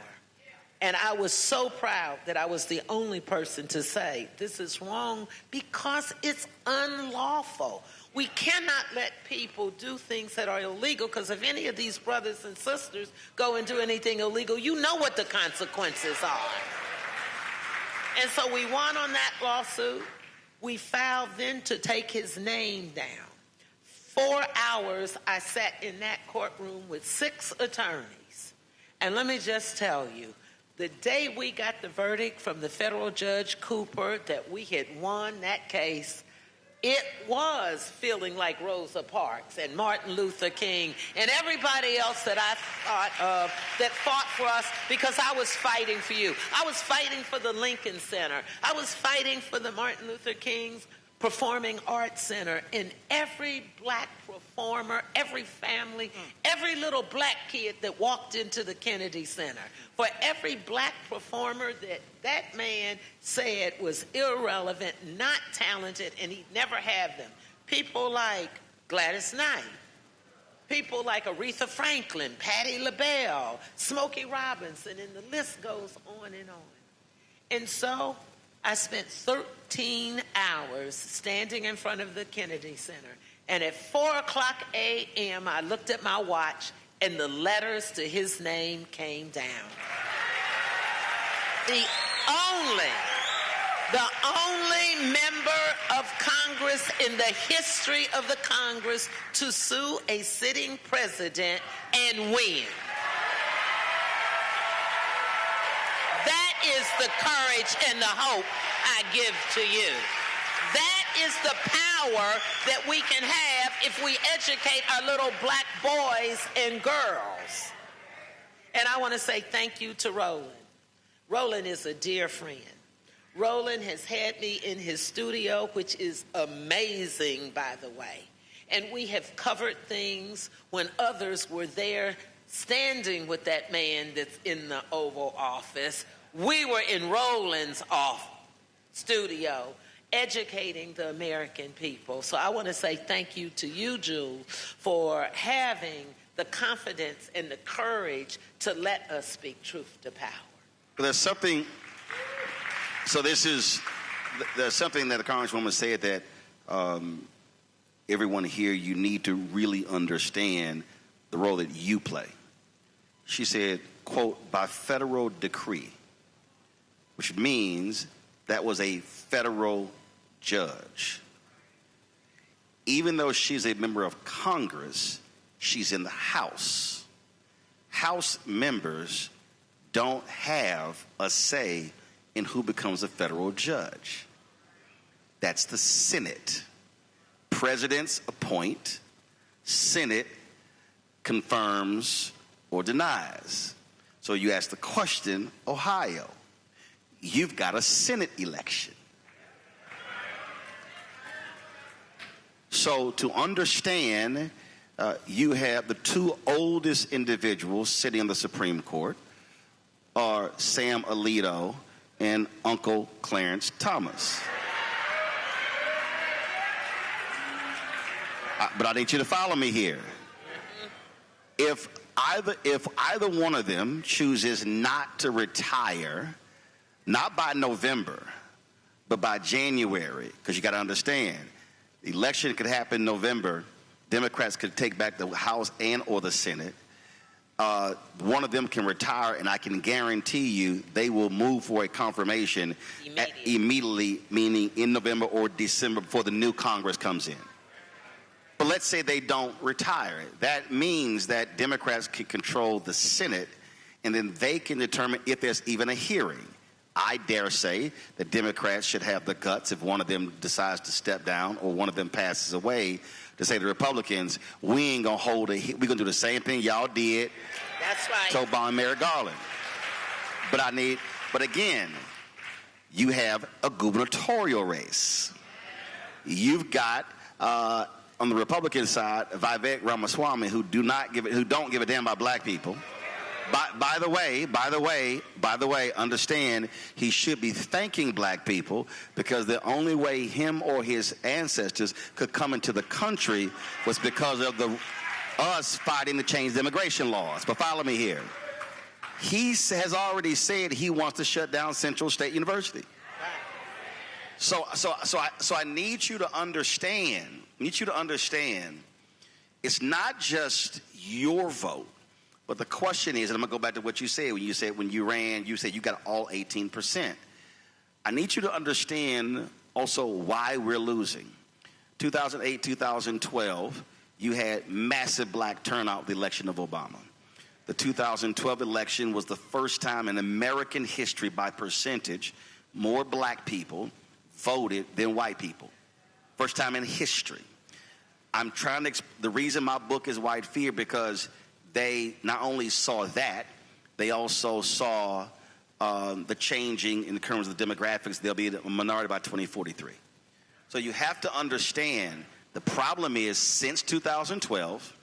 And I was so proud that I was the only person to say, this is wrong because it's unlawful. We cannot let people do things that are illegal, because if any of these brothers and sisters go and do anything illegal, you know what the consequences are. And so we won on that lawsuit. We filed then to take his name down. 4 hours I sat in that courtroom with 6 attorneys. And let me just tell you, the day we got the verdict from the federal judge Cooper that we had won that case, it was feeling like Rosa Parks and Martin Luther King and everybody else that I thought of that fought for us, because I was fighting for you. I was fighting for the Lincoln Center. I was fighting for the Martin Luther King's Performing Arts Center, and every black performer, every family, every little black kid that walked into the Kennedy Center, for every black performer that man said was irrelevant, not talented, and he'd never have them. People like Gladys Knight, people like Aretha Franklin, Patti LaBelle, Smokey Robinson, and the list goes on and on. And so I spent 13 hours standing in front of the Kennedy Center. And at 4:00 a.m., I looked at my watch, and the letters to his name came down. The only member of Congress in the history of the Congress to sue a sitting president and win. That is the courage and the hope I give to you. That is the power that we can have if we educate our little black boys and girls. And I want to say thank you to Roland. Roland is a dear friend. Roland has had me in his studio, which is amazing, by the way. And we have covered things when others were there standing with that man that's in the Oval Office. We were in Roland's studio educating the American people. So I want to say thank you to you, Jules, for having the confidence and the courage to let us speak truth to power. There's something, there's something that the Congresswoman said that everyone here, you need to really understand the role that you play. She said, quote, by federal decree, which means that was a federal judge. Even though she's a member of Congress, she's in the House. House members don't have a say in who becomes a federal judge. That's the Senate. Presidents appoint, Senate confirms or denies. So you ask the question, Ohio, you've got a Senate election. So to understand, you have the 2 oldest individuals sitting on the Supreme Court are Sam Alito and Uncle Clarence Thomas. But I need you to follow me here. If either one of them chooses not to retire, not by November, but by January, because you got to understand, the election could happen in November. Democrats could take back the House and or the Senate. One of them can retire, and I can guarantee you they will move for a confirmation immediately, meaning in November or December before the new Congress comes in. But let's say they don't retire. That means that Democrats can control the Senate, and then they can determine if there's even a hearing. I dare say that Democrats should have the guts, if one of them decides to step down or one of them passes away, to say to Republicans, we ain't going to hold it. We're going to do the same thing y'all did That's right. to Obama and Merrick Garland. But again, you have a gubernatorial race. You've got, on the Republican side, Vivek Ramaswamy, who don't give a damn about black people. By the way, understand he should be thanking black people, because the only way him or his ancestors could come into the country was because of us fighting to change the immigration laws. But follow me here. He has already said he wants to shut down Central State University. So I need you to understand. It's not just your vote. But the question is, and I'm going to go back to what you said when you ran, you said you got all 18%. I need you to understand also why we're losing. 2008, 2012, you had massive black turnout in the election of Obama. The 2012 election was the first time in American history by percentage more black people voted than white people. First time in history. The reason my book is White Fear, because they not only saw that, they also saw the changing in terms of the demographics. They'll be a minority by 2043. So you have to understand, the problem is since 2012,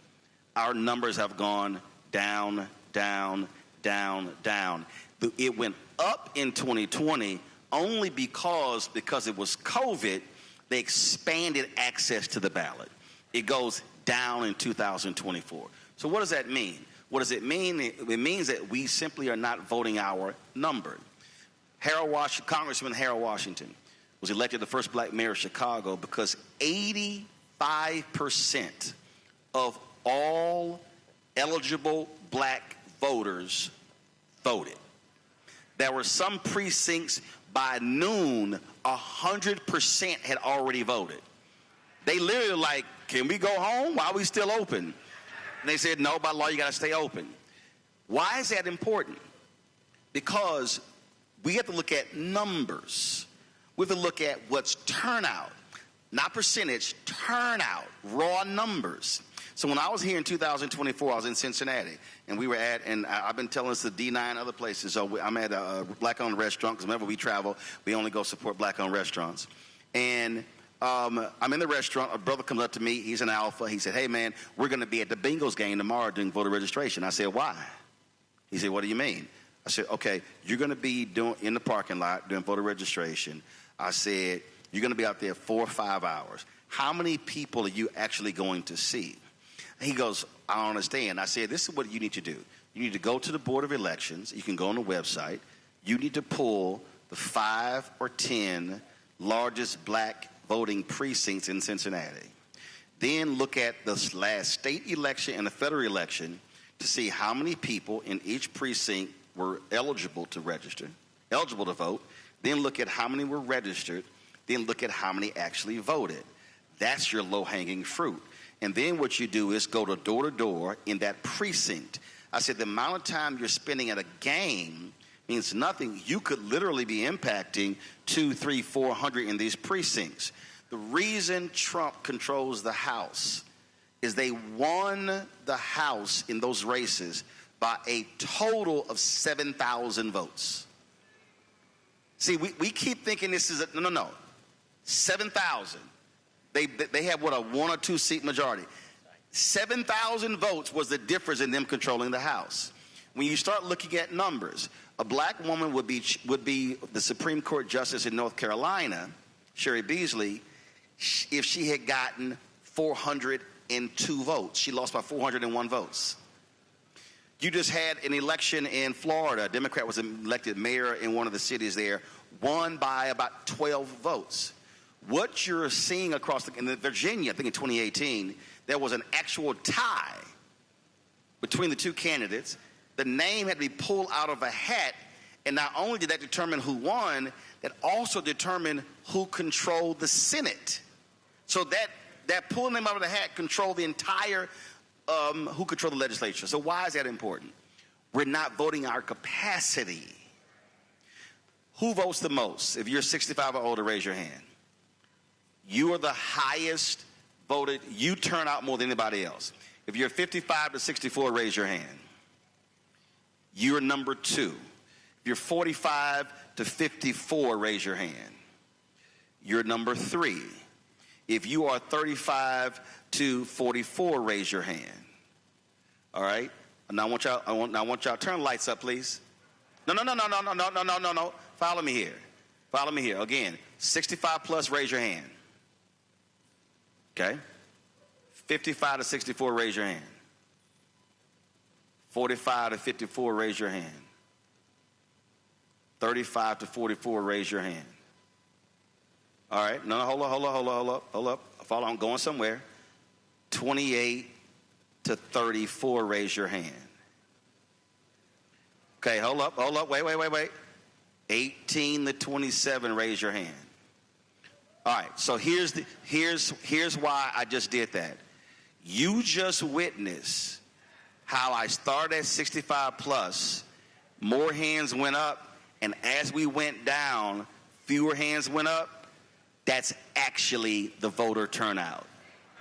our numbers have gone down, down, down, down. It went up in 2020 only because it was COVID, they expanded access to the ballot. It goes down in 2024. So what does that mean? What does it mean? It means that we simply are not voting our number. Congressman Harold Washington was elected the first black mayor of Chicago because 85% of all eligible black voters voted. There were some precincts by noon, 100% had already voted. They literally were like, can we go home? Why are we still open? And they said, no, by law, you got to stay open. Why is that important? Because we have to look at numbers. We have to look at what's turnout, not percentage, turnout, raw numbers. So when I was here in 2024, I was in Cincinnati, and and I've been telling us the D9 other places. So I'm at a black-owned restaurant, because whenever we travel, we only go support black-owned restaurants. And I'm in the restaurant. A brother comes up to me. He's an alpha. He said, hey, man, we're going to be at the Bengals game tomorrow doing voter registration. I said, why? He said, what do you mean? I said, okay, you're going to be in the parking lot doing voter registration. I said, you're going to be out there 4 or 5 hours. How many people are you actually going to see? He goes, I don't understand. I said, this is what you need to do. You need to go to the Board of Elections. You can go on the website. You need to pull the 5 or 10 largest black voting precincts in Cincinnati. Then look at the last state election and the federal election to see how many people in each precinct were eligible to vote. Then look at how many were registered. Then look at how many actually voted. That's your low-hanging fruit. And then what you do is go door to door in that precinct. I said the amount of time you're spending at a game means nothing. You could literally be impacting 200, 300, 400 in these precincts. The reason Trump controls the House is they won the House in those races by a total of 7,000 votes. See, we keep thinking this is no. 7,000. They have what, a 1 or 2 seat majority. 7,000 votes was the difference in them controlling the House. When you start looking at numbers, a black woman would be the Supreme Court Justice in North Carolina, Sherry Beasley, if she had gotten 402 votes. She lost by 401 votes. You just had an election in Florida. A Democrat was elected mayor in one of the cities there, won by about 12 votes. What you're seeing in Virginia, I think in 2018, there was an actual tie between the two candidates. The name had to be pulled out of a hat, and not only did that determine who won, that also determined who controlled the Senate. So that pulling them out of the hat controlled the entire, who controlled the legislature. So why is that important? We're not voting our capacity. Who votes the most? If you're 65 or older, raise your hand. You are the highest voted. You turn out more than anybody else. If you're 55 to 64, raise your hand. You're number 2. If you're 45 to 54, raise your hand. You're number 3. If you are 35 to 44, raise your hand. All right? Now I want y'all to turn lights up, please. No. Follow me here. Follow me here. Again, 65 plus, raise your hand. Okay? 55 to 64, raise your hand. 45 to 54, raise your hand. 35 to 44, raise your hand. All right. No, hold up. Follow, I'm going somewhere. 28 to 34, raise your hand. Okay, hold up. Wait. 18 to 27, raise your hand. All right, so here's why I just did that. You just witnessed how I started at 65 plus, more hands went up, and as we went down, fewer hands went up. That's actually the voter turnout.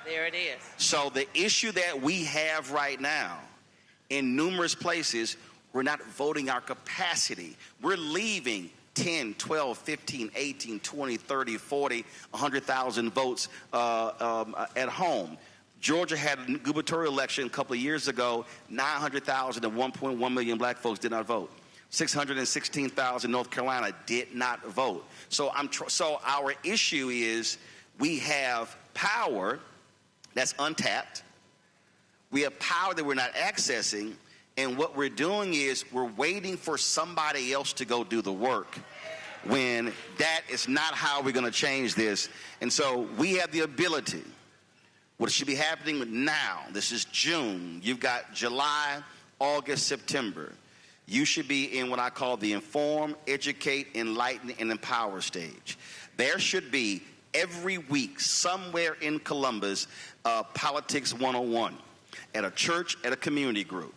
There it is. So the issue that we have right now in numerous places, we're not voting our capacity. We're leaving 10, 12, 15, 18, 20, 30, 40, 100,000 votes at home. Georgia had a gubernatorial election a couple of years ago. 900,000 and 1.1 million black folks did not vote. 616,000 North Carolina did not vote. So our issue is we have power that's untapped. We have power that we're not accessing. And what we're doing is we're waiting for somebody else to go do the work, when that is not how we're going to change this. And so we have the ability. What should be happening now, this is June. You've got July, August, September. You should be in what I call the inform, educate, enlighten, and empower stage. There should be every week somewhere in Columbus, Politics 101 at a church, at a community group.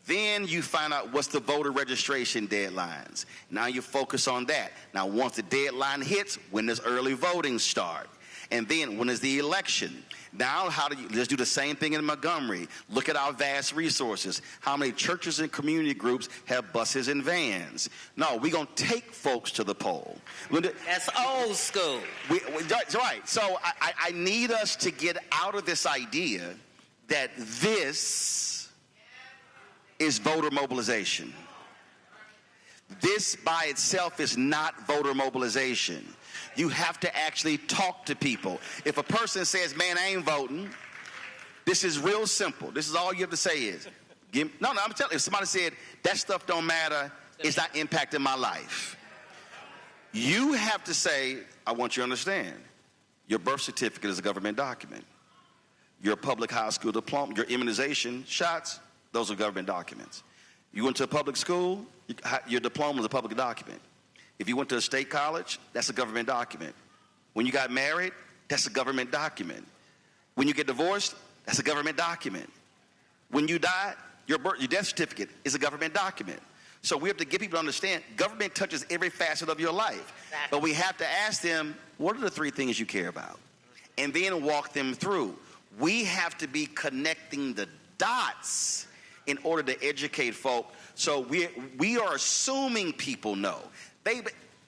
Then you find out what's the voter registration deadlines. Now you focus on that. Now once the deadline hits, when does early voting start? And then when is the election? Now let's do the same thing in Montgomery. Look at our vast resources. How many churches and community groups have buses and vans? No, we're going to take folks to the poll. That's old school. Right. So I need us to get out of this idea that this is voter mobilization. This by itself is not voter mobilization. You have to actually talk to people. If a person says, man, I ain't voting, this is real simple. This is all you have to say is, I'm telling you, if somebody said, that stuff don't matter, it's not impacting my life. You have to say, I want you to understand, your birth certificate is a government document. Your public high school diploma, your immunization shots, those are government documents. You went to a public school, your diploma is a public document. If you went to a state college, that's a government document. When you got married, that's a government document. When you get divorced, that's a government document. When you die, your death certificate is a government document. So we have to get people to understand government touches every facet of your life. Exactly. But we have to ask them, what are the 3 things you care about? And then walk them through. We have to be connecting the dots in order to educate folk. So we are assuming people know.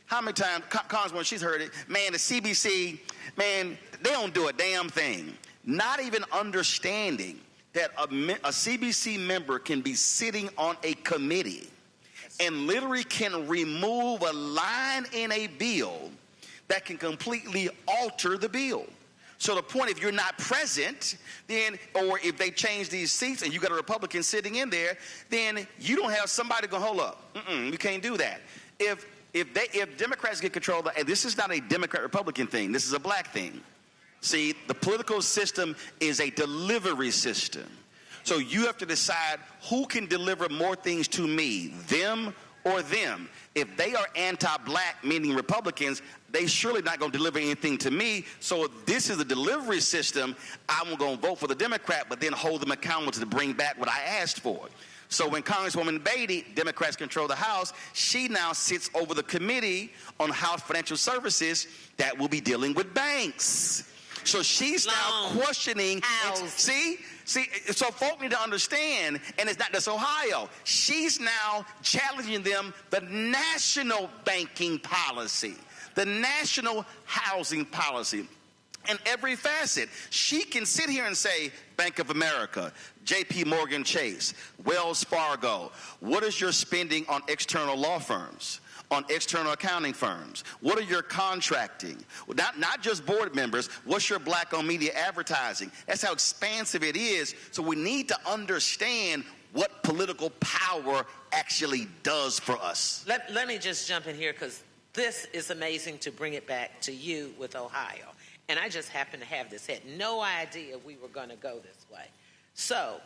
How many times, Congresswoman, she's heard it, man, the CBC, man, they don't do a damn thing. Not even understanding that a CBC member can be sitting on a committee and literally can remove a line in a bill that can completely alter the bill. So the point, if you're not present, then, or if they change these seats and you got a Republican sitting in there, then you don't have somebody go, hold up, you can't do that. If Democrats get control of that, and this is not a Democrat-Republican thing, this is a black thing. See, the political system is a delivery system. So you have to decide who can deliver more things to me, them or them. If they are anti-black, meaning Republicans, they surely not going to deliver anything to me. So if this is the delivery system, I'm going to vote for the Democrat, but then hold them accountable to bring back what I asked for. So when Congresswoman Beatty, Democrats control the House, she now sits over the committee on House Financial Services that will be dealing with banks. So she's now questioning. See, so folk need to understand, and it's not just Ohio. She's now challenging them the national banking policy, the national housing policy. In every facet, she can sit here and say, Bank of America, J.P. Morgan Chase, Wells Fargo, what is your spending on external law firms, on external accounting firms? What are your contracting? Not just board members, what's your black-owned media advertising? That's how expansive it is. So we need to understand what political power actually does for us. Let me just jump in here, because this is amazing to bring it back to you with Ohio. And I just happened to have this. Had no idea we were going to go this way. So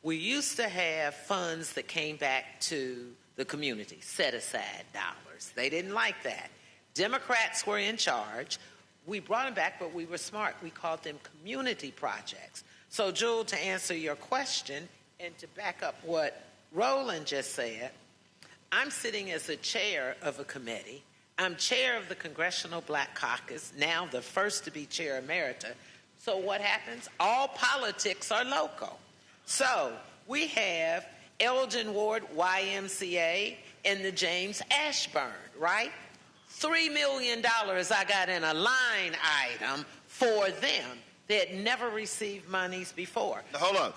we used to have funds that came back to the community, set-aside dollars. They didn't like that. Democrats were in charge. We brought them back, but we were smart. We called them community projects. So, Jewel, to answer your question and to back up what Roland just said, I'm sitting as the chair of a committee. I'm chair of the Congressional Black Caucus, now the first to be chair emerita. So what happens? All politics are local. So we have Elgin Ward YMCA and the James Ashburn, right? $3 million I got in a line item for them. They had never received monies before. Hold on.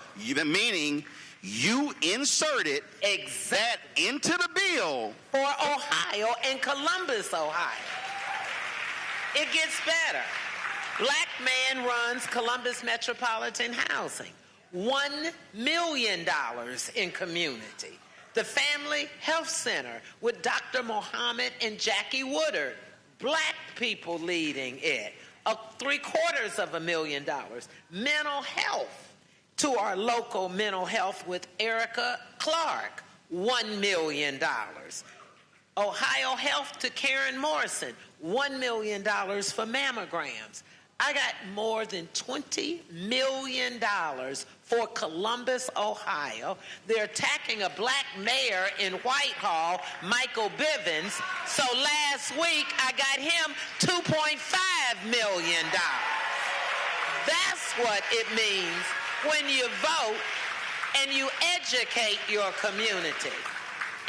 Meaning you inserted that into the bill for Ohio and Columbus, Ohio. It gets better. Black man runs Columbus Metropolitan Housing. $1 million in community. The Family Health Center with Dr. Mohammed and Jackie Woodard. Black people leading it. $750,000. Mental health to our local mental health with Erica Clark. $1 million. Ohio Health to Karen Morrison. $1 million for mammograms. I got more than $20 million for Columbus, Ohio. They're attacking a black mayor in Whitehall, Michael Bivens. So last week, I got him $2.5 million. That's what it means when you vote and you educate your community.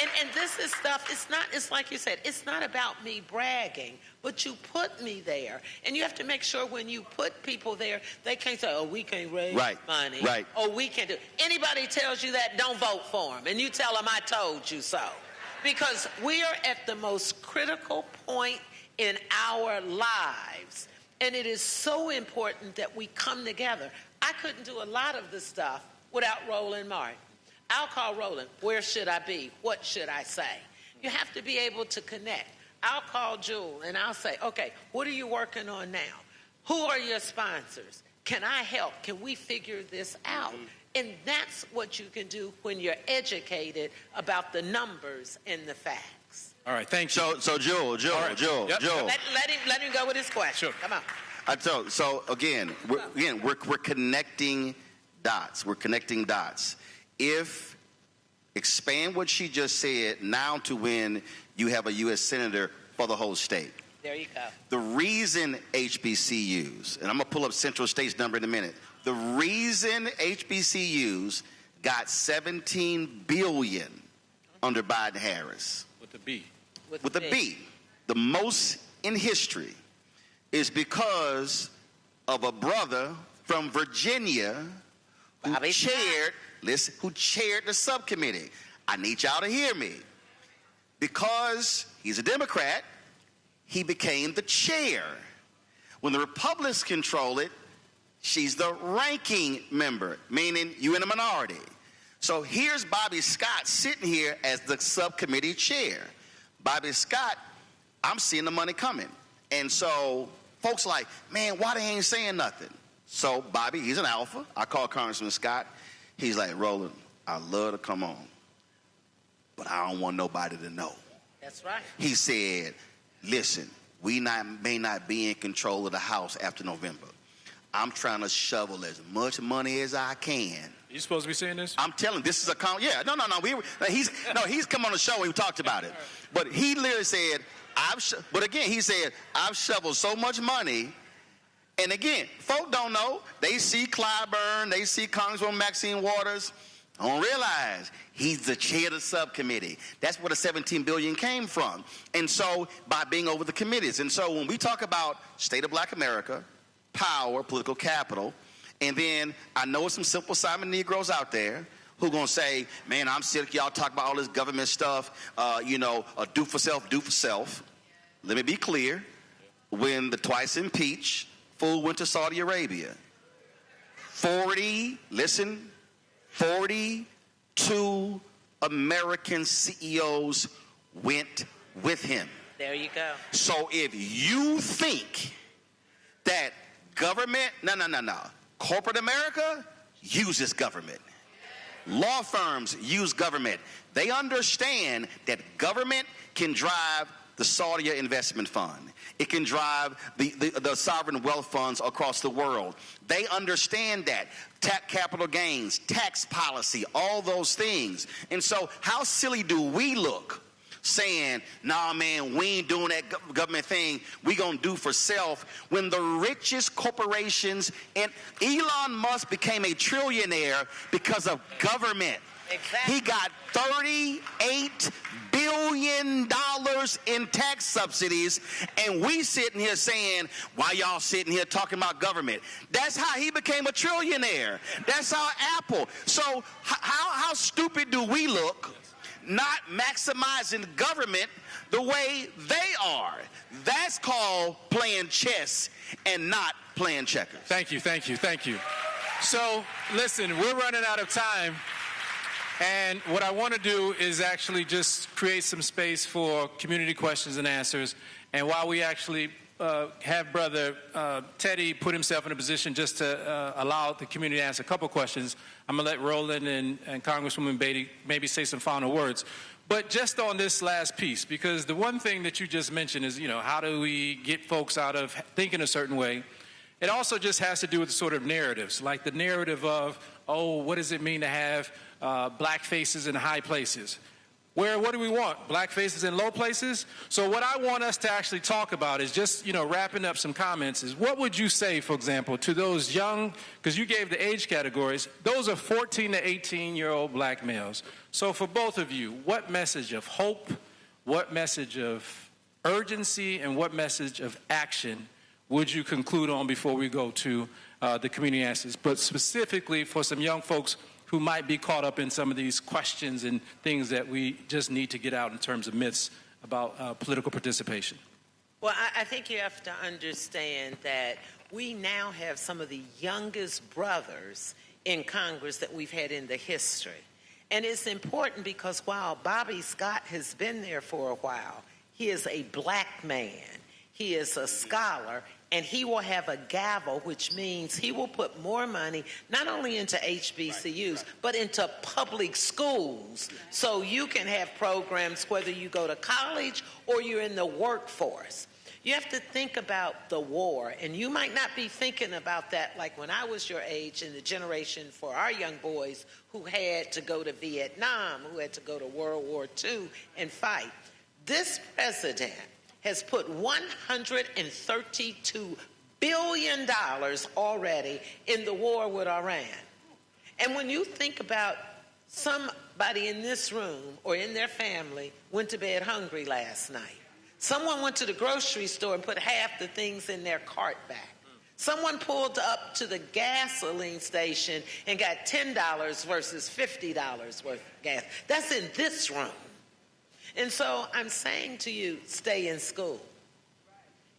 And this is stuff, it's like you said, it's not about me bragging, but you put me there. And you have to make sure when you put people there, they can't say, oh, we can't raise money. Right. Oh, we can't do it. Anybody tells you that, don't vote for them. And you tell them, I told you so. Because we are at the most critical point in our lives. And it is so important that we come together. I couldn't do a lot of this stuff without Roland Martin. I'll call Roland. Where should I be? What should I say? You have to be able to connect. I'll call Jewel and I'll say, okay, what are you working on now? Who are your sponsors? Can I help? Can we figure this out? And that's what you can do when you're educated about the numbers and the facts. All right, thank you. So Jewel. Yep. Joel. Let him go with his question. Sure. Come on. So again, we're connecting dots. We're connecting dots. If expand what she just said now to when you have a U.S. Senator for the whole state. There you go. The reason HBCUs, and I'm going to pull up Central State's number in a minute. The reason HBCUs got $17 billion under Biden-Harris. With the B. With the B. The most in history is because of a brother from Virginia who chaired the subcommittee. I need y'all to hear me. Because he's a Democrat, he became the chair. When the Republicans control it, she's the ranking member, meaning you in a minority. So here's Bobby Scott sitting here as the subcommittee chair. Bobby Scott, I'm seeing the money coming. And so folks like, man, why they ain't saying nothing? So Bobby, he's an alpha. I call Congressman Scott. He's like, Roland, I love to come on, but I don't want nobody to know. That's right. He said, listen, we may not be in control of the House after November. I'm trying to shovel as much money as I can. You supposed to be saying this? I'm telling you, this is a he's come on the show and we talked about it. But he literally said, he said, I've shoveled so much money. And again, folk don't know. They see Clyburn, they see Congresswoman Maxine Waters. Don't realize he's the chair of the subcommittee. That's where the $17 billion came from. And so by being over the committees. And so when we talk about state of Black America, power, political capital, and then I know some simple Simon Negroes out there who going to say, man, I'm sick of y'all talk about all this government stuff, do for self. Let me be clear. When the twice impeached fool went to Saudi Arabia, 42 American CEOs went with him. There you go. So if you think that government, no. Corporate America uses government. Law firms use government. They understand that government can drive the Saudi investment fund. It can drive the sovereign wealth funds across the world. They understand that. Capital gains, tax policy, all those things. And so how silly do we look saying, nah, man, we ain't doing that government thing. We gonna do for self, when the richest corporations, and Elon Musk became a trillionaire because of government. Exactly. He got $38 billion in tax subsidies, and we sitting here saying, why y'all sitting here talking about government? That's how he became a trillionaire. That's how Apple. So how stupid do we look not maximizing government the way they are? That's called playing chess and not playing checkers. Thank you. So, listen, we're running out of time. And what I want to do is actually just create some space for community questions and answers. And while we actually have Brother Teddy put himself in a position just to allow the community to ask a couple questions, I'm going to let Roland and Congresswoman Beatty maybe say some final words. But just on this last piece, because the one thing that you just mentioned is, how do we get folks out of thinking a certain way? It also just has to do with sort of narratives, like the narrative of, what does it mean to have black faces in high places? What do we want? Black faces in low places? So what I want us to actually talk about is just, wrapping up some comments, is what would you say, for example, to those young, because you gave the age categories, those are 14 to 18-year-old black males. So for both of you, what message of hope, what message of urgency, and what message of action would you conclude on before we go to the community answers? But specifically for some young folks who might be caught up in some of these questions and things that we just need to get out in terms of myths about political participation. Well, I think you have to understand that we now have some of the youngest brothers in Congress that we've had in the history. And it's important because while Bobby Scott has been there for a while, he is a black man. He is a scholar, and he will have a gavel, which means he will put more money not only into HBCUs, but into public schools, so you can have programs whether you go to college or you're in the workforce. You have to think about the war, and you might not be thinking about that like when I was your age and the generation for our young boys who had to go to Vietnam, who had to go to World War II and fight. This president has put $132 billion already in the war with Iran. And when you think about somebody in this room or in their family went to bed hungry last night. Someone went to the grocery store and put half the things in their cart back. Someone pulled up to the gasoline station and got $10 versus $50 worth of gas. That's in this room. And so I'm saying to you, stay in school.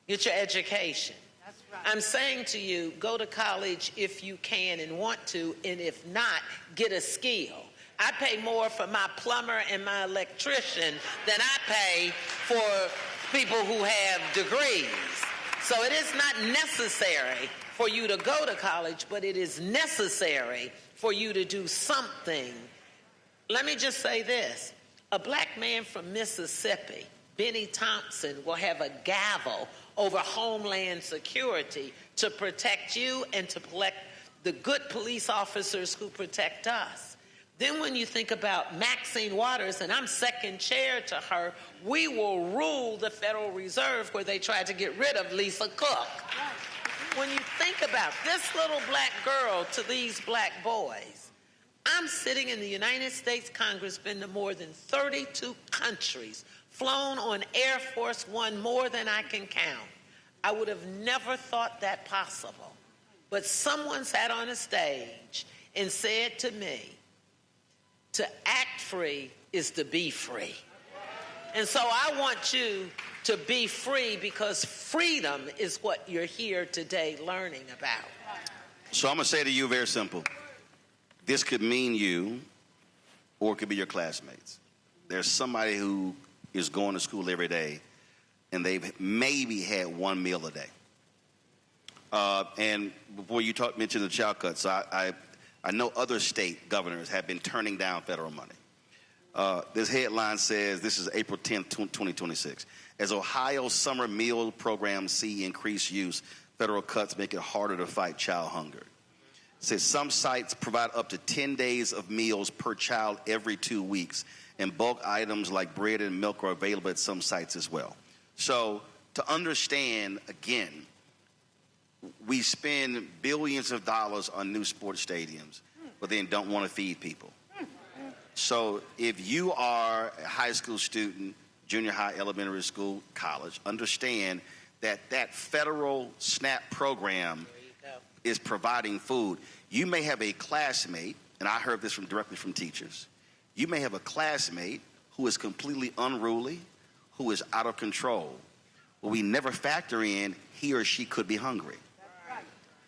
Get your education. That's right. I'm saying to you, go to college if you can and want to, and if not, get a skill. I pay more for my plumber and my electrician than I pay for people who have degrees. So it is not necessary for you to go to college, but it is necessary for you to do something. Let me just say this. A black man from Mississippi Benny Thompson will have a gavel over Homeland Security to protect you and to protect the good police officers who protect us. Then when you think about Maxine Waters, and I'm second chair to her, we will rule the Federal Reserve where they tried to get rid of Lisa Cook. When you think about this little black girl to these black boys, I'm sitting in the United States Congress, been to more than 32 countries, flown on Air Force One more than I can count. I would have never thought that possible. But someone sat on a stage and said to me, to act free is to be free. And so I want you to be free, because freedom is what you're here today learning about. So I'm going to say to you very simple. This could mean you, or it could be your classmates. There's somebody who is going to school every day, and they've maybe had one meal a day. And before you mentioned the child cuts, I know other state governors have been turning down federal money. This headline says, this is April 10th, 2026. As Ohio's summer meal programs see increased use, federal cuts make it harder to fight child hunger. It says some sites provide up to 10 days of meals per child every 2 weeks, and bulk items like bread and milk are available at some sites as well. So to understand, again, we spend billions of dollars on new sports stadiums, but then don't want to feed people. So if you are a high school student, junior high, elementary school, college, understand that that federal SNAP program is providing food. You may have a classmate, and I heard this directly from teachers, you may have a classmate who is completely unruly, who is out of control. But we never factor in he or she could be hungry.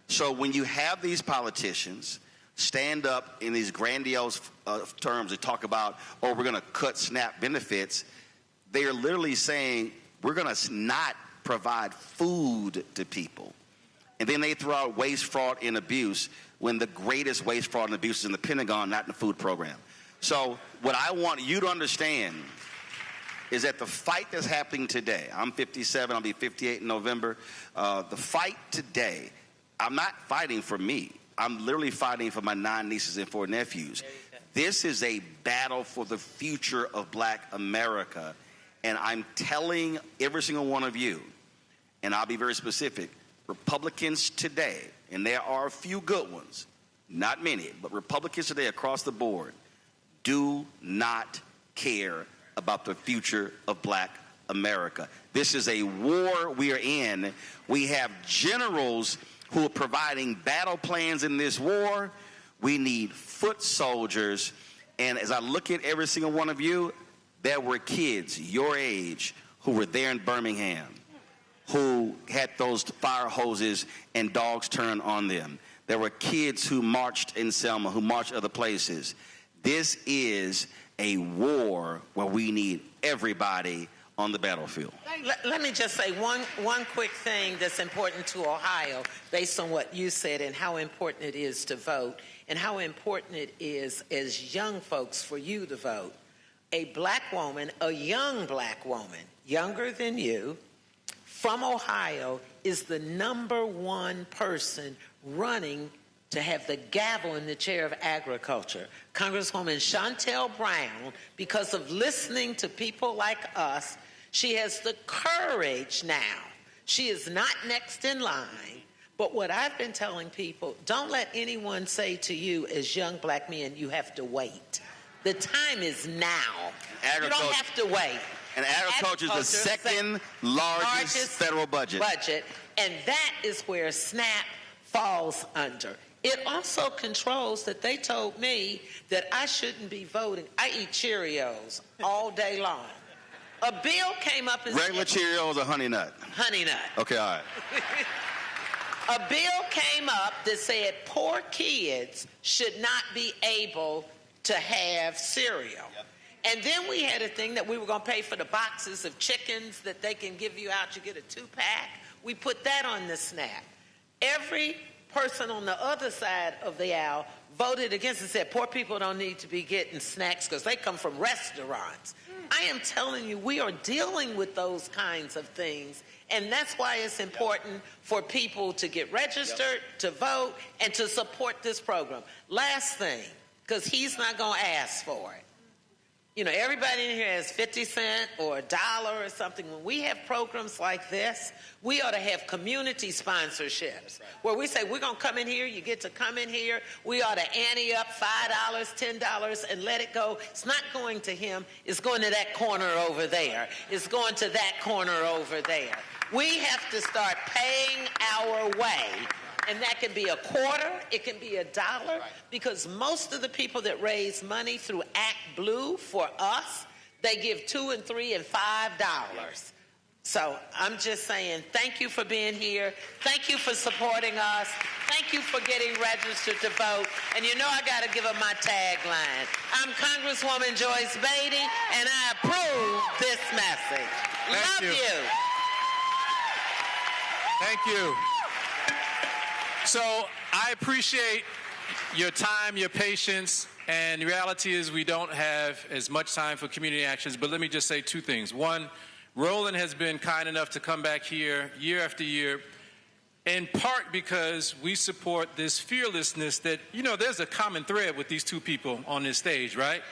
So when you have these politicians stand up in these grandiose terms and talk about, oh, we're going to cut SNAP benefits, they are literally saying we're going to not provide food to people. And then they throw out waste, fraud, and abuse, when the greatest waste, fraud, and abuse is in the Pentagon, not in the food program. So what I want you to understand is that the fight that's happening today, I'm 57, I'll be 58 in November, the fight today, I'm not fighting for me. I'm literally fighting for my 9 nieces and 4 nephews. This is a battle for the future of Black America. And I'm telling every single one of you, and I'll be very specific, Republicans today, and there are a few good ones, not many, but Republicans today across the board do not care about the future of Black America. This is a war we are in. We have generals who are providing battle plans in this war. We need foot soldiers. And as I look at every single one of you, there were kids your age who were there in Birmingham, who had those fire hoses and dogs turned on them. There were kids who marched in Selma, who marched other places. This is a war where we need everybody on the battlefield. Let me just say one quick thing that's important to Ohio, based on what you said and how important it is to vote and how important it is as young folks for you to vote. A black woman, a young black woman, younger than you, from Ohio, is the #1 person running to have the gavel in the chair of agriculture. Congresswoman Shontel Brown, because of listening to people like us, she has the courage now. She is not next in line. But what I've been telling people, don't let anyone say to you as young black men, you have to wait. The time is now. You don't have to wait. And agriculture is the second largest federal budget. And that is where SNAP falls under. It also controls that they told me that I shouldn't be voting. I eat Cheerios all day long. A bill came up and regular Cheerios or Honey Nut? Honey Nut. Okay, all right. A bill came up that said poor kids should not be able to have cereal. Yep. And then we had a thing that we were going to pay for the boxes of chickens that they can give you out. You get a 2-pack. We put that on the SNAP. Every person on the other side of the aisle voted against it, said poor people don't need to be getting snacks because they come from restaurants. I am telling you, we are dealing with those kinds of things. And that's why it's important for people to get registered, to vote, and to support this program. Last thing, because he's not going to ask for it. You know, everybody in here has 50 cents or $1 or something. When we have programs like this, we ought to have community sponsorships where we say, we're going to come in here, you get to come in here. We ought to ante up $5, $10, and let it go. It's not going to him. It's going to that corner over there. It's going to that corner over there. We have to start paying our way. And that can be a quarter, it can be $1, because most of the people that raise money through Act Blue for us, they give $2 and $3 and $5. So I'm just saying, thank you for being here. Thank you for supporting us. Thank you for getting registered to vote. And you know I got to give them my tagline. I'm Congresswoman Joyce Beatty, and I approve this message. Love you. Thank you. So I appreciate your time, your patience, and the reality is we don't have as much time for community actions, but let me just say two things. One, Roland has been kind enough to come back here year after year, in part because we support this fearlessness that, you know, there's a common thread with these two people on this stage, right?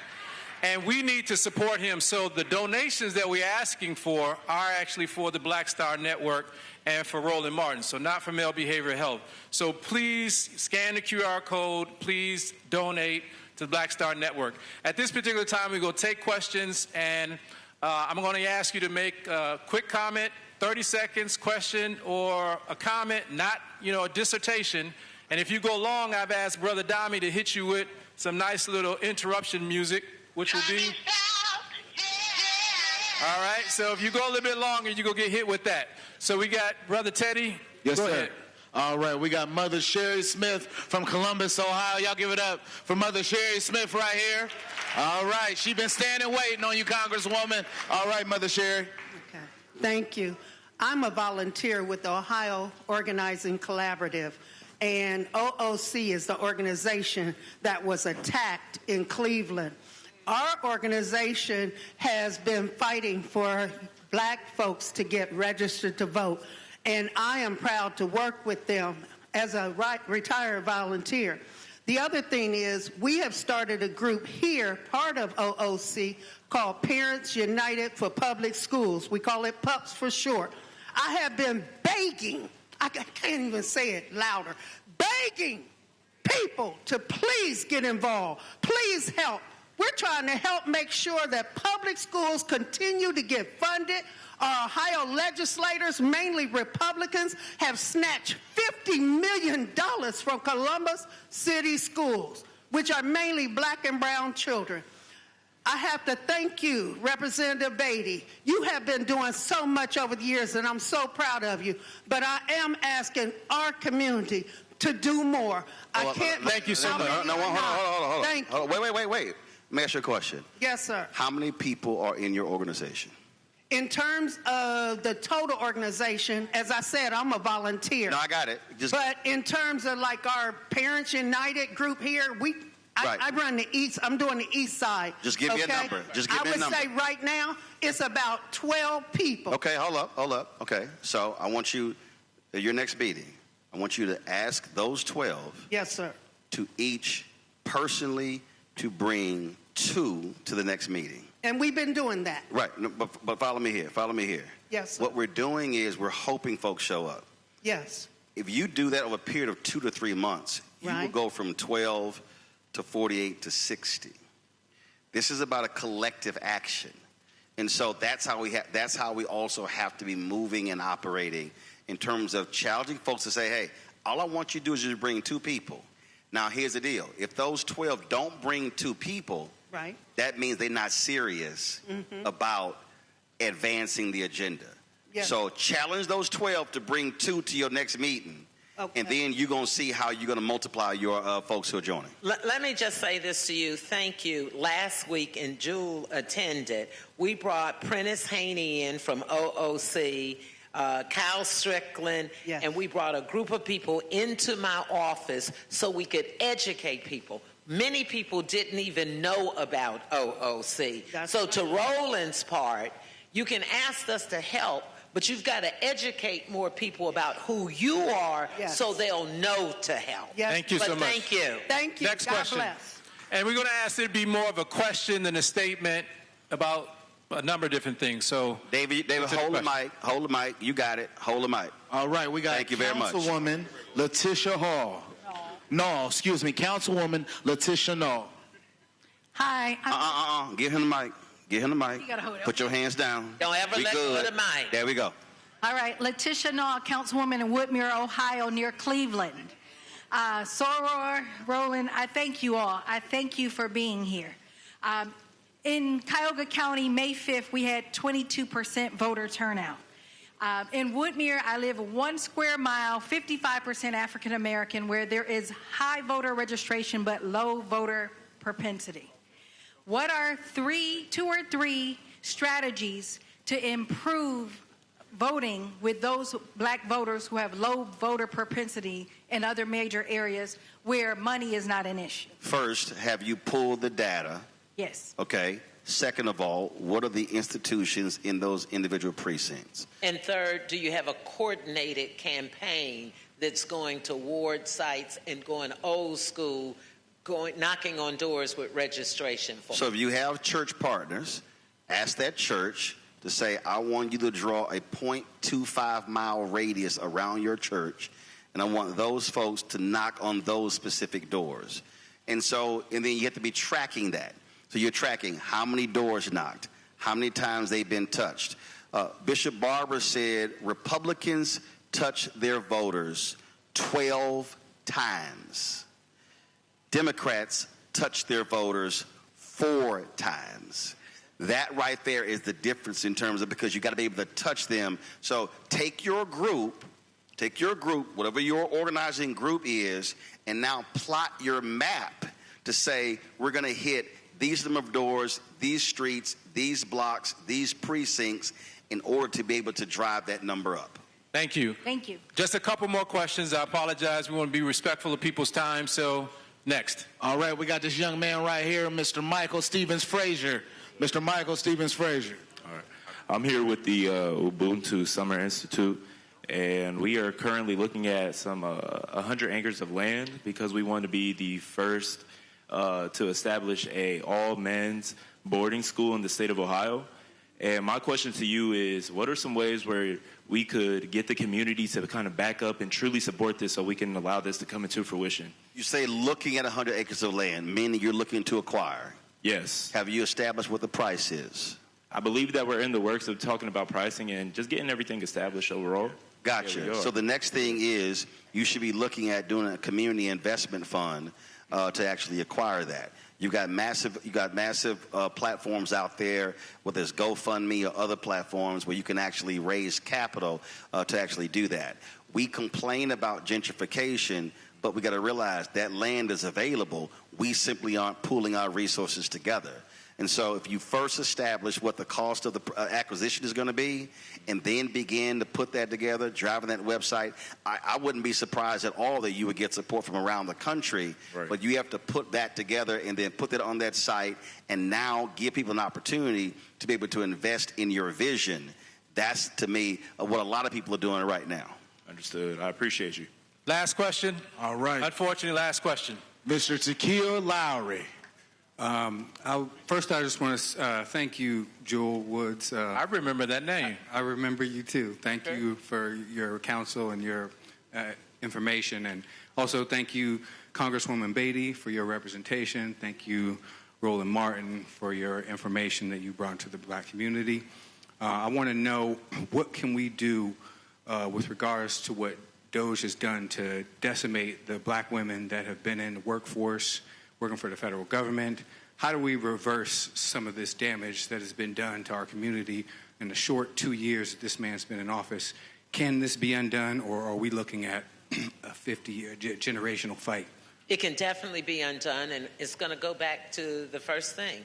And we need to support him. So the donations that we're asking for are actually for the Black Star Network and for Roland Martin, so not for male behavioral health. So please scan the QR code. Please donate to the Black Star Network. At this particular time, we're going to take questions, and I'm going to ask you to make a quick comment, 30 seconds, question, or a comment, not, you know, a dissertation. And if you go long, I've asked Brother Dami to hit you with some nice little interruption music, which will be... All right, so if you go a little bit longer, you're going to get hit with that. So we got Brother Teddy. Yes, go sir. ahead. All right, we got Mother Sherry Smith from Columbus, Ohio. Y'all give it up for Mother Sherry Smith right here. All right, she's been standing waiting on you, Congresswoman. All right, Mother Sherry. Okay, thank you. I'm a volunteer with the Ohio Organizing Collaborative, and OOC is the organization that was attacked in Cleveland. Our organization has been fighting for black folks to get registered to vote, and I am proud to work with them as a retired volunteer. The other thing is we have started a group here, part of OOC, called Parents United for Public Schools. We call it PUPS for short. I have been begging, I can't even say it louder, begging people to please get involved, please help. We're trying to help make sure that public schools continue to get funded. Our Ohio legislators, mainly Republicans, have snatched $50 million from Columbus City schools, which are mainly black and brown children. I have to thank you, Representative Beatty. You have been doing so much over the years, and I'm so proud of you. But I am asking our community to do more. I can't. Thank you so much. No, hold on. Thank you. Wait. Let me ask you a question. Yes, sir. How many people are in your organization? In terms of the total organization, as I said, I'm a volunteer. No, I got it. But in terms of like our Parents United group here, I run the east. I'm doing the east side. Just give me a number. I would say right now it's about 12 people. Okay, hold up. Okay, so I want you, at your next meeting, I want you to ask those 12. Yes, sir. To each personally to bring 2 to the next meeting. And we've been doing that. Right, but follow me here. Yes, sir. What we're doing is we're hoping folks show up. Yes. If you do that over a period of 2 to 3 months, you will go from 12 to 48 to 60. This is about a collective action. And so that's how we also have to be moving and operating in terms of challenging folks to say, hey, all I want you to do is just bring 2 people. Now, here's the deal. If those 12 don't bring 2 people, right, that means they're not serious about advancing the agenda. Yes. So challenge those 12 to bring 2 to your next meeting. Okay. And then you're going to see how you're going to multiply your folks who are joining. Let me just say this to you. Thank you. Last week, and Jewel attended, we brought Prentice Haney in from OOC, Kyle Strickland, and we brought a group of people into my office so we could educate people. Many people didn't even know about OOC. So to Roland's part, you can ask us to help, but you've got to educate more people about who you are so they'll know to help. Thank you so much. Thank you. Thank you. Next God question. bless. And we're going to ask it to be more of a question than a statement about a number of different things. So, David, hold the mic. Hold the mic. You got it. Hold the mic. All right, we got Thank you very much. Councilwoman Letitia Hall. No, excuse me, Councilwoman Letitia Null. Hi. Give him the mic. Give him the mic. You gotta hold it. Put your hands down. Don't ever let go of the mic. There we go. All right, Letitia Null, Councilwoman in Woodmere, Ohio, near Cleveland. Soror, Roland, I thank you all. I thank you for being here. In Cuyahoga County, May 5th, we had 22% voter turnout. In Woodmere, I live 1 square mile, 55% African American, where there is high voter registration but low voter propensity. What are 2 or 3 strategies to improve voting with those black voters who have low voter propensity in other major areas where money is not an issue? First, have you pulled the data? Yes. Okay. Second of all, what are the institutions in those individual precincts? And third, do you have a coordinated campaign that's going to ward sites and going old school, knocking on doors with registration forms? So if you have church partners, ask that church to say, I want you to draw a 0.25 mile radius around your church, and I want those folks to knock on those specific doors. And then you have to be tracking that. So you're tracking how many doors knocked, how many times they've been touched. Bishop Barber said Republicans touch their voters 12 times. Democrats touch their voters 4 times. That right there is the difference in terms of, because you got to be able to touch them. So take your group, whatever your organizing group is, and now plot your map to say we're going to hit these number of doors, these streets, these blocks, these precincts, in order to be able to drive that number up. Thank you. Thank you. Just a couple more questions. I apologize. We want to be respectful of people's time. So, next. All right, we got this young man right here, Mr. Michael Stevens Frazier. Mr. Michael Stevens Frazier. All right. I'm here with the Ubuntu Summer Institute, and we are currently looking at some 100 acres of land because we want to be the first to establish a all-men's boarding school in the state of Ohio. And my question to you is, what are some ways where we could get the community to kind of back up and truly support this so we can allow this to come into fruition? You say looking at 100 acres of land, meaning you're looking to acquire. Yes. Have you established what the price is? I believe that we're in the works of talking about pricing and just getting everything established overall. Gotcha. So the next thing is you should be looking at doing a community investment fund to actually acquire that. You got massive platforms out there, whether it's GoFundMe or other platforms where you can actually raise capital to actually do that. We complain about gentrification, but we got to realize that land is available. We simply aren't pooling our resources together. And so if you first establish what the cost of the acquisition is going to be and then begin to put that together, driving that website, I wouldn't be surprised at all that you would get support from around the country. Right. But you have to put that together and then put that on that site and now give people an opportunity to be able to invest in your vision. That's, to me, what a lot of people are doing right now. Understood. I appreciate you. Last question. All right. Unfortunately, last question. Mr. Takia Lowry. First, I just want to thank you, Joel Woods. I remember that name. I remember you, too. Thank you for your counsel and your information. And also thank you, Congresswoman Beatty, for your representation. Thank you, Roland Martin, for your information that you brought to the black community. I want to know, what can we do with regards to what DOJ has done to decimate the black women that have been in the workforce, working for the federal government? How do we reverse some of this damage that has been done to our community in the short 2 years that this man's been in office? Can this be undone, or are we looking at a 50-year generational fight? It can definitely be undone, and it's going to go back to the first thing.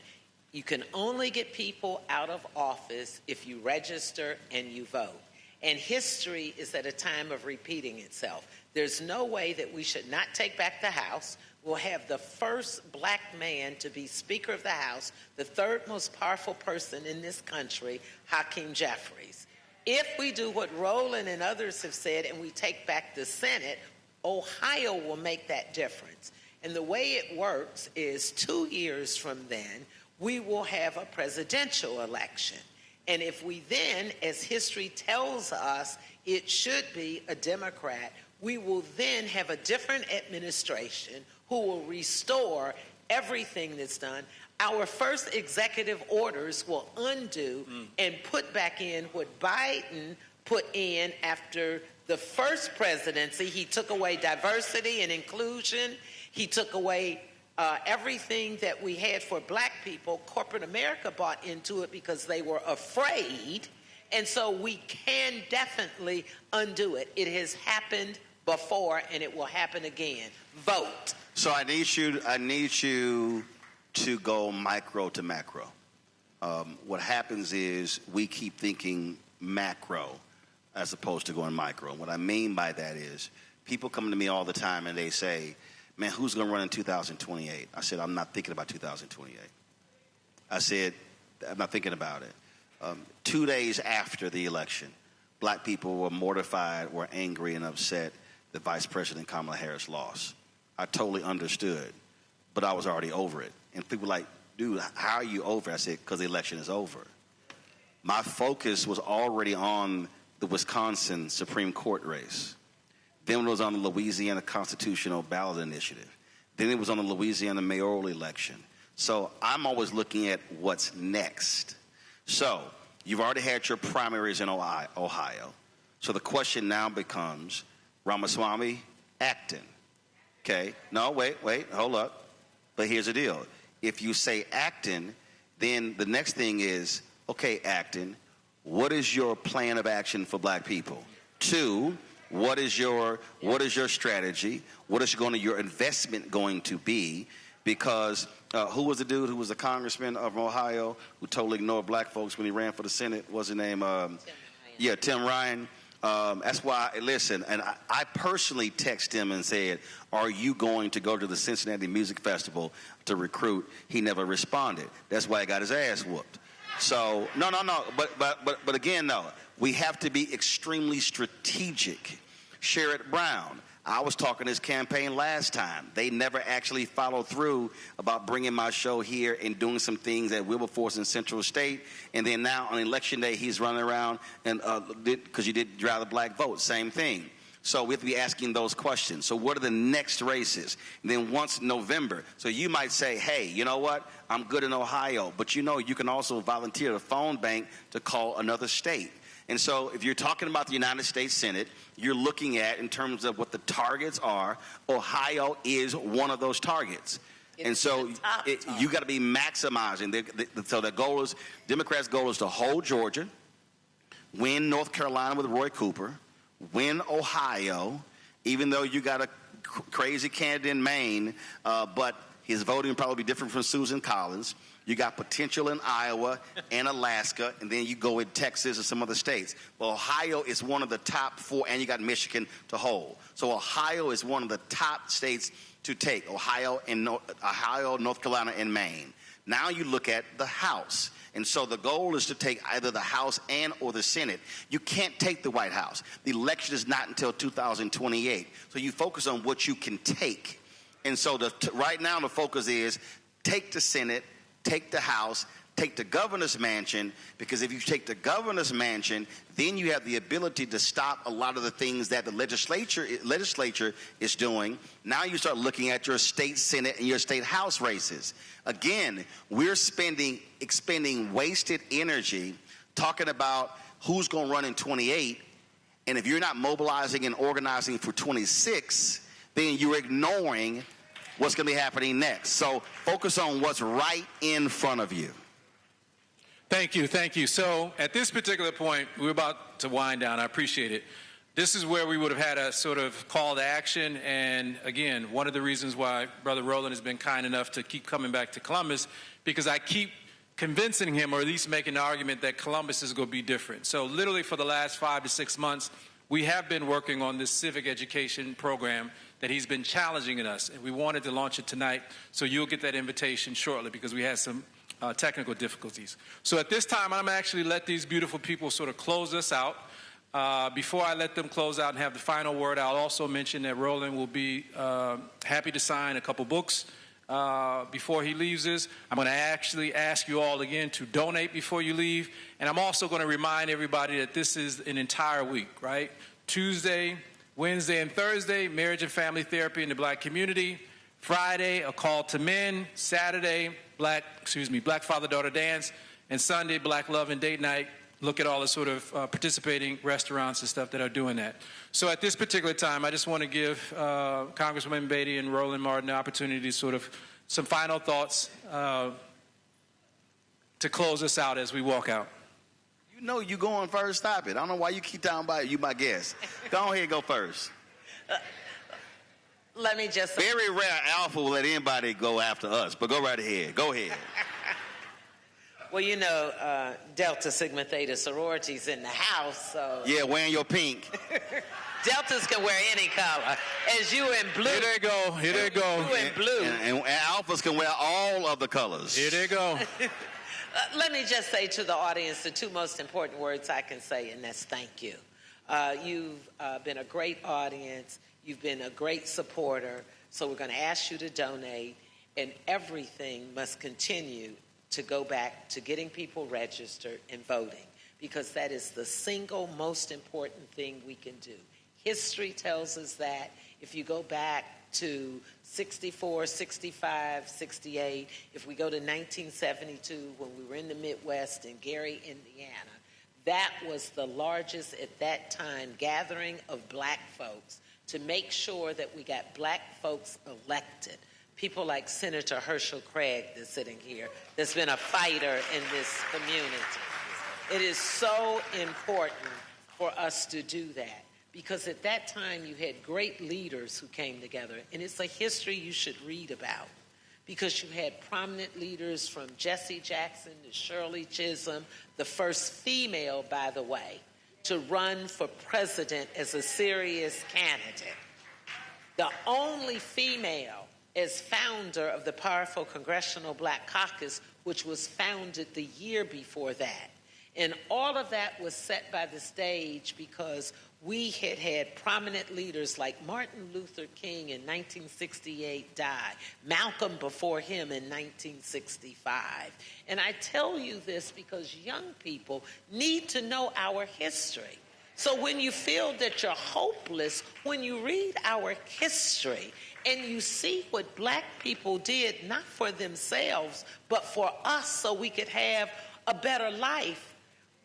You can only get people out of office if you register and you vote. And history is at a time of repeating itself. There's no way that we should not take back the House. will have the first black man to be Speaker of the House, the third most powerful person in this country, Hakeem Jeffries. If we do what Roland and others have said and we take back the Senate, Ohio will make that difference. And the way it works is 2 years from then, we will have a presidential election. And if we then, as history tells us, it should be a Democrat, we will then have a different administration who will restore everything that's done. Our first executive orders will undo and put back in what Biden put in after the first presidency. He took away diversity and inclusion. He took away everything that we had for black people. Corporate America bought into it because they were afraid. And so we can definitely undo it. It has happened before, and it will happen again. Vote. So I need you to go micro to macro. What happens is we keep thinking macro as opposed to going micro. And what I mean by that is people come to me all the time and they say, man, who's going to run in 2028? I said, I'm not thinking about 2028. I said, I'm not thinking about it. 2 days after the election, black people were mortified, were angry and upset that Vice President Kamala Harris lost. I totally understood, but I was already over it. And people were like, dude, how are you over? I said, because the election is over. My focus was already on the Wisconsin Supreme Court race. Then it was on the Louisiana Constitutional Ballot Initiative. Then it was on the Louisiana mayoral election. So I'm always looking at what's next. So you've already had your primaries in Ohio. So the question now becomes, Ramaswamy, Acton. Okay, no, wait, hold up. But here's the deal. If you say Acton, then the next thing is, okay, Acton, what is your plan of action for black people? 2, what is your strategy? What is your investment going to be? Because who was the dude who was the congressman of Ohio who totally ignored black folks when he ran for the Senate? What's his name? Tim Ryan. That's why, listen, and I personally texted him and said, are you going to go to the Cincinnati Music Festival to recruit? He never responded. That's why he got his ass whooped. So, no. But again, no, we have to be extremely strategic. Sherrod Brown, I was talking his campaign last time. They never actually followed through about bringing my show here and doing some things at Wilberforce and Central State. And then now on election day, he's running around and because you did drive the black vote, same thing. So we have to be asking those questions. So what are the next races? And then once November, so you might say, hey, you know what? I'm good in Ohio. But you know, you can also volunteer the phone bank to call another state. And so if you're talking about the United States Senate, you're looking at, in terms of what the targets are, Ohio is one of those targets. And so you got to be maximizing. So the goal is, Democrats' goal is to hold Georgia, win North Carolina with Roy Cooper, win Ohio, even though you got a crazy candidate in Maine, but his voting will probably be different from Susan Collins. You got potential in Iowa and Alaska, and then you go in Texas and some other states. Well, Ohio is one of the top 4, and you got Michigan to hold. So Ohio is one of the top states to take, Ohio, North Carolina, and Maine. Now you look at the House. And so the goal is to take either the House and or the Senate. You can't take the White House. The election is not until 2028. So you focus on what you can take. And so right now the focus is take the Senate, take the House, take the governor's mansion, because if you take the governor's mansion, then you have the ability to stop a lot of the things that the legislature is doing. Now you start looking at your state Senate and your state House races. Again, we're expending wasted energy talking about who's going to run in 28, and if you're not mobilizing and organizing for 26, then you're ignoring what's going to be happening next. So focus on what's right in front of you. Thank you. So at this particular point, we're about to wind down. I appreciate it. This is where we would have had a sort of call to action. And again, one of the reasons why Brother Roland has been kind enough to keep coming back to Columbus, because I keep convincing him, or at least making the argument, that Columbus is going to be different. So literally for the last 5 to 6 months, we have been working on this civic education program that he's been challenging in us. And we wanted to launch it tonight, so you'll get that invitation shortly because we had some technical difficulties. So at this time, I'm actually let these beautiful people sort of close us out. Before I let them close out and have the final word, I'll also mention that Roland will be happy to sign a couple books before he leaves us. I'm going to actually ask you all again to donate before you leave. And I'm also going to remind everybody that this is an entire week, right? Tuesday, Wednesday, and Thursday, marriage and family therapy in the black community. Friday, a call to men. Saturday, Black Father-Daughter Dance. And Sunday, Black Love and Date Night. Look at all the sort of participating restaurants and stuff that are doing that. So at this particular time, I just want to give Congresswoman Beatty and Roland Martin the opportunity to sort of some final thoughts to close us out as we walk out. You know you going first. Stop it. I don't know why you keep talking about it. You my guest. Go ahead and go first. Let me just say. Very rare Alpha will let anybody go after us, but go right ahead. Go ahead. Well, you know, Delta Sigma Theta sororities in the house, so. Yeah, wearing your pink. Deltas can wear any color. As you in blue. Here they go. Here they go. You in blue. And Alphas can wear all of the colors. Here they go. Let me just say to the audience the two most important words I can say, and that's thank you. You've been a great audience. You've been a great supporter. So we're going to ask you to donate, and everything must continue to go back to getting people registered and voting, because that is the single most important thing we can do. History tells us that. If you go back to 64, 65, 68, if we go to 1972 when we were in the Midwest in Gary, Indiana, that was the largest at that time gathering of black folks to make sure that we got black folks elected. People like Senator Herschel Craig that's sitting here, that's been a fighter in this community. It is so important for us to do that, because at that time you had great leaders who came together, and it's a history you should read about, because you had prominent leaders from Jesse Jackson to Shirley Chisholm, the first female, by the way, to run for president as a serious candidate. The only female as founder of the powerful Congressional Black Caucus, which was founded the year before that. And all of that was set by the stage because we had had prominent leaders like Martin Luther King in 1968 died, Malcolm before him in 1965. And I tell you this because young people need to know our history. So when you feel that you're hopeless, when you read our history and you see what black people did, not for themselves, but for us so we could have a better life,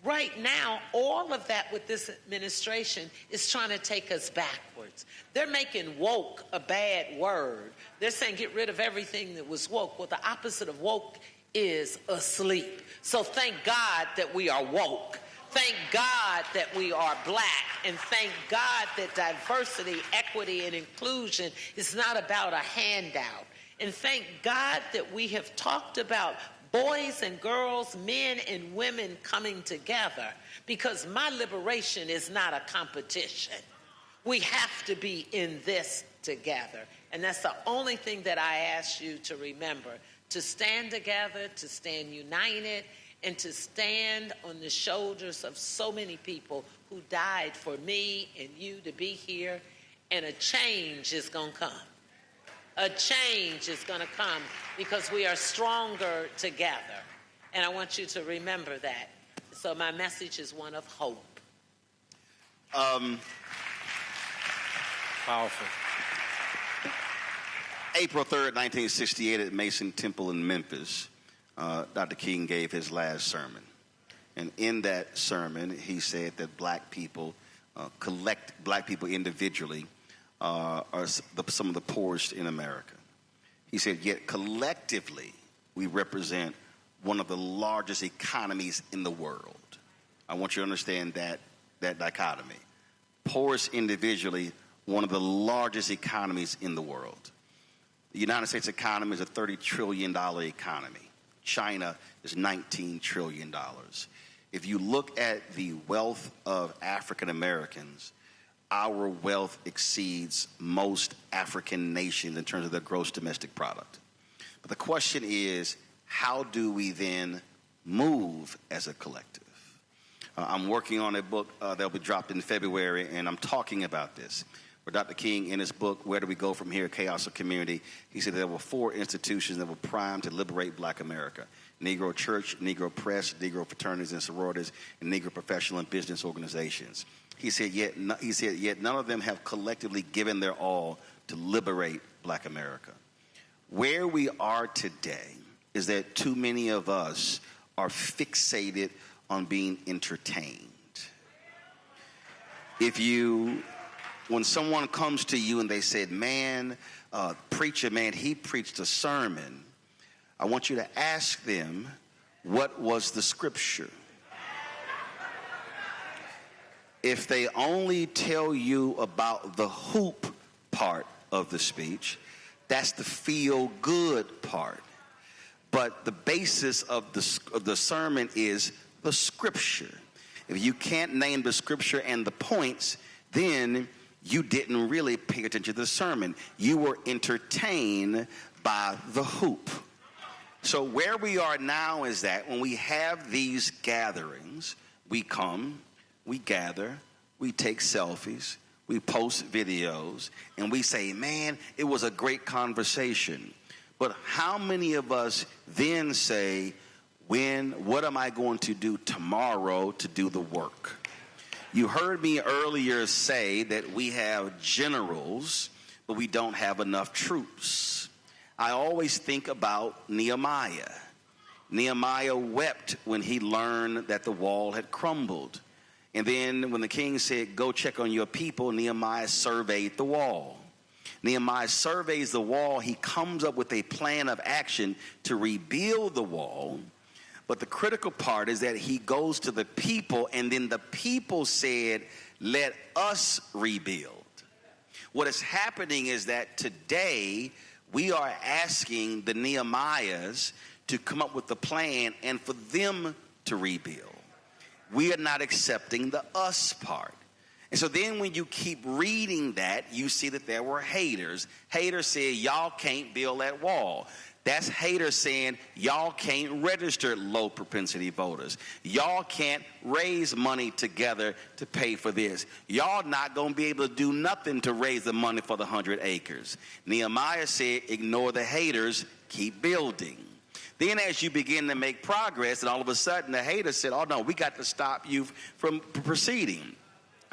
right now, all of that with this administration is trying to take us backwards. They're making woke a bad word. They're saying get rid of everything that was woke. Well, the opposite of woke is asleep. So thank God that we are woke. Thank God that we are black, and thank God that diversity, equity, and inclusion is not about a handout. And thank God that we have talked about boys and girls, men and women coming together, because my liberation is not a competition. We have to be in this together. And that's the only thing that I ask you to remember, to stand together, to stand united, and to stand on the shoulders of so many people who died for me and you to be here. And a change is going to come. A change is going to come because we are stronger together. And I want you to remember that. So my message is one of hope. Powerful. April 3rd, 1968 at Mason Temple in Memphis, Dr. King gave his last sermon. And in that sermon, he said that black people, black people individually, are some of the poorest in America. He said, yet collectively, we represent one of the largest economies in the world. I want you to understand that dichotomy. Poorest individually, one of the largest economies in the world. The United States economy is a $30 trillion economy. China is $19 trillion. If you look at the wealth of African Americans, our wealth exceeds most African nations in terms of their gross domestic product. But the question is, how do we then move as a collective? I'm working on a book that'll be dropped in February, and I'm talking about this. Where Dr. King, in his book, Where Do We Go From Here, Chaos or Community, he said there were 4 institutions that were primed to liberate black America: Negro Church, Negro Press, Negro fraternities and sororities, and Negro professional and business organizations. He said, yet none of them have collectively given their all to liberate black America. Where we are today is that too many of us are fixated on being entertained. When someone comes to you and they said, man, preacher, man, he preached a sermon, I want you to ask them, what was the scripture? If they only tell you about the hoop part of the speech, that's the feel-good part. But the basis of the sermon is the scripture. If you can't name the scripture and the points, then you didn't really pay attention to the sermon. You were entertained by the hoop. So where we are now is that when we have these gatherings, we come, we gather, we take selfies, we post videos, and we say, man, it was a great conversation. But how many of us then say, what am I going to do tomorrow to do the work? You heard me earlier say that we have generals, but we don't have enough troops. I always think about Nehemiah. Nehemiah wept when he learned that the wall had crumbled. And then when the king said, go check on your people, Nehemiah surveyed the wall. Nehemiah surveys the wall. He comes up with a plan of action to rebuild the wall. But the critical part is that he goes to the people, and then the people said, let us rebuild. What is happening is that today we are asking the Nehemiahs to come up with a plan and for them to rebuild. We are not accepting the us part. And so then when you keep reading that, you see that there were haters. Haters said, y'all can't build that wall. That's haters saying, y'all can't register low propensity voters. Y'all can't raise money together to pay for this. Y'all not going to be able to do nothing to raise the money for the 100 acres. Nehemiah said, ignore the haters, keep building. Then as you begin to make progress, and all of a sudden the haters said, oh no, we got to stop you from proceeding.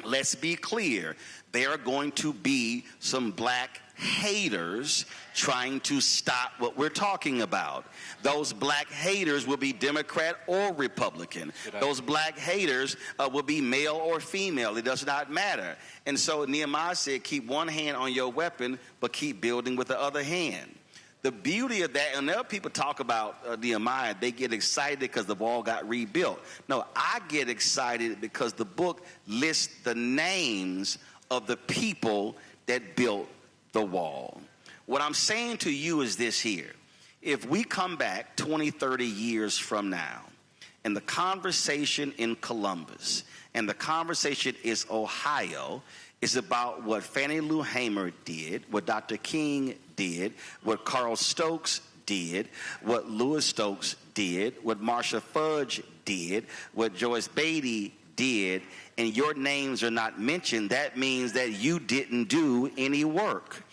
Let's be clear. There are going to be some black haters trying to stop what we're talking about. Those black haters will be Democrat or Republican. Those black haters will be male or female. It does not matter. And so Nehemiah said, keep one hand on your weapon, but keep building with the other hand. The beauty of that, and other people talk about Nehemiah, they get excited because the wall got rebuilt. No, I get excited because the book lists the names of the people that built the wall. What I'm saying to you is this here. If we come back 20, 30 years from now, and the conversation in Columbus, and the conversation is Ohio, is about what Fannie Lou Hamer did, what Dr. King did, what Carl Stokes did, what Louis Stokes did, what Marsha Fudge did, what Joyce Beatty did, and your names are not mentioned, that means that you didn't do any work.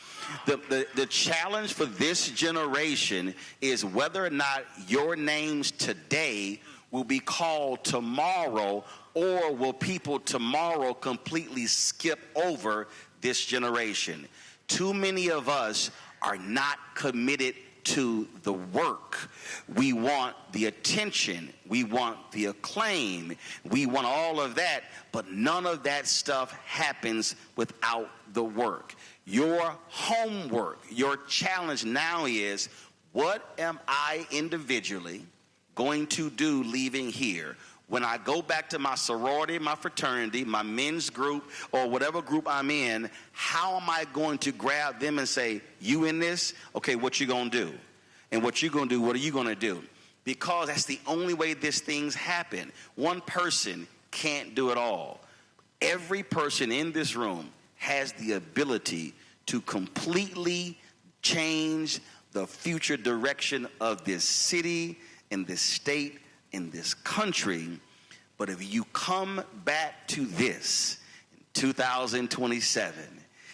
The challenge for this generation is whether or not your names today will be called tomorrow, or will people tomorrow completely skip over this generation? Too many of us are not committed to the work. We want the attention. We want the acclaim. We want all of that, but none of that stuff happens without the work. Your homework, your challenge now is, what am I individually going to do leaving here? When I go back to my sorority, my fraternity, my men's group, or whatever group I'm in, how am I going to grab them and say, you in this? Okay, what you going to do? And what you going to do, what are you going to do? Because that's the only way these things happen. One person can't do it all. Every person in this room has the ability to completely change the future direction of this city, in this state, in this country. But if you come back to this in 2027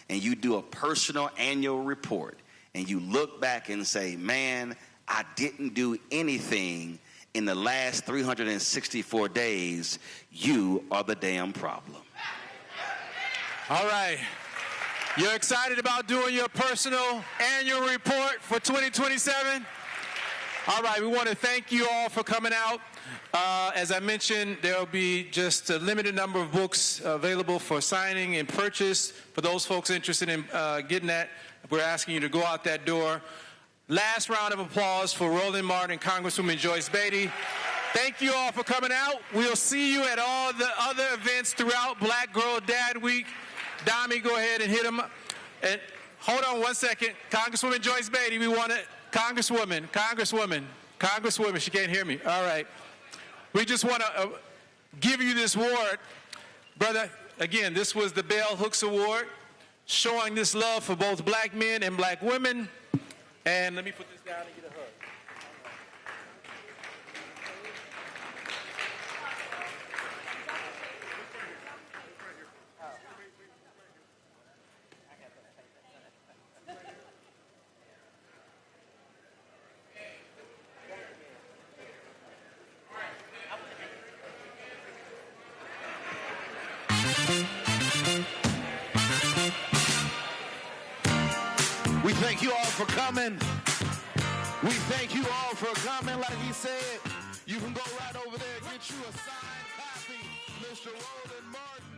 and you do a personal annual report and you look back and say, man, I didn't do anything in the last 364 days, you are the damn problem. All right. You're excited about doing your personal annual report for 2027? All right, we want to thank you all for coming out. As I mentioned, there will be just a limited number of books available for signing and purchase. For those folks interested in getting that, we're asking you to go out that door. Last round of applause for Roland Martin and Congresswoman Joyce Beatty. Thank you all for coming out. We'll see you at all the other events throughout Black Girl Dad Week. Dami, go ahead and hit them. And hold on one second. Congresswoman Joyce Beatty, we want to, Congresswoman, she can't hear me. All right. We just want to give you this award. Brother, again, this was the Bell Hooks Award, showing this love for both black men and black women. And let me put this down and get a hug. We thank you all for coming. We thank you all for coming. Like he said, you can go right over there and get you a signed copy, Mr. Roland Martin.